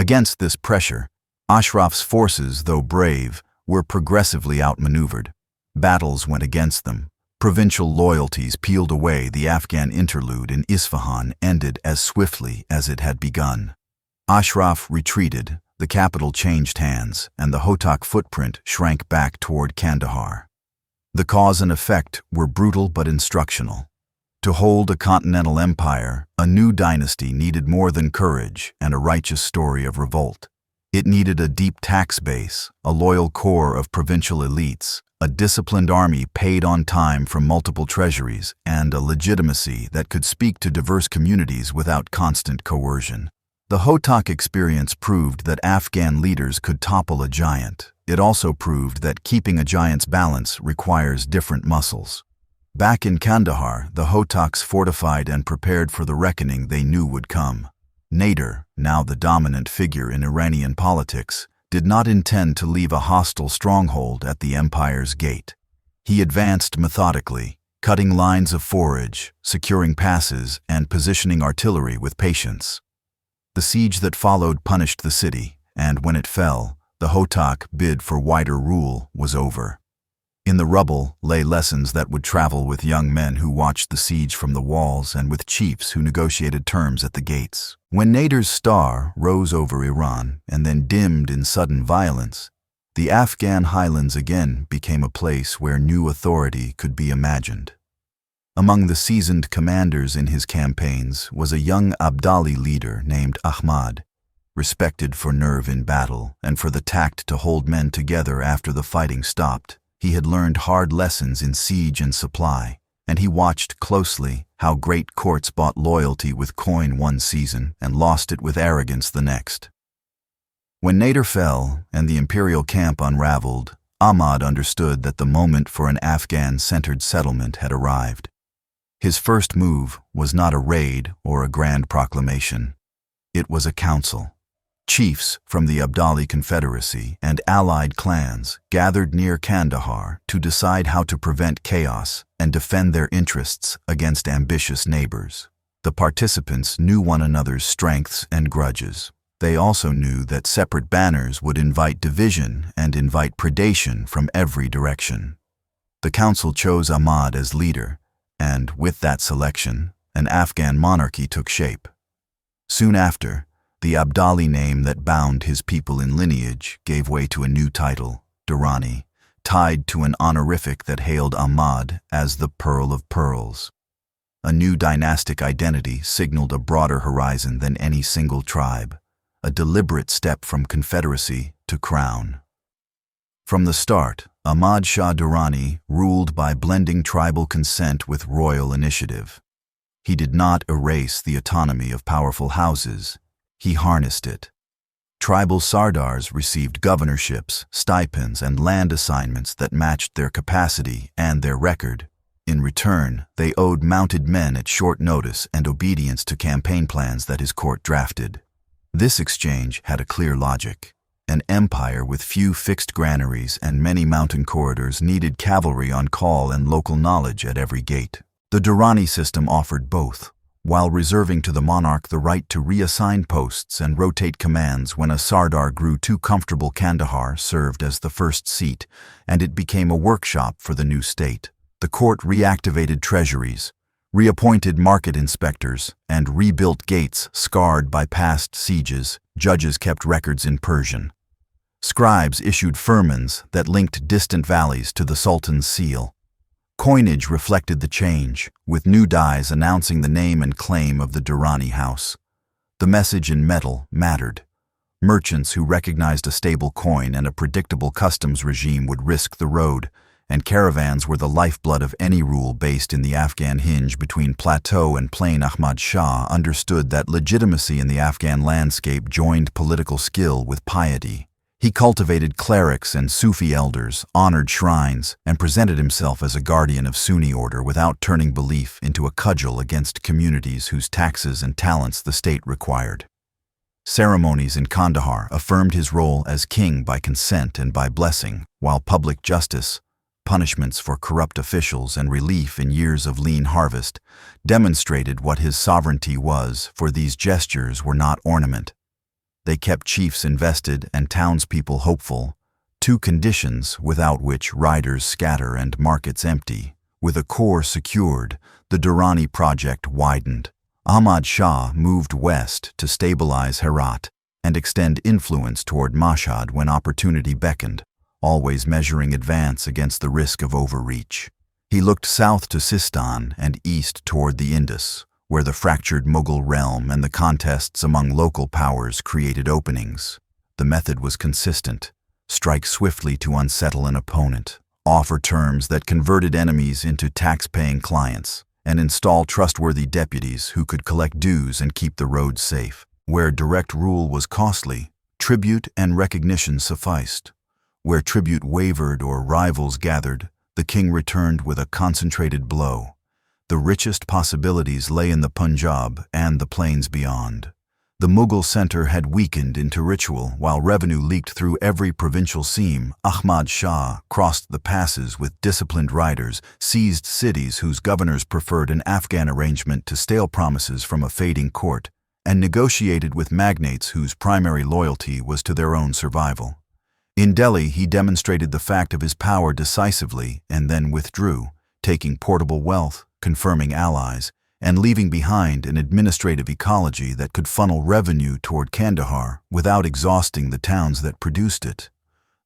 Against this pressure, Ashraf's forces, though brave, were progressively outmaneuvered. Battles went against them. Provincial loyalties peeled away. The Afghan interlude in Isfahan ended as swiftly as it had begun. Ashraf retreated, the capital changed hands, and the Hotak footprint shrank back toward Kandahar. The cause and effect were brutal but instructional. To hold a continental empire, a new dynasty needed more than courage and a righteous story of revolt. It needed a deep tax base, a loyal core of provincial elites, a disciplined army paid on time from multiple treasuries, and a legitimacy that could speak to diverse communities without constant coercion. The Hotak experience proved that Afghan leaders could topple a giant. It also proved that keeping a giant's balance requires different muscles. Back in Kandahar, the Hotaks fortified and prepared for the reckoning they knew would come. Nader, now the dominant figure in Iranian politics, did not intend to leave a hostile stronghold at the empire's gate. He advanced methodically, cutting lines of forage, securing passes, and positioning artillery with patience. The siege that followed punished the city, and when it fell, the Hotak bid for wider rule was over. In the rubble lay lessons that would travel with young men who watched the siege from the walls and with chiefs who negotiated terms at the gates. When Nader's star rose over Iran and then dimmed in sudden violence, the Afghan highlands again became a place where new authority could be imagined. Among the seasoned commanders in his campaigns was a young Abdali leader named Ahmad, respected for nerve in battle and for the tact to hold men together after the fighting stopped. He had learned hard lessons in siege and supply, and he watched closely how great courts bought loyalty with coin one season and lost it with arrogance the next. When Nader fell and the imperial camp unraveled, Ahmad understood that the moment for an Afghan-centered settlement had arrived. His first move was not a raid or a grand proclamation. It was a council. Chiefs from the Abdali Confederacy and allied clans gathered near Kandahar to decide how to prevent chaos and defend their interests against ambitious neighbors. The participants knew one another's strengths and grudges. They also knew that separate banners would invite division and invite predation from every direction. The council chose Ahmad as leader, and with that selection, an Afghan monarchy took shape. Soon after, the Abdali name that bound his people in lineage gave way to a new title, Durrani, tied to an honorific that hailed Ahmad as the Pearl of Pearls. A new dynastic identity signaled a broader horizon than any single tribe, a deliberate step from confederacy to crown. From the start, Ahmad Shah Durrani ruled by blending tribal consent with royal initiative. He did not erase the autonomy of powerful houses. He harnessed it. Tribal sardars received governorships, stipends, and land assignments that matched their capacity and their record. In return, they owed mounted men at short notice and obedience to campaign plans that his court drafted. This exchange had a clear logic. An empire with few fixed granaries and many mountain corridors needed cavalry on call and local knowledge at every gate. The Durrani system offered both, while reserving to the monarch the right to reassign posts and rotate commands. When a Sardar grew too comfortable, Kandahar served as the first seat, and it became a workshop for the new state. The court reactivated treasuries, reappointed market inspectors, and rebuilt gates scarred by past sieges. Judges kept records in Persian. Scribes issued firmans that linked distant valleys to the Sultan's seal. Coinage reflected the change, with new dies announcing the name and claim of the Durrani house. The message in metal mattered. Merchants who recognized a stable coin and a predictable customs regime would risk the road, and caravans were the lifeblood of any rule based in the Afghan hinge between plateau and plain. Ahmad Shah understood that legitimacy in the Afghan landscape joined political skill with piety. He cultivated clerics and Sufi elders, honored shrines, and presented himself as a guardian of Sunni order without turning belief into a cudgel against communities whose taxes and talents the state required. Ceremonies in Kandahar affirmed his role as king by consent and by blessing, while public justice, punishments for corrupt officials, and relief in years of lean harvest demonstrated what his sovereignty was, for these gestures were not ornament. They kept chiefs invested and townspeople hopeful, two conditions without which riders scatter and markets empty. With a core secured, the Durrani project widened. Ahmad Shah moved west to stabilize Herat and extend influence toward Mashhad when opportunity beckoned, always measuring advance against the risk of overreach. He looked south to Sistan and east toward the Indus, where the fractured Mughal realm and the contests among local powers created openings. The method was consistent: strike swiftly to unsettle an opponent, offer terms that converted enemies into tax-paying clients, and install trustworthy deputies who could collect dues and keep the roads safe. Where direct rule was costly, tribute and recognition sufficed. Where tribute wavered or rivals gathered, the king returned with a concentrated blow. The richest possibilities lay in the Punjab and the plains beyond. The Mughal center had weakened into ritual while revenue leaked through every provincial seam. Ahmad Shah crossed the passes with disciplined riders, seized cities whose governors preferred an Afghan arrangement to stale promises from a fading court, and negotiated with magnates whose primary loyalty was to their own survival. In Delhi, he demonstrated the fact of his power decisively and then withdrew, taking portable wealth, confirming allies, and leaving behind an administrative ecology that could funnel revenue toward Kandahar without exhausting the towns that produced it.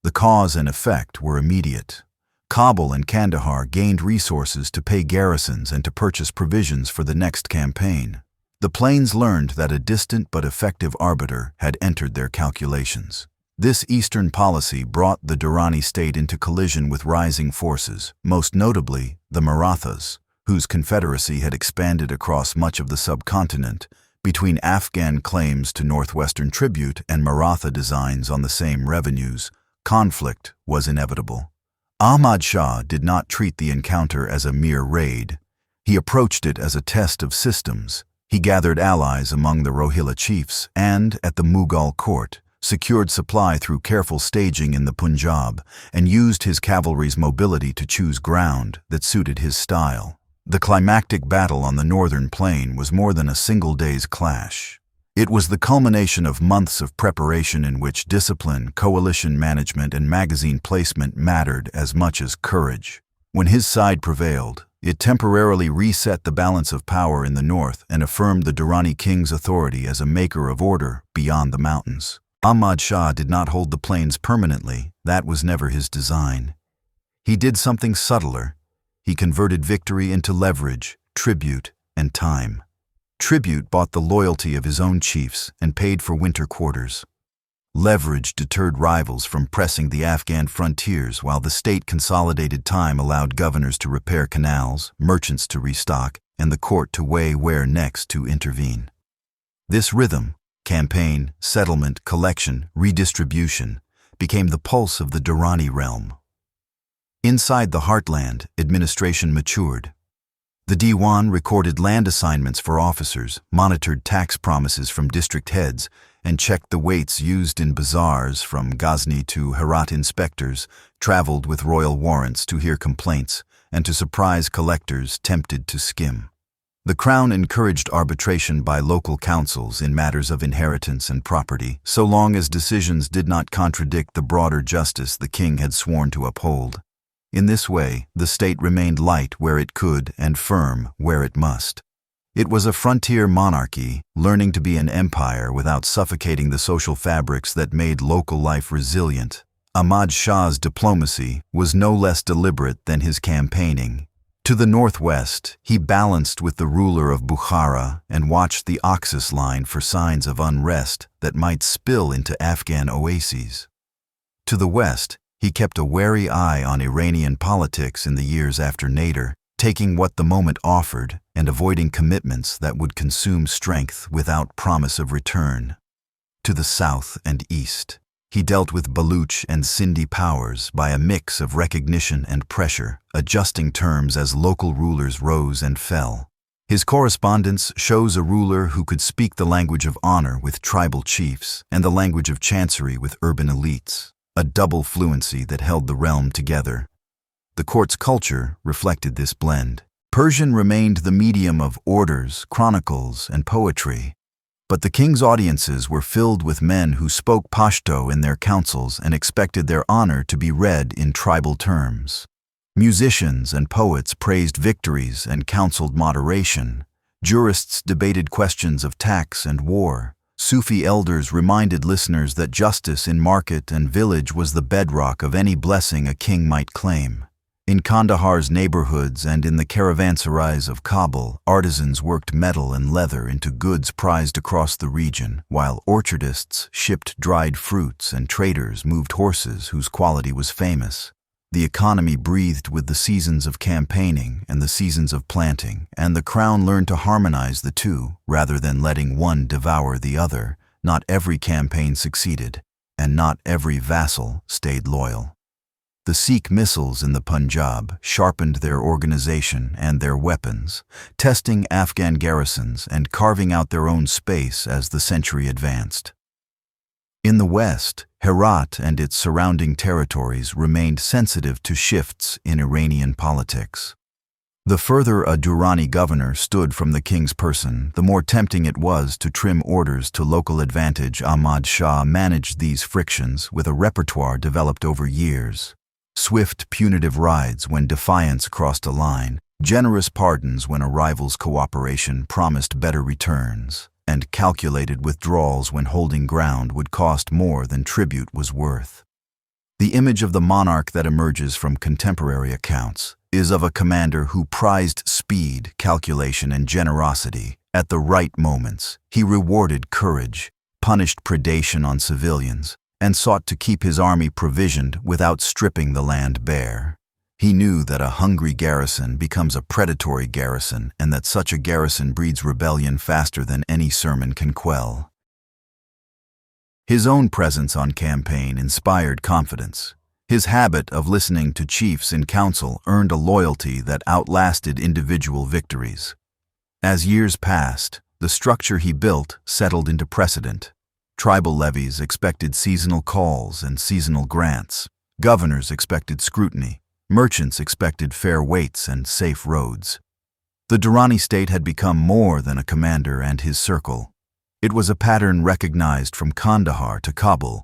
The cause and effect were immediate. Kabul and Kandahar gained resources to pay garrisons and to purchase provisions for the next campaign. The plains learned that a distant but effective arbiter had entered their calculations. This eastern policy brought the Durrani state into collision with rising forces, most notably the Marathas, whose confederacy had expanded across much of the subcontinent. Between Afghan claims to northwestern tribute and Maratha designs on the same revenues, conflict was inevitable. Ahmad Shah did not treat the encounter as a mere raid. He approached it as a test of systems. He gathered allies among the Rohilla chiefs and, at the Mughal court, secured supply through careful staging in the Punjab, and used his cavalry's mobility to choose ground that suited his style. The climactic battle on the northern plain was more than a single day's clash. It was the culmination of months of preparation in which discipline, coalition management, and magazine placement mattered as much as courage. When his side prevailed, it temporarily reset the balance of power in the north and affirmed the Durrani king's authority as a maker of order beyond the mountains. Ahmad Shah did not hold the plains permanently. That was never his design. He did something subtler. He converted victory into leverage, tribute, and time. Tribute bought the loyalty of his own chiefs and paid for winter quarters. Leverage deterred rivals from pressing the Afghan frontiers, while the state-consolidated time allowed governors to repair canals, merchants to restock, and the court to weigh where next to intervene. This rhythm, campaign, settlement, collection, redistribution, became the pulse of the Durrani realm. Inside the heartland, administration matured. The Diwan recorded land assignments for officers, monitored tax promises from district heads, and checked the weights used in bazaars. From Ghazni to Herat, inspectors traveled with royal warrants to hear complaints and to surprise collectors tempted to skim. The crown encouraged arbitration by local councils in matters of inheritance and property, so long as decisions did not contradict the broader justice the king had sworn to uphold. In this way, the state remained light where it could and firm where it must. It was a frontier monarchy, learning to be an empire without suffocating the social fabrics that made local life resilient. Ahmad Shah's diplomacy was no less deliberate than his campaigning. To the northwest, he balanced with the ruler of Bukhara and watched the Oxus line for signs of unrest that might spill into Afghan oases. To the west, he kept a wary eye on Iranian politics in the years after Nader, taking what the moment offered and avoiding commitments that would consume strength without promise of return. To the south and east, he dealt with Baluch and Sindhi powers by a mix of recognition and pressure, adjusting terms as local rulers rose and fell. His correspondence shows a ruler who could speak the language of honor with tribal chiefs and the language of chancery with urban elites, a double fluency that held the realm together. The court's culture reflected this blend. Persian remained the medium of orders, chronicles, and poetry. But the king's audiences were filled with men who spoke Pashto in their councils and expected their honor to be read in tribal terms. Musicians and poets praised victories and counseled moderation. Jurists debated questions of tax and war. Sufi elders reminded listeners that justice in market and village was the bedrock of any blessing a king might claim. In Kandahar's neighborhoods and in the caravanserais of Kabul, artisans worked metal and leather into goods prized across the region, while orchardists shipped dried fruits and traders moved horses whose quality was famous. The economy breathed with the seasons of campaigning and the seasons of planting, and the crown learned to harmonize the two, rather than letting one devour the other. Not every campaign succeeded, and not every vassal stayed loyal. The Sikh missiles in the Punjab sharpened their organization and their weapons, testing Afghan garrisons and carving out their own space as the century advanced. In the west, Herat and its surrounding territories remained sensitive to shifts in Iranian politics. The further a Durrani governor stood from the king's person, the more tempting it was to trim orders to local advantage. Ahmad Shah managed these frictions with a repertoire developed over years. Swift punitive rides when defiance crossed a line, generous pardons when a rival's cooperation promised better returns, and calculated withdrawals when holding ground would cost more than tribute was worth. The image of the monarch that emerges from contemporary accounts is of a commander who prized speed, calculation, and generosity. At the right moments, he rewarded courage, punished predation on civilians, and sought to keep his army provisioned without stripping the land bare. He knew that a hungry garrison becomes a predatory garrison, and that such a garrison breeds rebellion faster than any sermon can quell. His own presence on campaign inspired confidence. His habit of listening to chiefs in council earned a loyalty that outlasted individual victories. As years passed, the structure he built settled into precedent. Tribal levies expected seasonal calls and seasonal grants. Governors expected scrutiny. Merchants expected fair weights and safe roads. The Durrani state had become more than a commander and his circle. It was a pattern recognized from Kandahar to Kabul,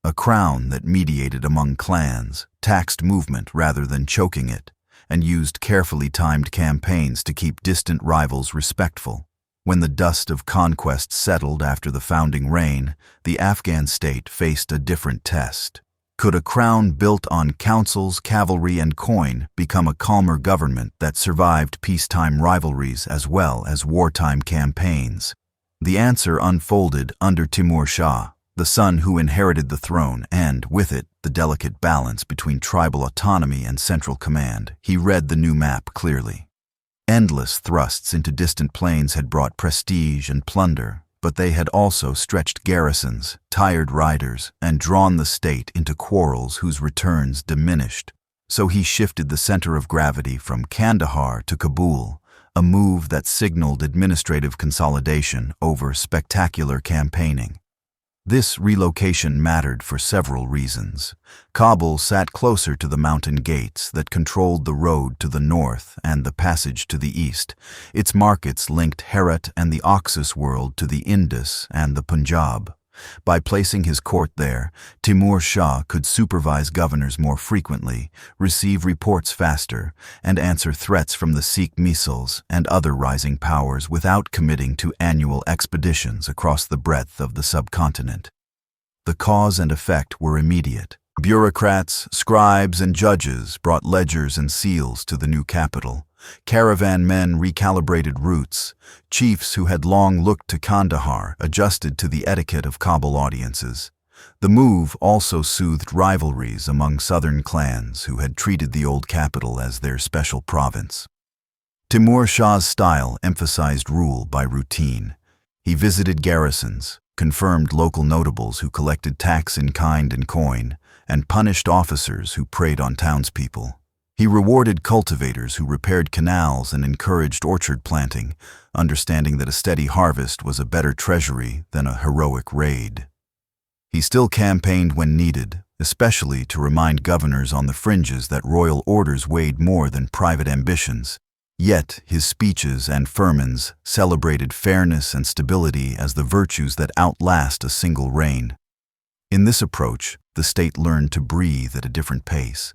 a crown that mediated among clans, taxed movement rather than choking it, and used carefully timed campaigns to keep distant rivals respectful. When the dust of conquest settled after the founding reign, the Afghan state faced a different test. Could a crown built on councils, cavalry, and coin become a calmer government that survived peacetime rivalries as well as wartime campaigns? The answer unfolded under Timur Shah, the son who inherited the throne and, with it, the delicate balance between tribal autonomy and central command. He read the new map clearly. Endless thrusts into distant plains had brought prestige and plunder, but they had also stretched garrisons, tired riders, and drawn the state into quarrels whose returns diminished. So he shifted the center of gravity from Kandahar to Kabul, a move that signaled administrative consolidation over spectacular campaigning. This relocation mattered for several reasons. Kabul sat closer to the mountain gates that controlled the road to the north and the passage to the east. Its markets linked Herat and the Oxus world to the Indus and the Punjab. By placing his court there, Timur Shah could supervise governors more frequently, receive reports faster, and answer threats from the Sikh missiles and other rising powers without committing to annual expeditions across the breadth of the subcontinent. The cause and effect were immediate. Bureaucrats, scribes, and judges brought ledgers and seals to the new capital. Caravan men recalibrated routes. Chiefs who had long looked to Kandahar adjusted to the etiquette of Kabul audiences. The move also soothed rivalries among southern clans who had treated the old capital as their special province. Timur Shah's style emphasized rule by routine. He visited garrisons, confirmed local notables who collected tax in kind and coin, and punished officers who preyed on townspeople. He rewarded cultivators who repaired canals and encouraged orchard planting, understanding that a steady harvest was a better treasury than a heroic raid. He still campaigned when needed, especially to remind governors on the fringes that royal orders weighed more than private ambitions. Yet his speeches and firmans celebrated fairness and stability as the virtues that outlast a single reign. In this approach, the state learned to breathe at a different pace.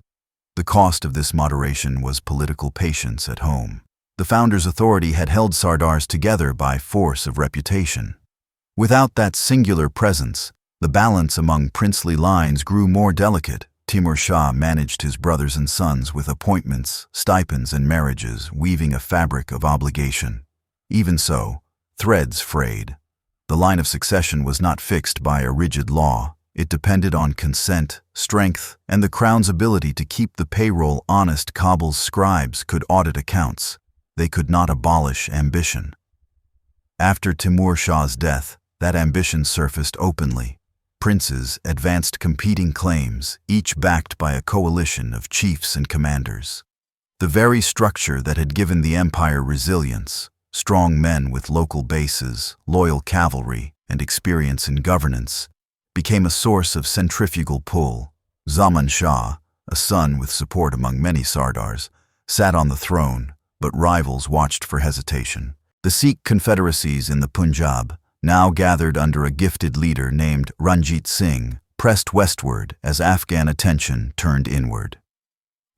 The cost of this moderation was political patience at home. The founders' authority had held Sardars together by force of reputation. Without that singular presence, the balance among princely lines grew more delicate. Timur Shah managed his brothers and sons with appointments, stipends, and marriages, weaving a fabric of obligation. Even so, threads frayed. The line of succession was not fixed by a rigid law. It depended on consent, strength, and the crown's ability to keep the payroll honest. Kabul's scribes could audit accounts. They could not abolish ambition. After Timur Shah's death, that ambition surfaced openly. Princes advanced competing claims, each backed by a coalition of chiefs and commanders. The very structure that had given the empire resilience, strong men with local bases, loyal cavalry, and experience in governance, became a source of centrifugal pull. Zaman Shah, a son with support among many Sardars, sat on the throne, but rivals watched for hesitation. The Sikh confederacies in the Punjab, now gathered under a gifted leader named Ranjit Singh, pressed westward as Afghan attention turned inward.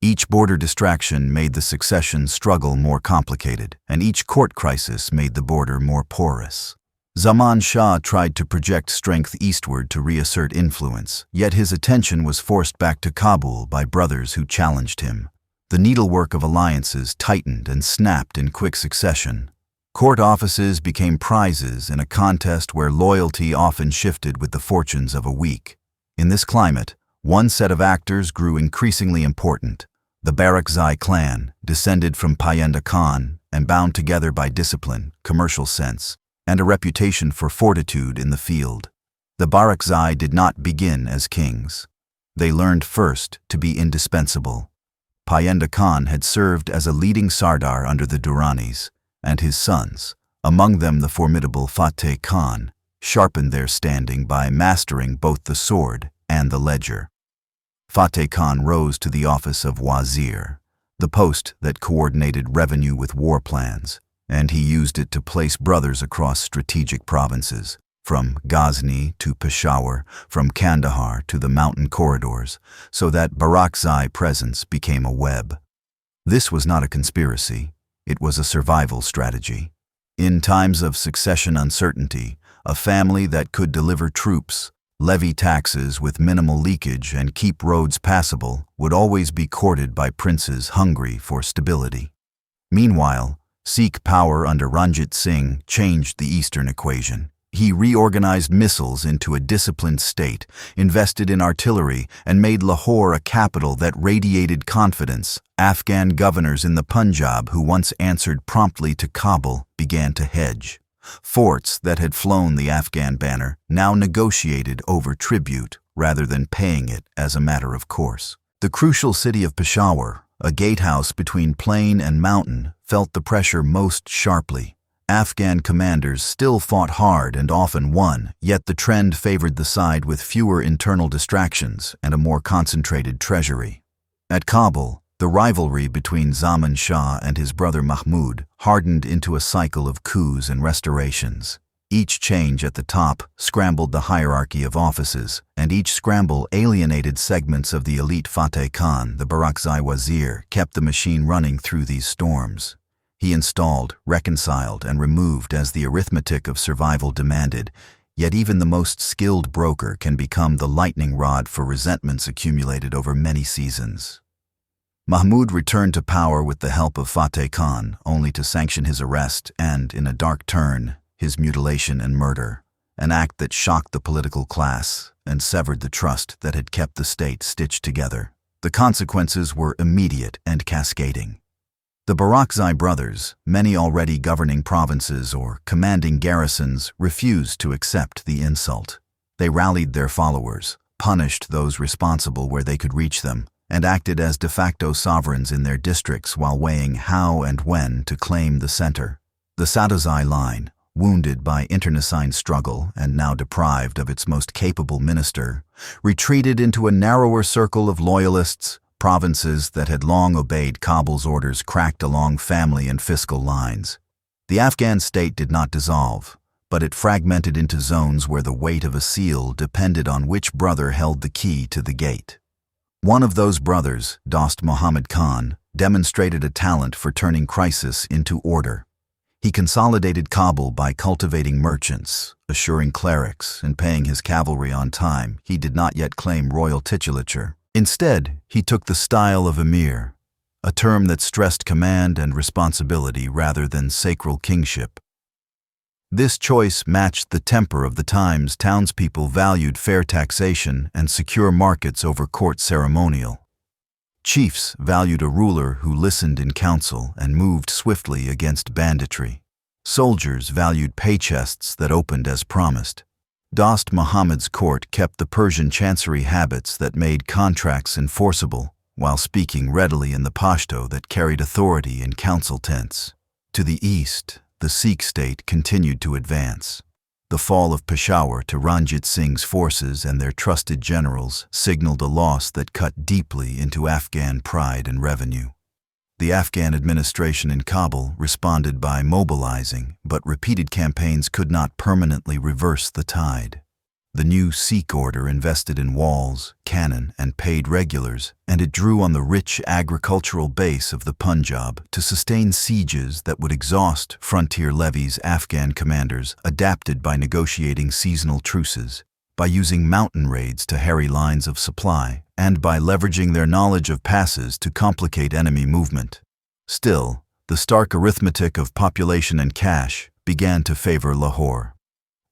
Each border distraction made the succession struggle more complicated, and each court crisis made the border more porous. Zaman Shah tried to project strength eastward to reassert influence, yet his attention was forced back to Kabul by brothers who challenged him. The needlework of alliances tightened and snapped in quick succession. Court offices became prizes in a contest where loyalty often shifted with the fortunes of a week. In this climate, one set of actors grew increasingly important. The Barakzai clan, descended from Payenda Khan and bound together by discipline, commercial sense, and a reputation for fortitude in the field. The Barakzai did not begin as kings. They learned first to be indispensable. Payenda Khan had served as a leading Sardar under the Durranis, and his sons, among them the formidable Fateh Khan, sharpened their standing by mastering both the sword and the ledger. Fateh Khan rose to the office of Wazir, the post that coordinated revenue with war plans, and he used it to place brothers across strategic provinces, from Ghazni to Peshawar, from Kandahar to the mountain corridors, so that Barakzai presence became a web. This was not a conspiracy. It was a survival strategy. In times of succession uncertainty, a family that could deliver troops, levy taxes with minimal leakage, and keep roads passable would always be courted by princes hungry for stability. Meanwhile, Sikh power under Ranjit Singh changed the eastern equation. He reorganized missiles into a disciplined state, invested in artillery, and made Lahore a capital that radiated confidence. Afghan governors in the Punjab who once answered promptly to Kabul began to hedge. Forts that had flown the Afghan banner now negotiated over tribute rather than paying it as a matter of course. The crucial city of Peshawar, a gatehouse between plain and mountain, felt the pressure most sharply. Afghan commanders still fought hard and often won, yet the trend favored the side with fewer internal distractions and a more concentrated treasury. At Kabul, the rivalry between Zaman Shah and his brother Mahmud hardened into a cycle of coups and restorations. Each change at the top scrambled the hierarchy of offices, and each scramble alienated segments of the elite. Fateh Khan, the Barakzai Wazir, kept the machine running through these storms. He installed, reconciled, and removed as the arithmetic of survival demanded, yet even the most skilled broker can become the lightning rod for resentments accumulated over many seasons. Mahmud returned to power with the help of Fateh Khan, only to sanction his arrest and, in a dark turn, his mutilation and murder, an act that shocked the political class and severed the trust that had kept the state stitched together. The consequences were immediate and cascading. The Barakzai brothers, many already governing provinces or commanding garrisons, refused to accept the insult. They rallied their followers, punished those responsible where they could reach them, and acted as de facto sovereigns in their districts while weighing how and when to claim the center. The Sadozai line, wounded by internecine struggle and now deprived of its most capable minister, retreated into a narrower circle of loyalists, Provinces that had long obeyed Kabul's orders cracked along family and fiscal lines. The Afghan state did not dissolve, but it fragmented into zones where the weight of a seal depended on which brother held the key to the gate. One of those brothers, Dost Muhammad Khan, demonstrated a talent for turning crisis into order. He consolidated Kabul by cultivating merchants, assuring clerics, and paying his cavalry on time. He did not yet claim royal titulature. Instead, he took the style of emir, a term that stressed command and responsibility rather than sacral kingship. This choice matched the temper of the times. Townspeople valued fair taxation and secure markets over court ceremonial. Chiefs valued a ruler who listened in council and moved swiftly against banditry. Soldiers valued pay chests that opened as promised. Dost Muhammad's court kept the Persian chancery habits that made contracts enforceable, while speaking readily in the Pashto that carried authority in council tents. To the east, the Sikh state continued to advance. The fall of Peshawar to Ranjit Singh's forces and their trusted generals signaled a loss that cut deeply into Afghan pride and revenue. The Afghan administration in Kabul responded by mobilizing, but repeated campaigns could not permanently reverse the tide. The new Sikh order invested in walls, cannon, and paid regulars, and it drew on the rich agricultural base of the Punjab to sustain sieges that would exhaust frontier levies. Afghan commanders adapted by negotiating seasonal truces, by using mountain raids to harry lines of supply, and by leveraging their knowledge of passes to complicate enemy movement. Still, the stark arithmetic of population and cash began to favor Lahore.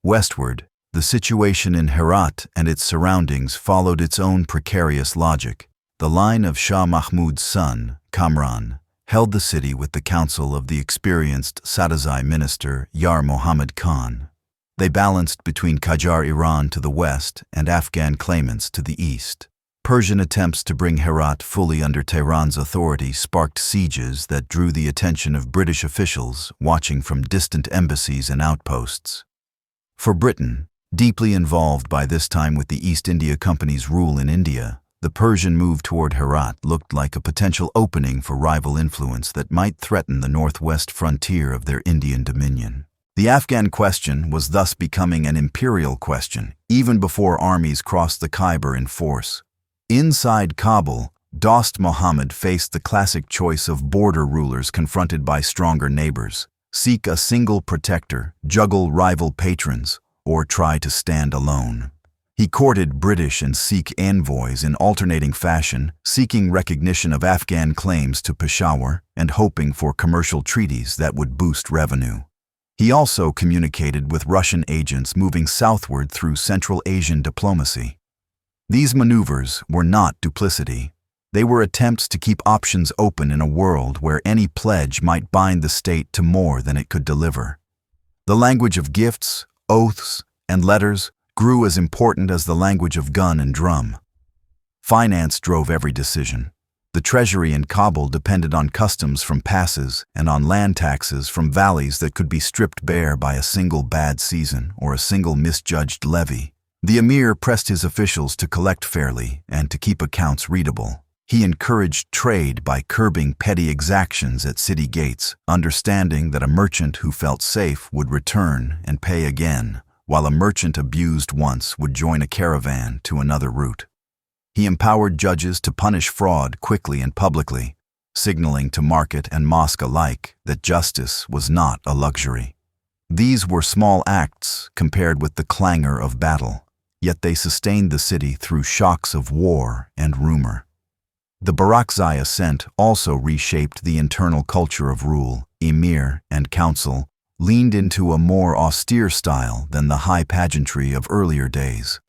Westward, the situation in Herat and its surroundings followed its own precarious logic. The line of Shah Mahmud's son, Kamran, held the city with the counsel of the experienced Sadazai minister Yar Muhammad Khan. They balanced between Qajar Iran to the west and Afghan claimants to the east. Persian attempts to bring Herat fully under Tehran's authority sparked sieges that drew the attention of British officials watching from distant embassies and outposts. For Britain, deeply involved by this time with the East India Company's rule in India, the Persian move toward Herat looked like a potential opening for rival influence that might threaten the northwest frontier of their Indian dominion. The Afghan question was thus becoming an imperial question, even before armies crossed the Khyber in force. Inside Kabul, Dost Muhammad faced the classic choice of border rulers confronted by stronger neighbors: seek a single protector, juggle rival patrons, or try to stand alone. He courted British and Sikh envoys in alternating fashion, seeking recognition of Afghan claims to Peshawar and hoping for commercial treaties that would boost revenue. He also communicated with Russian agents moving southward through Central Asian diplomacy. These maneuvers were not duplicity. They were attempts to keep options open in a world where any pledge might bind the state to more than it could deliver. The language of gifts, oaths, and letters grew as important as the language of gun and drum. Finance drove every decision. The treasury in Kabul depended on customs from passes and on land taxes from valleys that could be stripped bare by a single bad season or a single misjudged levy. The emir pressed his officials to collect fairly and to keep accounts readable. He encouraged trade by curbing petty exactions at city gates, understanding that a merchant who felt safe would return and pay again, while a merchant abused once would join a caravan to another route. He empowered judges to punish fraud quickly and publicly, signaling to market and mosque alike that justice was not a luxury. These were small acts compared with the clangor of battle, yet they sustained the city through shocks of war and rumor. The Barakzai ascent also reshaped the internal culture of rule. Emir and council leaned into a more austere style than the high pageantry of earlier days.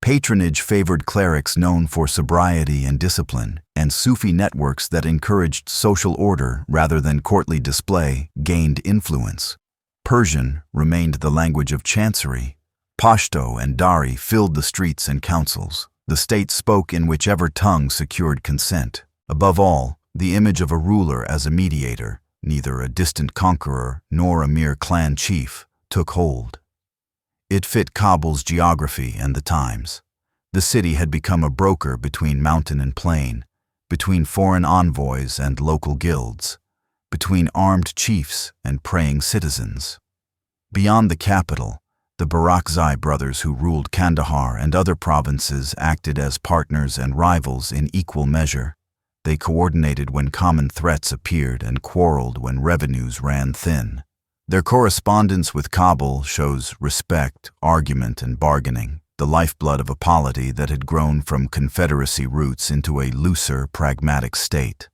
Patronage favored clerics known for sobriety and discipline, and Sufi networks that encouraged social order rather than courtly display gained influence. Persian remained the language of chancery. Pashto and Dari filled the streets and councils. The state spoke in whichever tongue secured consent. Above all, the image of a ruler as a mediator, neither a distant conqueror nor a mere clan chief, took hold. It fit Kabul's geography and the times. The city had become a broker between mountain and plain, between foreign envoys and local guilds, between armed chiefs and praying citizens. Beyond the capital, the Barakzai brothers who ruled Kandahar and other provinces acted as partners and rivals in equal measure. They coordinated when common threats appeared and quarreled when revenues ran thin. Their correspondence with Kabul shows respect, argument, and bargaining, the lifeblood of a polity that had grown from confederacy roots into a looser, pragmatic state.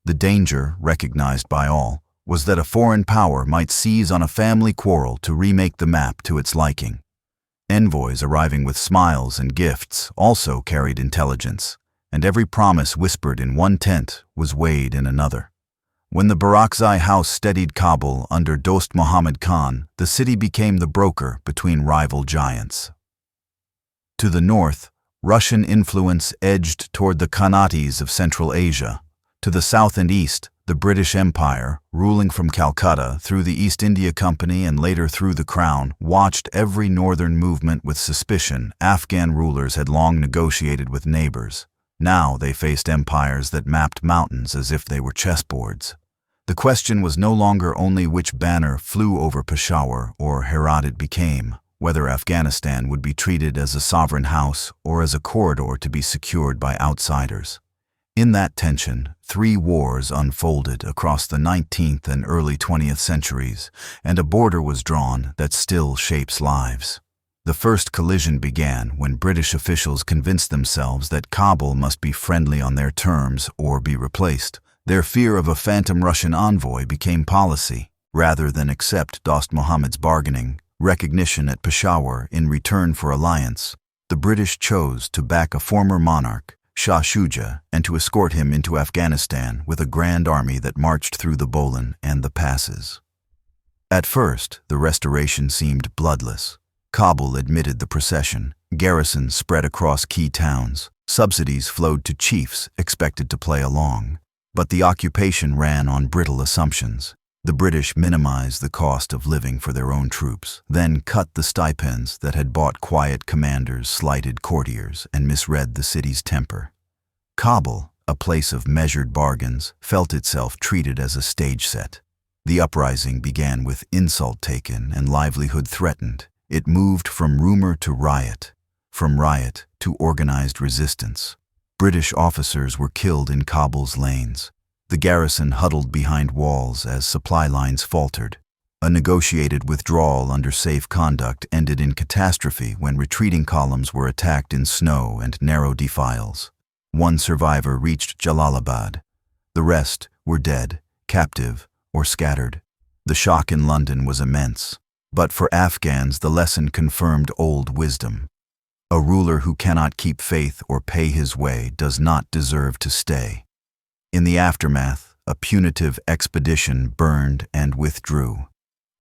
The danger, recognized by all, was that a foreign power might seize on a family quarrel to remake the map to its liking. Envoys arriving with smiles and gifts also carried intelligence, and every promise whispered in one tent was weighed in another. When the Barakzai house steadied Kabul under Dost Muhammad Khan, the city became the broker between rival giants. To the north, Russian influence edged toward the Khanates of Central Asia. To the south and east, the British Empire, ruling from Calcutta through the East India Company and later through the Crown, watched every northern movement with suspicion. Afghan rulers had long negotiated with neighbors. Now they faced empires that mapped mountains as if they were chessboards. The question was no longer only which banner flew over Peshawar or Herat it became, whether Afghanistan would be treated as a sovereign house or as a corridor to be secured by outsiders. In that tension, 3 wars unfolded across the 19th and early 20th centuries, and a border was drawn that still shapes lives. The first collision began when British officials convinced themselves that Kabul must be friendly on their terms or be replaced. Their fear of a phantom Russian envoy became policy. Rather than accept Dost Muhammad's bargaining, recognition at Peshawar in return for alliance, the British chose to back a former monarch, Shah Shuja, and to escort him into Afghanistan with a grand army that marched through the Bolan and the passes. At first, the restoration seemed bloodless. Kabul admitted the procession, garrisons spread across key towns, subsidies flowed to chiefs expected to play along. But the occupation ran on brittle assumptions. The British minimized the cost of living for their own troops, then cut the stipends that had bought quiet commanders, slighted courtiers, and misread the city's temper. Kabul, a place of measured bargains, felt itself treated as a stage set. The uprising began with insult taken and livelihood threatened. It moved from rumor to riot, from riot to organized resistance. British officers were killed in Kabul's lanes. The garrison huddled behind walls as supply lines faltered. A negotiated withdrawal under safe conduct ended in catastrophe when retreating columns were attacked in snow and narrow defiles. One survivor reached Jalalabad. The rest were dead, captive, or scattered. The shock in London was immense. But for Afghans, the lesson confirmed old wisdom. A ruler who cannot keep faith or pay his way does not deserve to stay. In the aftermath, a punitive expedition burned and withdrew.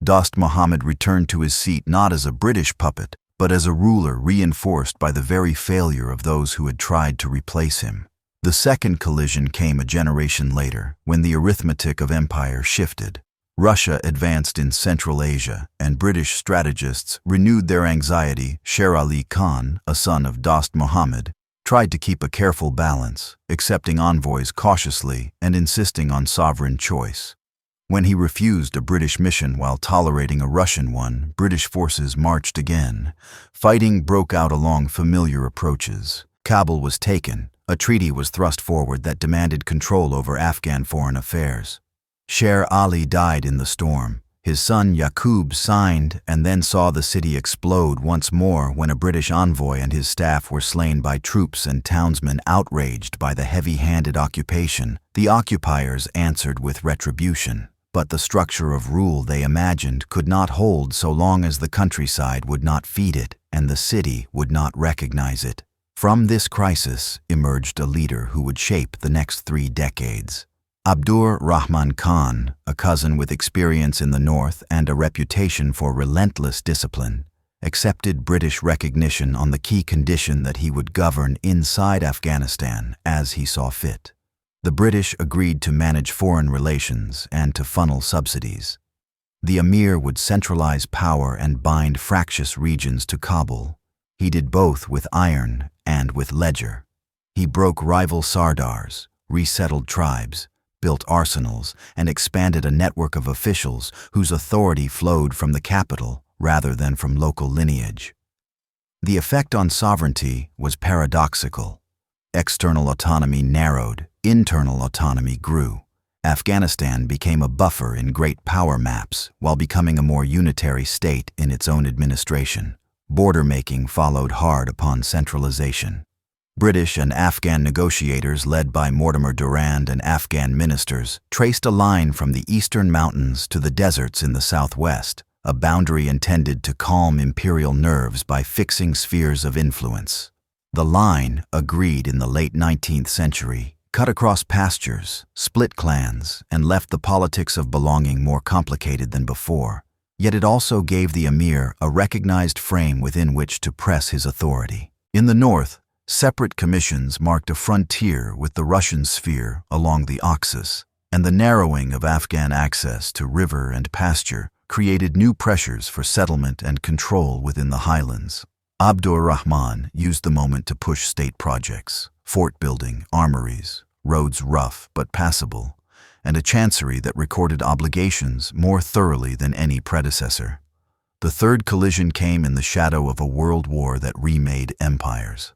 Dost Muhammad returned to his seat not as a British puppet, but as a ruler reinforced by the very failure of those who had tried to replace him. The second collision came a generation later, when the arithmetic of empire shifted. Russia advanced in Central Asia, and British strategists renewed their anxiety. Sher Ali Khan, a son of Dost Muhammad, tried to keep a careful balance, accepting envoys cautiously and insisting on sovereign choice. When he refused a British mission while tolerating a Russian one, British forces marched again. Fighting broke out along familiar approaches. Kabul was taken. A treaty was thrust forward that demanded control over Afghan foreign affairs. Sher Ali died in the storm. His son Yaqub signed and then saw the city explode once more when a British envoy and his staff were slain by troops and townsmen outraged by the heavy-handed occupation. The occupiers answered with retribution, but the structure of rule they imagined could not hold so long as the countryside would not feed it and the city would not recognize it. From this crisis emerged a leader who would shape the next 3 decades. Abdur Rahman Khan, a cousin with experience in the north and a reputation for relentless discipline, accepted British recognition on the key condition that he would govern inside Afghanistan as he saw fit. The British agreed to manage foreign relations and to funnel subsidies. The emir would centralize power and bind fractious regions to Kabul. He did both with iron and with ledger. He broke rival sardars, resettled tribes, built arsenals, and expanded a network of officials whose authority flowed from the capital rather than from local lineage. The effect on sovereignty was paradoxical. External autonomy narrowed, internal autonomy grew. Afghanistan became a buffer in great power maps while becoming a more unitary state in its own administration. Border making followed hard upon centralization. British and Afghan negotiators led by Mortimer Durrani and Afghan ministers traced a line from the eastern mountains to the deserts in the southwest, a boundary intended to calm imperial nerves by fixing spheres of influence. The line, agreed in the late 19th century, cut across pastures, split clans, and left the politics of belonging more complicated than before. Yet it also gave the emir a recognized frame within which to press his authority. In the north, separate commissions marked a frontier with the Russian sphere along the Oxus, and the narrowing of Afghan access to river and pasture created new pressures for settlement and control within the highlands. Abdur Rahman used the moment to push state projects, fort building, armories, roads rough but passable, and a chancery that recorded obligations more thoroughly than any predecessor. The third collision came in the shadow of a world war that remade empires.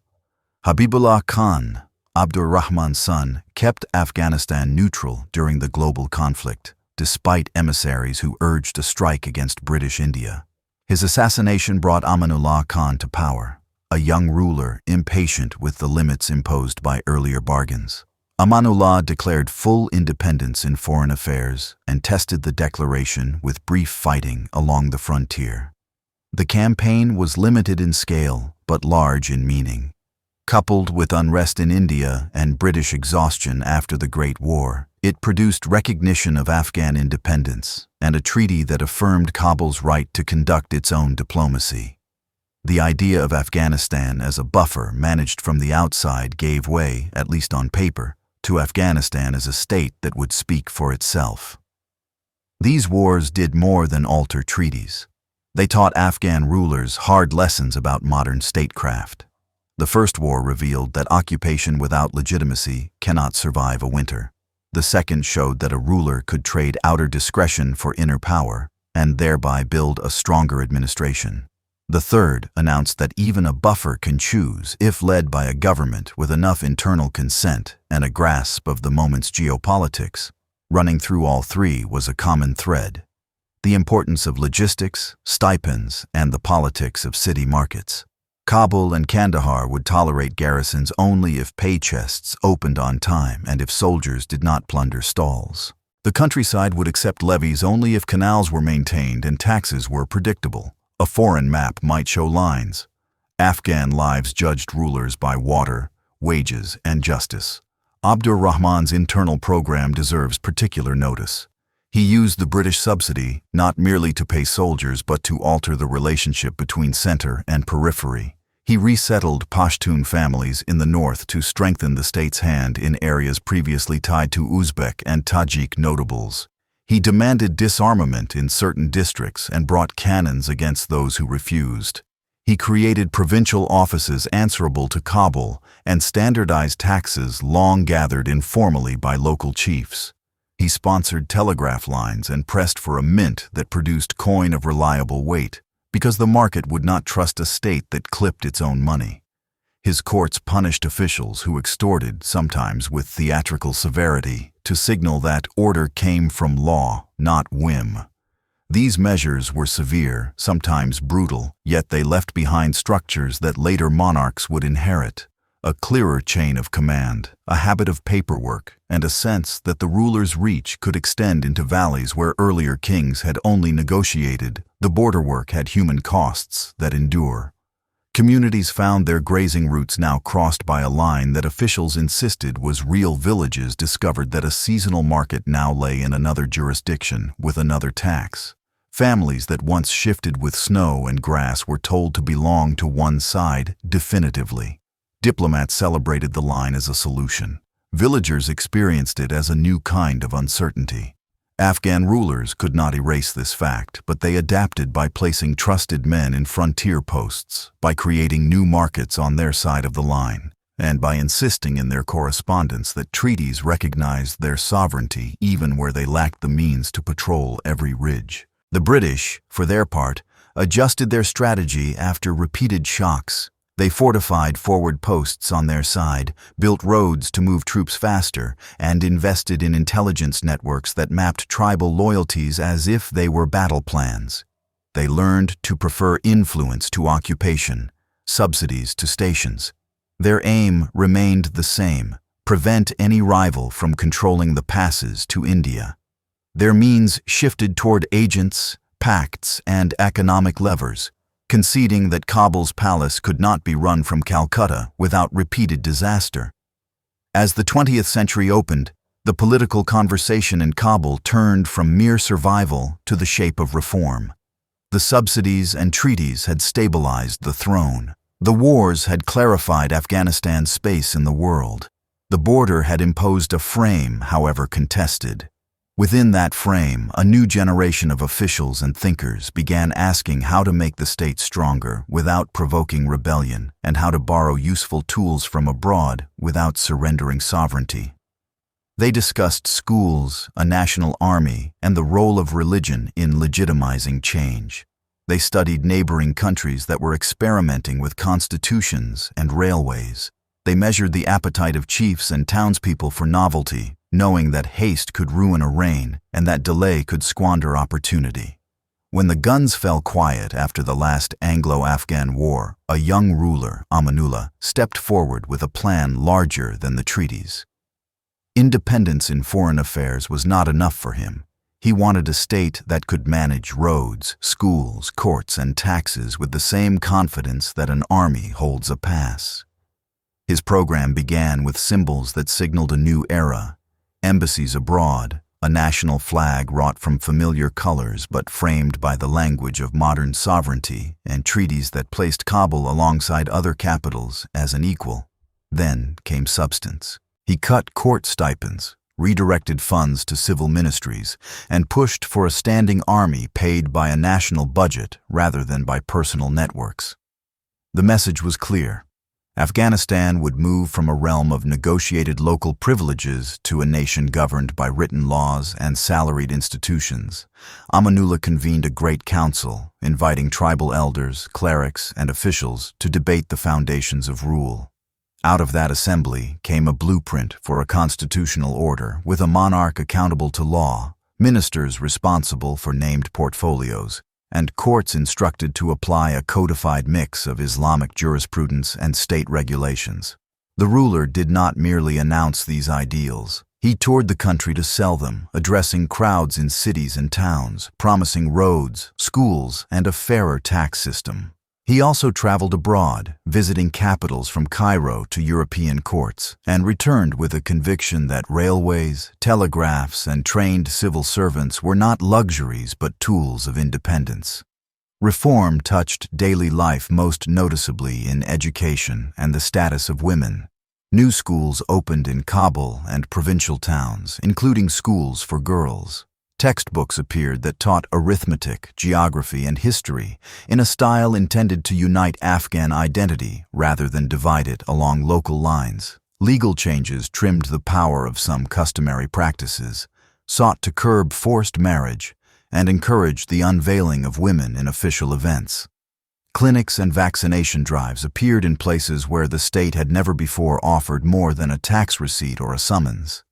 Habibullah Khan, Abdur Rahman's son, kept Afghanistan neutral during the global conflict, despite emissaries who urged a strike against British India. His assassination brought Amanullah Khan to power, a young ruler impatient with the limits imposed by earlier bargains. Amanullah declared full independence in foreign affairs and tested the declaration with brief fighting along the frontier. The campaign was limited in scale but large in meaning. Coupled with unrest in India and British exhaustion after the Great War, it produced recognition of Afghan independence and a treaty that affirmed Kabul's right to conduct its own diplomacy. The idea of Afghanistan as a buffer managed from the outside gave way, at least on paper, to Afghanistan as a state that would speak for itself. These wars did more than alter treaties. They taught Afghan rulers hard lessons about modern statecraft. The First War revealed that occupation without legitimacy cannot survive a winter. The second showed that a ruler could trade outer discretion for inner power and thereby build a stronger administration. The third announced that even a buffer can choose if led by a government with enough internal consent and a grasp of the moment's geopolitics. Running through all three was a common thread: the importance of logistics, stipends, and the politics of city markets. Kabul and Kandahar would tolerate garrisons only if pay chests opened on time and if soldiers did not plunder stalls. The countryside would accept levies only if canals were maintained and taxes were predictable. A foreign map might show lines. Afghan lives judged rulers by water, wages, and justice. Abdur Rahman's internal program deserves particular notice. He used the British subsidy not merely to pay soldiers but to alter the relationship between center and periphery. He resettled Pashtun families in the north to strengthen the state's hand in areas previously tied to Uzbek and Tajik notables. He demanded disarmament in certain districts and brought cannons against those who refused. He created provincial offices answerable to Kabul and standardized taxes long gathered informally by local chiefs. He sponsored telegraph lines and pressed for a mint that produced coin of reliable weight, because the market would not trust a state that clipped its own money. His courts punished officials who extorted, sometimes with theatrical severity, to signal that order came from law, not whim. These measures were severe, sometimes brutal, yet they left behind structures that later monarchs would inherit: a clearer chain of command, a habit of paperwork, and a sense that the ruler's reach could extend into valleys where earlier kings had only negotiated. The border work had human costs that endure. Communities found their grazing routes now crossed by a line that officials insisted was real. Villages discovered that a seasonal market now lay in another jurisdiction with another tax. Families that once shifted with snow and grass were told to belong to one side definitively. Diplomats celebrated the line as a solution. Villagers experienced it as a new kind of uncertainty. Afghan rulers could not erase this fact, but they adapted by placing trusted men in frontier posts, by creating new markets on their side of the line. and by insisting in their correspondence that treaties recognized their sovereignty even where they lacked the means to patrol every ridge. The British, for their part, adjusted their strategy after repeated shocks. They fortified forward posts on their side, built roads to move troops faster, and invested in intelligence networks that mapped tribal loyalties as if they were battle plans. They learned to prefer influence to occupation, subsidies to stations. Their aim remained the same: prevent any rival from controlling the passes to India. Their means shifted toward agents, pacts, and economic levers, conceding that Kabul's palace could not be run from Calcutta without repeated disaster. As the 20th century opened, the political conversation in Kabul turned from mere survival to the shape of reform. The subsidies and treaties had stabilized the throne. The wars had clarified Afghanistan's space in the world. The border had imposed a frame, however contested. Within that frame, a new generation of officials and thinkers began asking how to make the state stronger without provoking rebellion, and how to borrow useful tools from abroad without surrendering sovereignty. They discussed schools, a national army, and the role of religion in legitimizing change. They studied neighboring countries that were experimenting with constitutions and railways. They measured the appetite of chiefs and townspeople for novelty, knowing that haste could ruin a reign and that delay could squander opportunity. When the guns fell quiet after the last Anglo-Afghan War, a young ruler, Amanullah, stepped forward with a plan larger than the treaties. Independence in foreign affairs was not enough for him. He wanted a state that could manage roads, schools, courts, and taxes with the same confidence that an army holds a pass. His program began with symbols that signaled a new era: embassies abroad, a national flag wrought from familiar colors but framed by the language of modern sovereignty, and treaties that placed Kabul alongside other capitals as an equal. Then came substance. He cut court stipends, redirected funds to civil ministries, and pushed for a standing army paid by a national budget rather than by personal networks. The message was clear. Afghanistan would move from a realm of negotiated local privileges to a nation governed by written laws and salaried institutions. Amanullah convened a great council, inviting tribal elders, clerics, and officials to debate the foundations of rule. Out of that assembly came a blueprint for a constitutional order with a monarch accountable to law, ministers responsible for named portfolios, and courts instructed to apply a codified mix of Islamic jurisprudence and state regulations. The ruler did not merely announce these ideals. He toured the country to sell them, addressing crowds in cities and towns, promising roads, schools, and a fairer tax system. He also traveled abroad, visiting capitals from Cairo to European courts, and returned with a conviction that railways, telegraphs, and trained civil servants were not luxuries but tools of independence. Reform touched daily life most noticeably in education and the status of women. New schools opened in Kabul and provincial towns, including schools for girls. Textbooks appeared that taught arithmetic, geography, and history in a style intended to unite Afghan identity rather than divide it along local lines. Legal changes trimmed the power of some customary practices, sought to curb forced marriage, and encouraged the unveiling of women in official events. Clinics and vaccination drives appeared in places where the state had never before offered more than a tax receipt or a summons.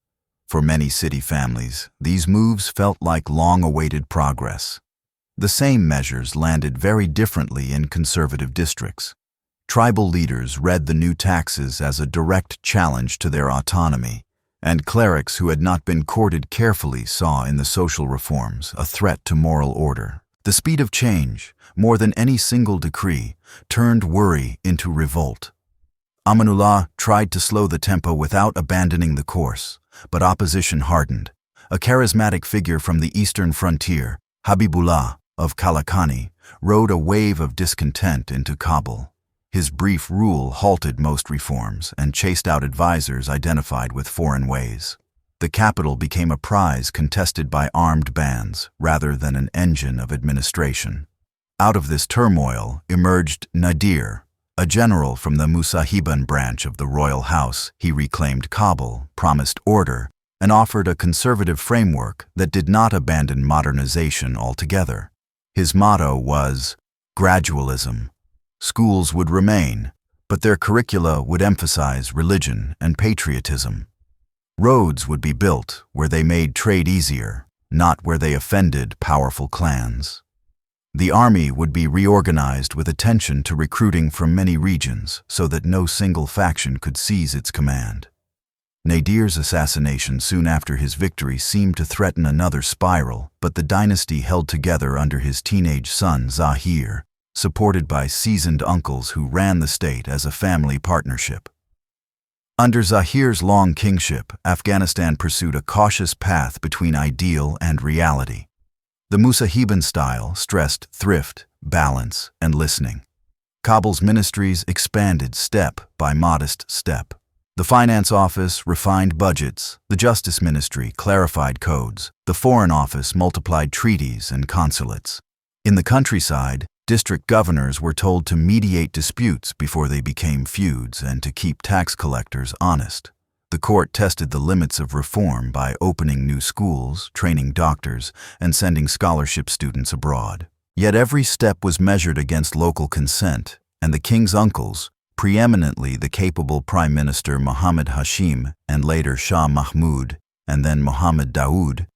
For many city families, these moves felt like long-awaited progress. The same measures landed very differently in conservative districts. Tribal leaders read the new taxes as a direct challenge to their autonomy, and clerics who had not been courted carefully saw in the social reforms a threat to moral order. The speed of change, more than any single decree, turned worry into revolt. Amanullah tried to slow the tempo without abandoning the course, but opposition hardened. A charismatic figure from the eastern frontier, Habibullah of Kalakani, rode a wave of discontent into Kabul. His brief rule halted most reforms and chased out advisors identified with foreign ways. The capital became a prize contested by armed bands rather than an engine of administration. Out of this turmoil emerged Nadir, A general from the Musahiban branch of the royal house, he reclaimed Kabul, promised order, and offered a conservative framework that did not abandon modernization altogether. His motto was gradualism. Schools would remain, but their curricula would emphasize religion and patriotism. Roads would be built where they made trade easier, not where they offended powerful clans. The army would be reorganized with attention to recruiting from many regions so that no single faction could seize its command. Nadir's assassination soon after his victory seemed to threaten another spiral, but the dynasty held together under his teenage son Zahir, supported by seasoned uncles who ran the state as a family partnership. Under Zahir's long kingship, Afghanistan pursued a cautious path between ideal and reality. The Musahiban style stressed thrift, balance, and listening. Kabul's ministries expanded step by modest step. The finance office refined budgets, the justice ministry clarified codes, the foreign office multiplied treaties and consulates. In the countryside, district governors were told to mediate disputes before they became feuds and to keep tax collectors honest. The court tested the limits of reform by opening new schools, training doctors, and sending scholarship students abroad. Yet every step was measured against local consent, and the king's uncles, preeminently the capable Prime Minister Muhammad Hashim and later Shah Mahmud, and then Muhammad Daoud,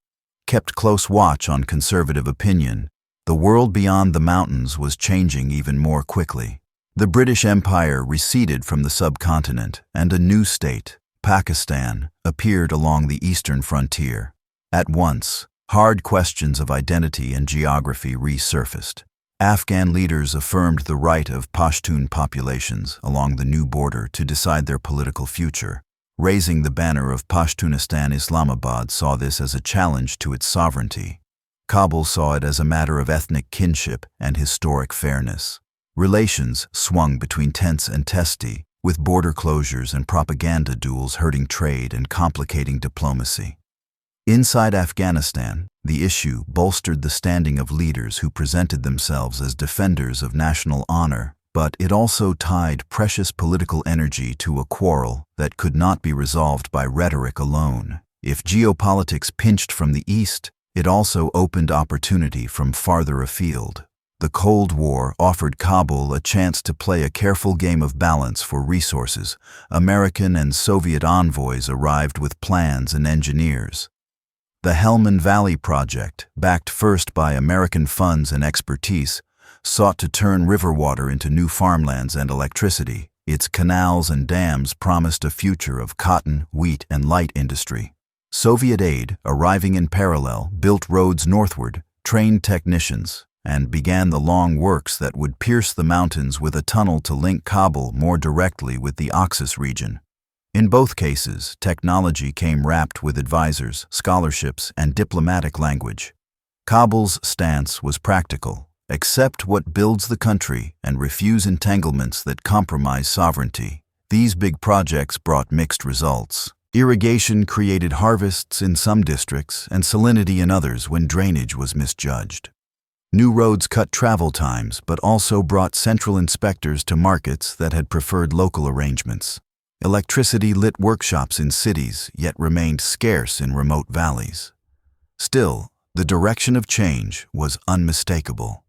kept close watch on conservative opinion. The world beyond the mountains was changing even more quickly. The British Empire receded from the subcontinent, and a new state, Pakistan, appeared along the eastern frontier. At once, hard questions of identity and geography resurfaced. Afghan leaders affirmed the right of Pashtun populations along the new border to decide their political future. Raising the banner of Pashtunistan, Islamabad saw this as a challenge to its sovereignty. Kabul saw it as a matter of ethnic kinship and historic fairness. Relations swung between tense and testy, with border closures and propaganda duels hurting trade and complicating diplomacy. Inside Afghanistan, the issue bolstered the standing of leaders who presented themselves as defenders of national honor, but it also tied precious political energy to a quarrel that could not be resolved by rhetoric alone. If geopolitics pinched from the east, it also opened opportunity from farther afield. The Cold War offered Kabul a chance to play a careful game of balance for resources. American and Soviet envoys arrived with plans and engineers. The Helmand Valley Project, backed first by American funds and expertise, sought to turn river water into new farmlands and electricity. Its canals and dams promised a future of cotton, wheat, and light industry. Soviet aid, arriving in parallel, built roads northward, trained technicians, and began the long works that would pierce the mountains with a tunnel to link Kabul more directly with the Oxus region. In both cases, technology came wrapped with advisors, scholarships, and diplomatic language. Kabul's stance was practical: accept what builds the country and refuse entanglements that compromise sovereignty. These big projects brought mixed results. Irrigation created harvests in some districts and salinity in others when drainage was misjudged. New roads cut travel times but also brought central inspectors to markets that had preferred local arrangements. Electricity lit workshops in cities yet remained scarce in remote valleys. Still, the direction of change was unmistakable.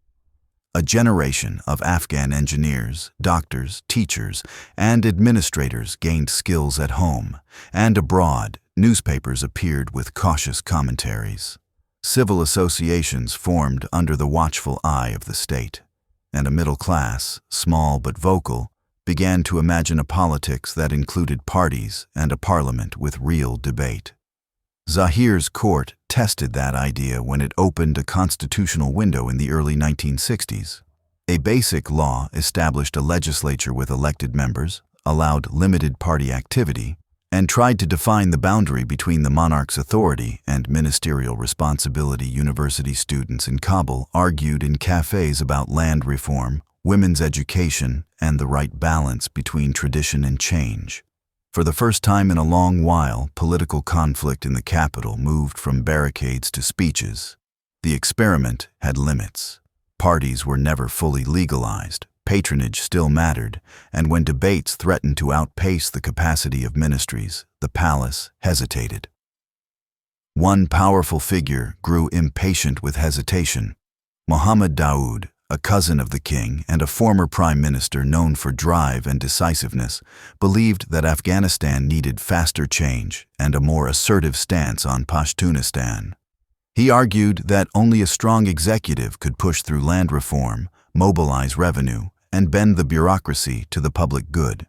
A generation of Afghan engineers, doctors, teachers, and administrators gained skills at home, and abroad, newspapers appeared with cautious commentaries. Civil associations formed under the watchful eye of the state, and a middle class, small but vocal, began to imagine a politics that included parties and a parliament with real debate. Zahir's court tested that idea when it opened a constitutional window in the early 1960s. A basic law established a legislature with elected members, allowed limited party activity, and tried to define the boundary between the monarch's authority and ministerial responsibility. University students in Kabul argued in cafes about land reform, women's education, and the right balance between tradition and change. For the first time in a long while, political conflict in the capital moved from barricades to speeches. The experiment had limits. Parties were never fully legalized. patronage still mattered, and when debates threatened to outpace the capacity of ministries, the palace hesitated. One powerful figure grew impatient with hesitation. Muhammad Daoud, a cousin of the king and a former prime minister known for drive and decisiveness, believed that Afghanistan needed faster change and a more assertive stance on Pashtunistan. He argued that only a strong executive could push through land reform, mobilize revenue, and bend the bureaucracy to the public good.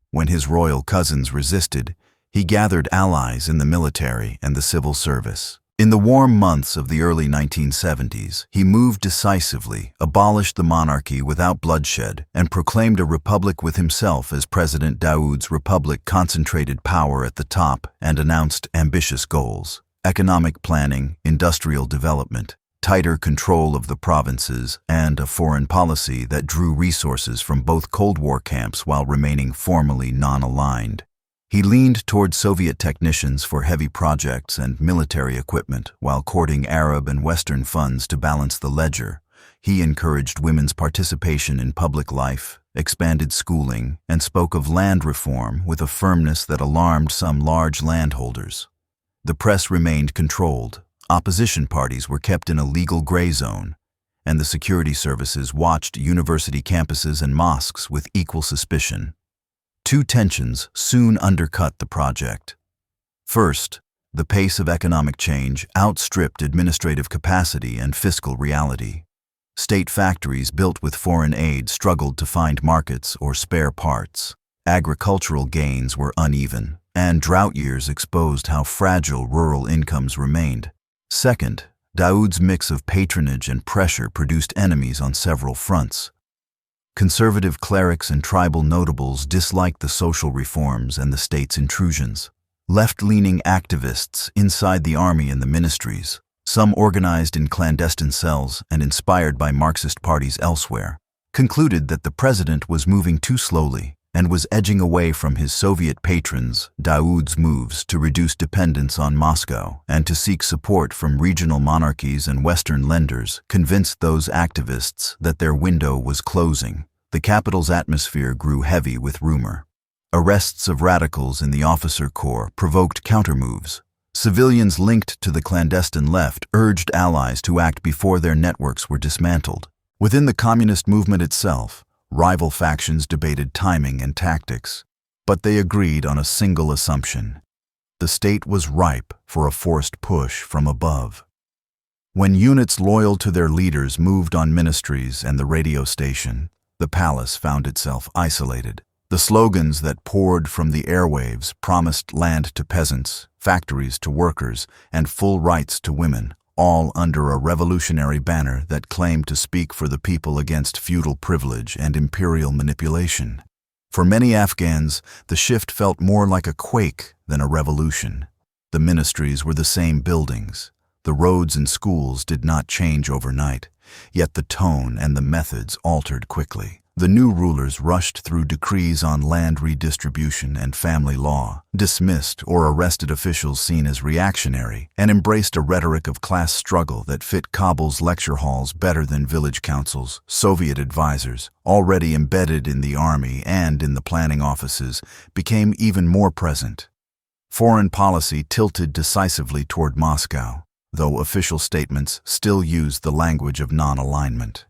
When his royal cousins resisted, he gathered allies in the military and the civil service. In the warm months of the early 1970s, he moved decisively, abolished the monarchy without bloodshed, and proclaimed a republic with himself as President. Daoud's republic concentrated power at the top and announced ambitious goals: economic planning, industrial development, tighter control of the provinces, and a foreign policy that drew resources from both Cold War camps while remaining formally non-aligned. He leaned toward Soviet technicians for heavy projects and military equipment while courting Arab and Western funds to balance the ledger. He encouraged women's participation in public life, expanded schooling, and spoke of land reform with a firmness that alarmed some large landholders. The press remained controlled, opposition parties were kept in a legal gray zone, and the security services watched university campuses and mosques with equal suspicion. Two tensions soon undercut the project. First, the pace of economic change outstripped administrative capacity and fiscal reality. State factories built with foreign aid struggled to find markets or spare parts. Agricultural gains were uneven, and drought years exposed how fragile rural incomes remained. Second, Daoud's mix of patronage and pressure produced enemies on several fronts. Conservative clerics and tribal notables disliked the social reforms and the state's intrusions. Left-leaning activists inside the army and the ministries, some organized in clandestine cells and inspired by Marxist parties elsewhere, concluded that the president was moving too slowly and was edging away from his Soviet patrons. Daoud's moves to reduce dependence on Moscow and to seek support from regional monarchies and Western lenders convinced those activists that their window was closing. The capital's atmosphere grew heavy with rumor. Arrests of radicals in the officer corps provoked countermoves. Civilians linked to the clandestine left urged allies to act before their networks were dismantled. Within the communist movement itself, rival factions debated timing and tactics, but they agreed on a single assumption: the state was ripe for a forced push from above. When units loyal to their leaders moved on ministries and the radio station, the palace found itself isolated. The slogans that poured from the airwaves promised land to peasants, factories to workers, and full rights to women, all under a revolutionary banner that claimed to speak for the people against feudal privilege and imperial manipulation. For many Afghans, the shift felt more like a quake than a revolution. The ministries were the same buildings. The roads and schools did not change overnight, yet the tone and the methods altered quickly. The new rulers rushed through decrees on land redistribution and family law, dismissed or arrested officials seen as reactionary, and embraced a rhetoric of class struggle that fit Kabul's lecture halls better than village councils. Soviet advisors, already embedded in the army and in the planning offices, became even more present. Foreign policy tilted decisively toward Moscow, though official statements still used the language of non-alignment.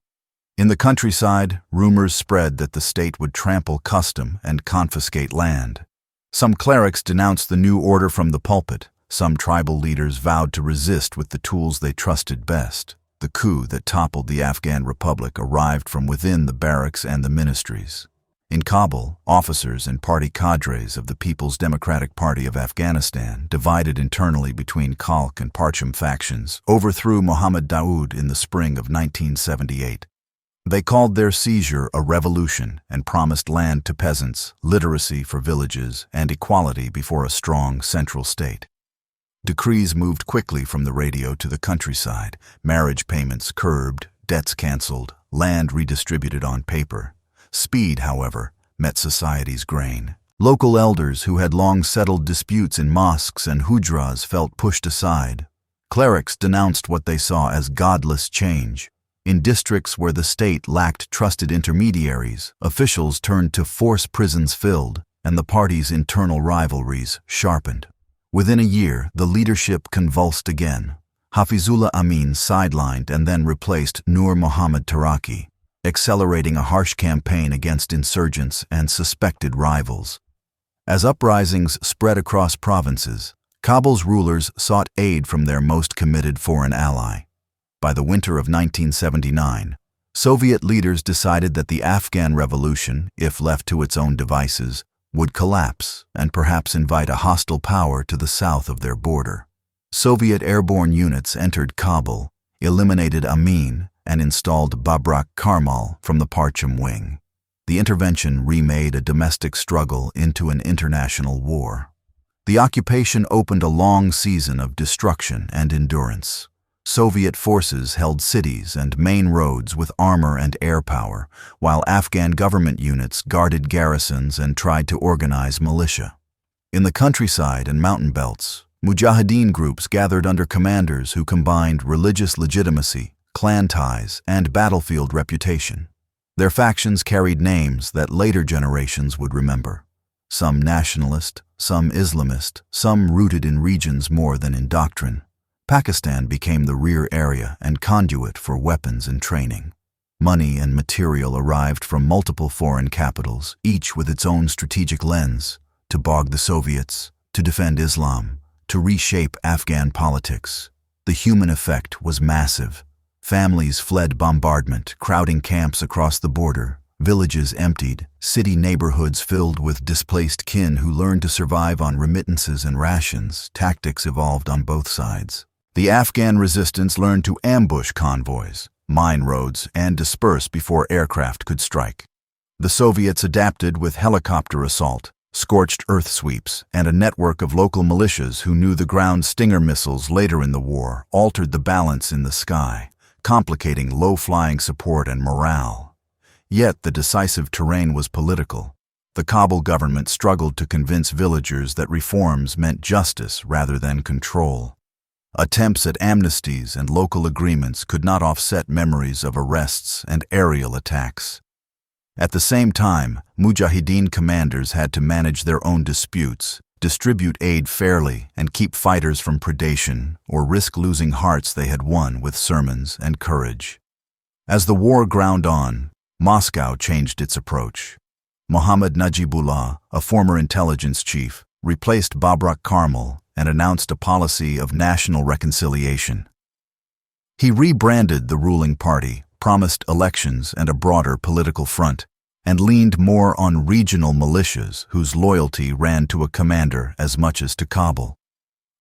In the countryside, rumors spread that the state would trample custom and confiscate land. Some clerics denounced the new order from the pulpit. Some tribal leaders vowed to resist with the tools they trusted best. The coup that toppled the Afghan Republic arrived from within the barracks and the ministries. In Kabul, officers and party cadres of the People's Democratic Party of Afghanistan, divided internally between Khalq and Parcham factions, overthrew Muhammad Daoud in the spring of 1978. They called their seizure a revolution and promised land to peasants, literacy for villages, and equality before a strong central state. Decrees moved quickly from the radio to the countryside, marriage payments curbed, debts canceled, land redistributed on paper. Speed, however, met society's grain. Local elders who had long settled disputes in mosques and hujras felt pushed aside. Clerics denounced what they saw as godless change. In districts where the state lacked trusted intermediaries, officials turned to force prisons filled, and the parties' internal rivalries sharpened. Within a year, the leadership convulsed again. Hafizullah Amin sidelined and then replaced Nur Muhammad Taraki, accelerating a harsh campaign against insurgents and suspected rivals. As uprisings spread across provinces, Kabul's rulers sought aid from their most committed foreign ally. By the winter of 1979, Soviet leaders decided that the Afghan Revolution, if left to its own devices, would collapse and perhaps invite a hostile power to the south of their border. Soviet airborne units entered Kabul, eliminated Amin, and installed Babrak Karmal from the Parcham wing. The intervention remade a domestic struggle into an international war. The occupation opened a long season of destruction and endurance. Soviet forces held cities and main roads with armor and air power, while Afghan government units guarded garrisons and tried to organize militia. In the countryside and mountain belts, Mujahideen groups gathered under commanders who combined religious legitimacy, clan ties, and battlefield reputation. Their factions carried names that later generations would remember. Some nationalist, some Islamist, some rooted in regions more than in doctrine. Pakistan became the rear area and conduit for weapons and training. Money and material arrived from multiple foreign capitals, each with its own strategic lens, to bog the Soviets, to defend Islam, to reshape Afghan politics. The human effect was massive. Families fled bombardment, crowding camps across the border. Villages emptied, city neighborhoods filled with displaced kin who learned to survive on remittances and rations. Tactics evolved on both sides. The Afghan resistance learned to ambush convoys, mine roads, and disperse before aircraft could strike. The Soviets adapted with helicopter assault, scorched earth sweeps, and a network of local militias who knew the ground Stinger missiles later in the war altered the balance in the sky, complicating low-flying support and morale. Yet the decisive terrain was political. The Kabul government struggled to convince villagers that reforms meant justice rather than control. Attempts at amnesties and local agreements could not offset memories of arrests and aerial attacks. At the same time, Mujahideen commanders had to manage their own disputes, distribute aid fairly, and keep fighters from predation or risk losing hearts they had won with sermons and courage. As the war ground on, Moscow changed its approach. Mohammad Najibullah, a former intelligence chief, replaced Babrak Karmal and announced a policy of national reconciliation. He rebranded the ruling party, promised elections and a broader political front, and leaned more on regional militias whose loyalty ran to a commander as much as to Kabul.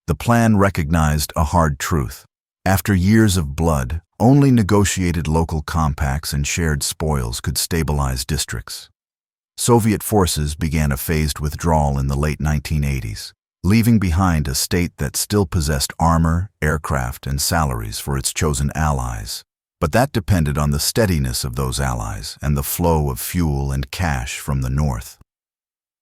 The plan recognized a hard truth. After years of blood, only negotiated local compacts and shared spoils could stabilize districts. Soviet forces began a phased withdrawal in the late 1980s, leaving behind a state that still possessed armor, aircraft, and salaries for its chosen allies. But that depended on the steadiness of those allies and the flow of fuel and cash from the north.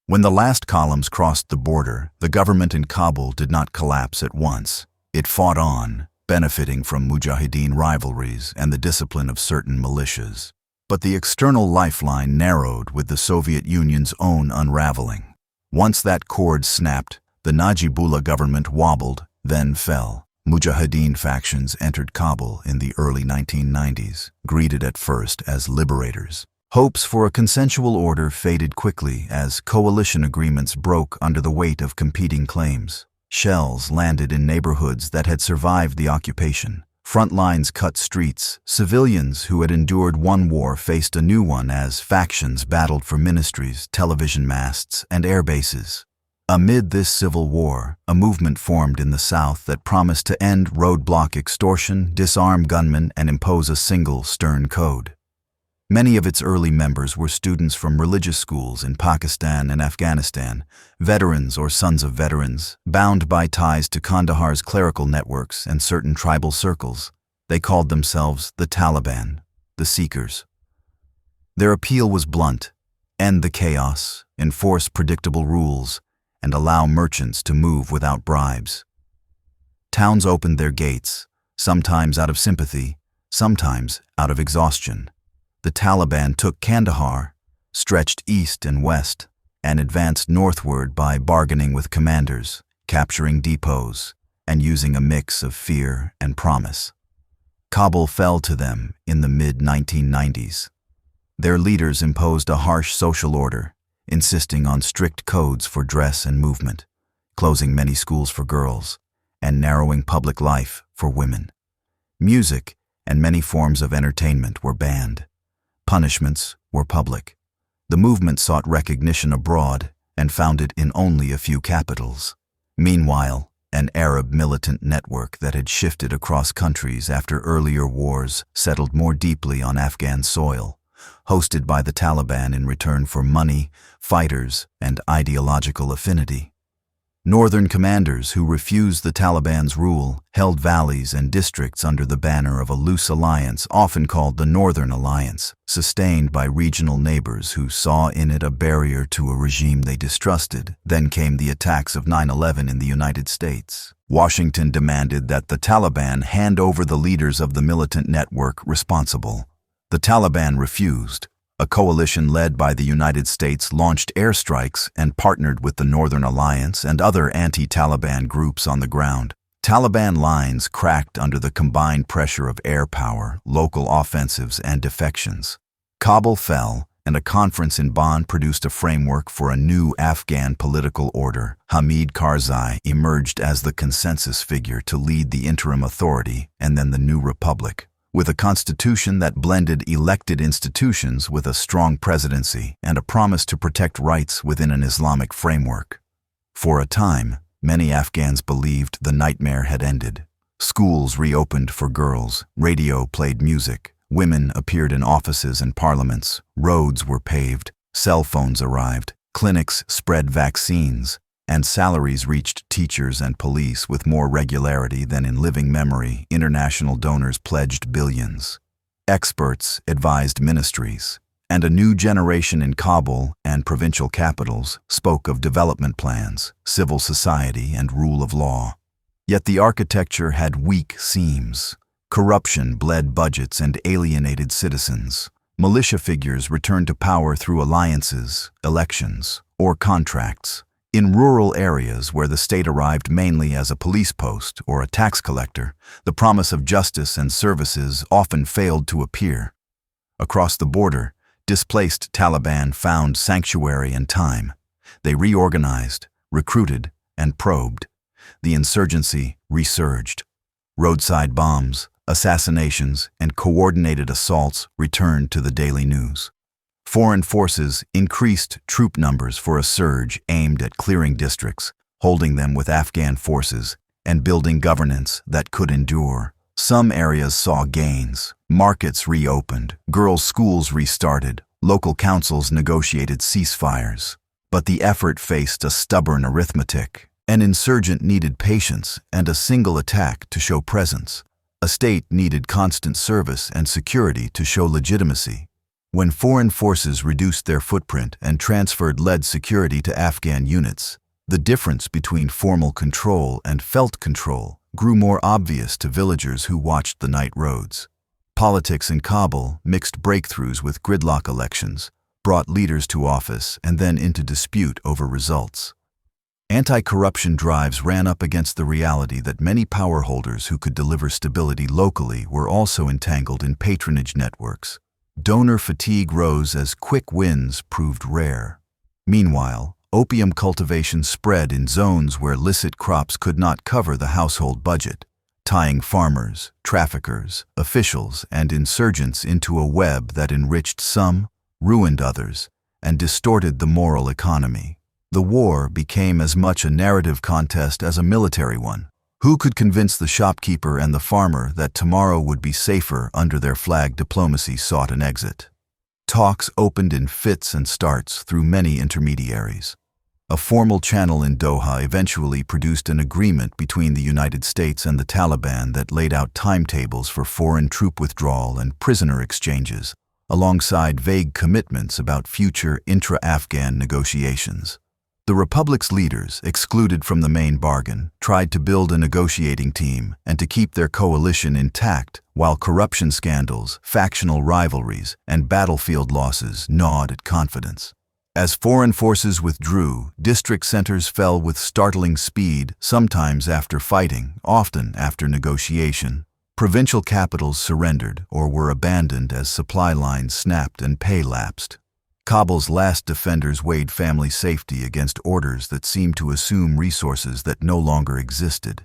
When the last columns crossed the border, the government in Kabul did not collapse at once. It fought on, benefiting from Mujahideen rivalries and the discipline of certain militias. But the external lifeline narrowed with the Soviet Union's own unraveling. Once that cord snapped, the Najibullah government wobbled, then fell. Mujahideen factions entered Kabul in the early 1990s, greeted at first as liberators. Hopes for a consensual order faded quickly as coalition agreements broke under the weight of competing claims. Shells landed in neighborhoods that had survived the occupation. Front lines cut streets. Civilians who had endured one war faced a new one as factions battled for ministries, television masts, and air bases. Amid this civil war, a movement formed in the South that promised to end roadblock extortion, disarm gunmen, and impose a single, stern code. Many of its early members were students from religious schools in Pakistan and Afghanistan, veterans or sons of veterans, bound by ties to Kandahar's clerical networks and certain tribal circles. They called themselves the Taliban, the Seekers. Their appeal was blunt: end the chaos, enforce predictable rules, and allow merchants to move without bribes. Towns opened their gates, sometimes out of sympathy, sometimes out of exhaustion. The Taliban took Kandahar, stretched east and west, and advanced northward by bargaining with commanders, capturing depots, and using a mix of fear and promise. Kabul fell to them in the mid-1990s. Their leaders imposed a harsh social order, insisting on strict codes for dress and movement, closing many schools for girls, and narrowing public life for women. Music and many forms of entertainment were banned. Punishments were public. The movement sought recognition abroad and found it in only a few capitals. Meanwhile, an Arab militant network that had shifted across countries after earlier wars settled more deeply on Afghan soil, hosted by the Taliban in return for money, fighters, and ideological affinity. Northern commanders who refused the Taliban's rule held valleys and districts under the banner of a loose alliance often called the Northern Alliance, sustained by regional neighbors who saw in it a barrier to a regime they distrusted. Then came the attacks of 9/11 in the United States. Washington demanded that the Taliban hand over the leaders of the militant network responsible. The Taliban refused. A coalition led by the United States launched airstrikes and partnered with the Northern Alliance and other anti-Taliban groups on the ground. Taliban lines cracked under the combined pressure of air power, local offensives, and defections. Kabul fell, and a conference in Bonn produced a framework for a new Afghan political order. Hamid Karzai emerged as the consensus figure to lead the interim authority and then the new republic, with a constitution that blended elected institutions with a strong presidency and a promise to protect rights within an Islamic framework. For a time, many Afghans believed the nightmare had ended. Schools reopened for girls, radio played music, women appeared in offices and parliaments, roads were paved, cell phones arrived, clinics spread vaccines, and salaries reached teachers and police with more regularity than in living memory. International donors pledged billions. Experts advised ministries, and a new generation in Kabul and provincial capitals spoke of development plans, civil society, and rule of law. Yet the architecture had weak seams. Corruption bled budgets and alienated citizens. Militia figures returned to power through alliances, elections, or contracts. In rural areas where the state arrived mainly as a police post or a tax collector, the promise of justice and services often failed to appear. Across the border, displaced Taliban found sanctuary and time. They reorganized, recruited, and probed. The insurgency resurged. Roadside bombs, assassinations, and coordinated assaults returned to the daily news. Foreign forces increased troop numbers for a surge aimed at clearing districts, holding them with Afghan forces, and building governance that could endure. Some areas saw gains. Markets reopened, girls' schools restarted, local councils negotiated ceasefires. But the effort faced a stubborn arithmetic. An insurgent needed patience and a single attack to show presence. A state needed constant service and security to show legitimacy. When foreign forces reduced their footprint and transferred lead security to Afghan units, the difference between formal control and felt control grew more obvious to villagers who watched the night roads. Politics in Kabul mixed breakthroughs with gridlock elections, brought leaders to office and then into dispute over results. Anti-corruption drives ran up against the reality that many power holders who could deliver stability locally were also entangled in patronage networks. Donor fatigue rose as quick wins proved rare. Meanwhile, opium cultivation spread in zones where licit crops could not cover the household budget, tying farmers, traffickers, officials, and insurgents into a web that enriched some, ruined others, and distorted the moral economy. The war became as much a narrative contest as a military one. Who could convince the shopkeeper and the farmer that tomorrow would be safer under their flag? Diplomacy sought an exit. Talks opened in fits and starts through many intermediaries. A formal channel in Doha eventually produced an agreement between the United States and the Taliban that laid out timetables for foreign troop withdrawal and prisoner exchanges, alongside vague commitments about future intra-Afghan negotiations. The Republic's leaders, excluded from the main bargain, tried to build a negotiating team and to keep their coalition intact, while corruption scandals, factional rivalries, and battlefield losses gnawed at confidence. As foreign forces withdrew, district centers fell with startling speed, sometimes after fighting, often after negotiation. Provincial capitals surrendered or were abandoned as supply lines snapped and pay lapsed. Kabul's last defenders weighed family safety against orders that seemed to assume resources that no longer existed.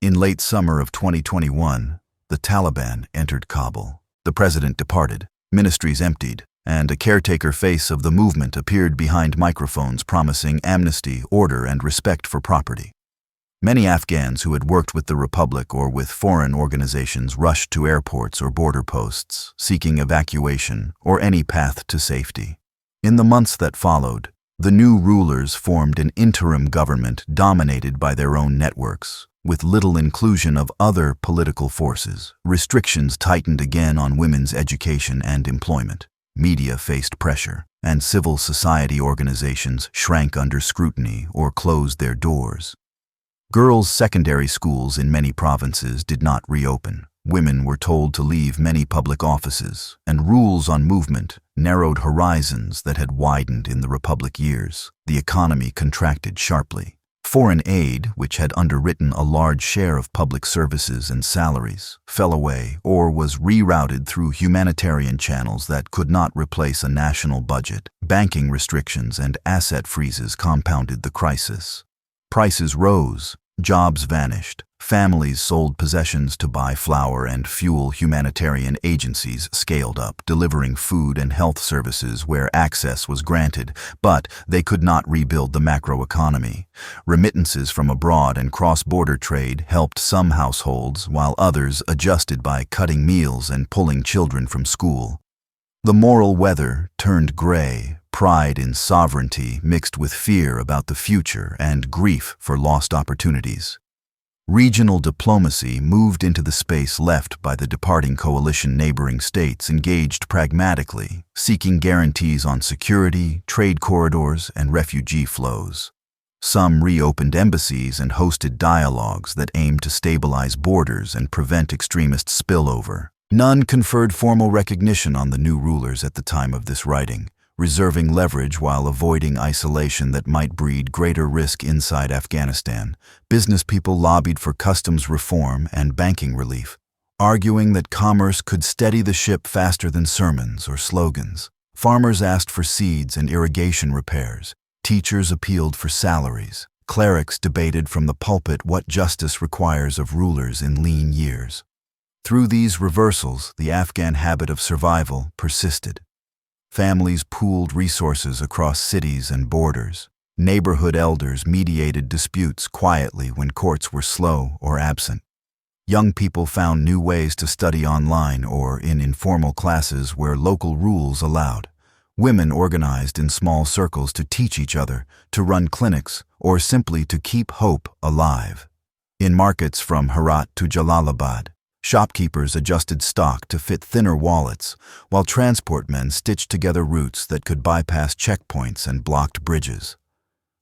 In late summer of 2021, the Taliban entered Kabul. The president departed, ministries emptied, and a caretaker face of the movement appeared behind microphones promising amnesty, order, and respect for property. Many Afghans who had worked with the Republic or with foreign organizations rushed to airports or border posts, seeking evacuation or any path to safety. In the months that followed, the new rulers formed an interim government dominated by their own networks, with little inclusion of other political forces. Restrictions tightened again on women's education and employment. Media faced pressure, and civil society organizations shrank under scrutiny or closed their doors. Girls' secondary schools in many provinces did not reopen. Women were told to leave many public offices, and rules on movement narrowed horizons that had widened in the Republic years. The economy contracted sharply. Foreign aid, which had underwritten a large share of public services and salaries, fell away or was rerouted through humanitarian channels that could not replace a national budget. Banking restrictions and asset freezes compounded the crisis. Prices rose, jobs vanished, families sold possessions to buy flour and fuel. Humanitarian agencies scaled up, delivering food and health services where access was granted, but they could not rebuild the macroeconomy. Remittances from abroad and cross-border trade helped some households, while others adjusted by cutting meals and pulling children from school. The moral weather turned gray. Pride in sovereignty mixed with fear about the future and grief for lost opportunities. Regional diplomacy moved into the space left by the departing coalition. Neighboring states engaged pragmatically, seeking guarantees on security, trade corridors, and refugee flows. Some reopened embassies and hosted dialogues that aimed to stabilize borders and prevent extremist spillover. None conferred formal recognition on the new rulers at the time of this writing, reserving leverage while avoiding isolation that might breed greater risk inside Afghanistan. Business people lobbied for customs reform and banking relief, arguing that commerce could steady the ship faster than sermons or slogans. Farmers asked for seeds and irrigation repairs. Teachers appealed for salaries. Clerics debated from the pulpit what justice requires of rulers in lean years. Through these reversals, the Afghan habit of survival persisted. Families pooled resources across cities and borders. Neighborhood elders mediated disputes quietly when courts were slow or absent. Young people found new ways to study online or in informal classes where local rules allowed. Women organized in small circles to teach each other, to run clinics, or simply to keep hope alive. In markets from Herat to Jalalabad, shopkeepers adjusted stock to fit thinner wallets, while transport men stitched together routes that could bypass checkpoints and blocked bridges.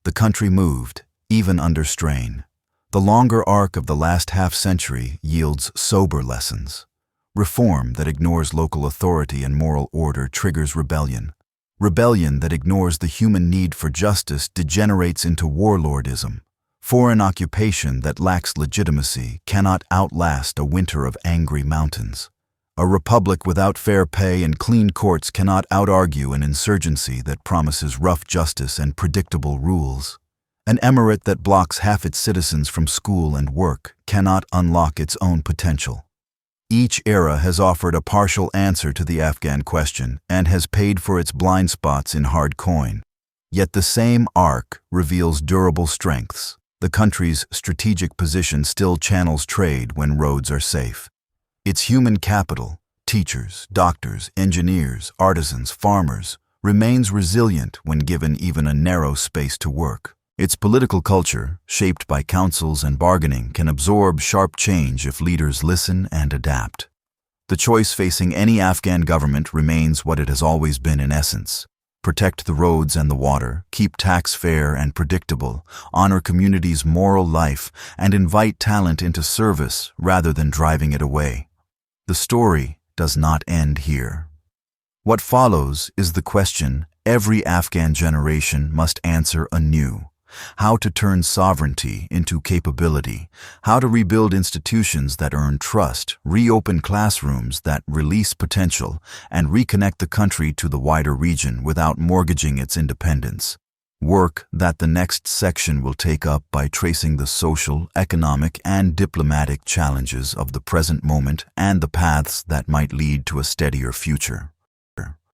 The country moved, even under strain. The longer arc of the last half-century yields sober lessons. Reform that ignores local authority and moral order triggers rebellion. Rebellion that ignores the human need for justice degenerates into warlordism. Foreign occupation that lacks legitimacy cannot outlast a winter of angry mountains. A republic without fair pay and clean courts cannot outargue an insurgency that promises rough justice and predictable rules. An emirate that blocks half its citizens from school and work cannot unlock its own potential. Each era has offered a partial answer to the Afghan question and has paid for its blind spots in hard coin. Yet the same arc reveals durable strengths. The country's strategic position still channels trade when roads are safe. Its human capital, teachers, doctors, engineers, artisans, farmers, remains resilient when given even a narrow space to work. Its political culture, shaped by councils and bargaining, can absorb sharp change if leaders listen and adapt. The choice facing any Afghan government remains what it has always been in essence: protect the roads and the water, keep tax fair and predictable, honor communities' moral life, and invite talent into service rather than driving it away. The story does not end here. What follows is the question every Afghan generation must answer anew: how to turn sovereignty into capability, how to rebuild institutions that earn trust, reopen classrooms that release potential, and reconnect the country to the wider region without mortgaging its independence. Work that the next section will take up by tracing the social, economic, and diplomatic challenges of the present moment and the paths that might lead to a steadier future.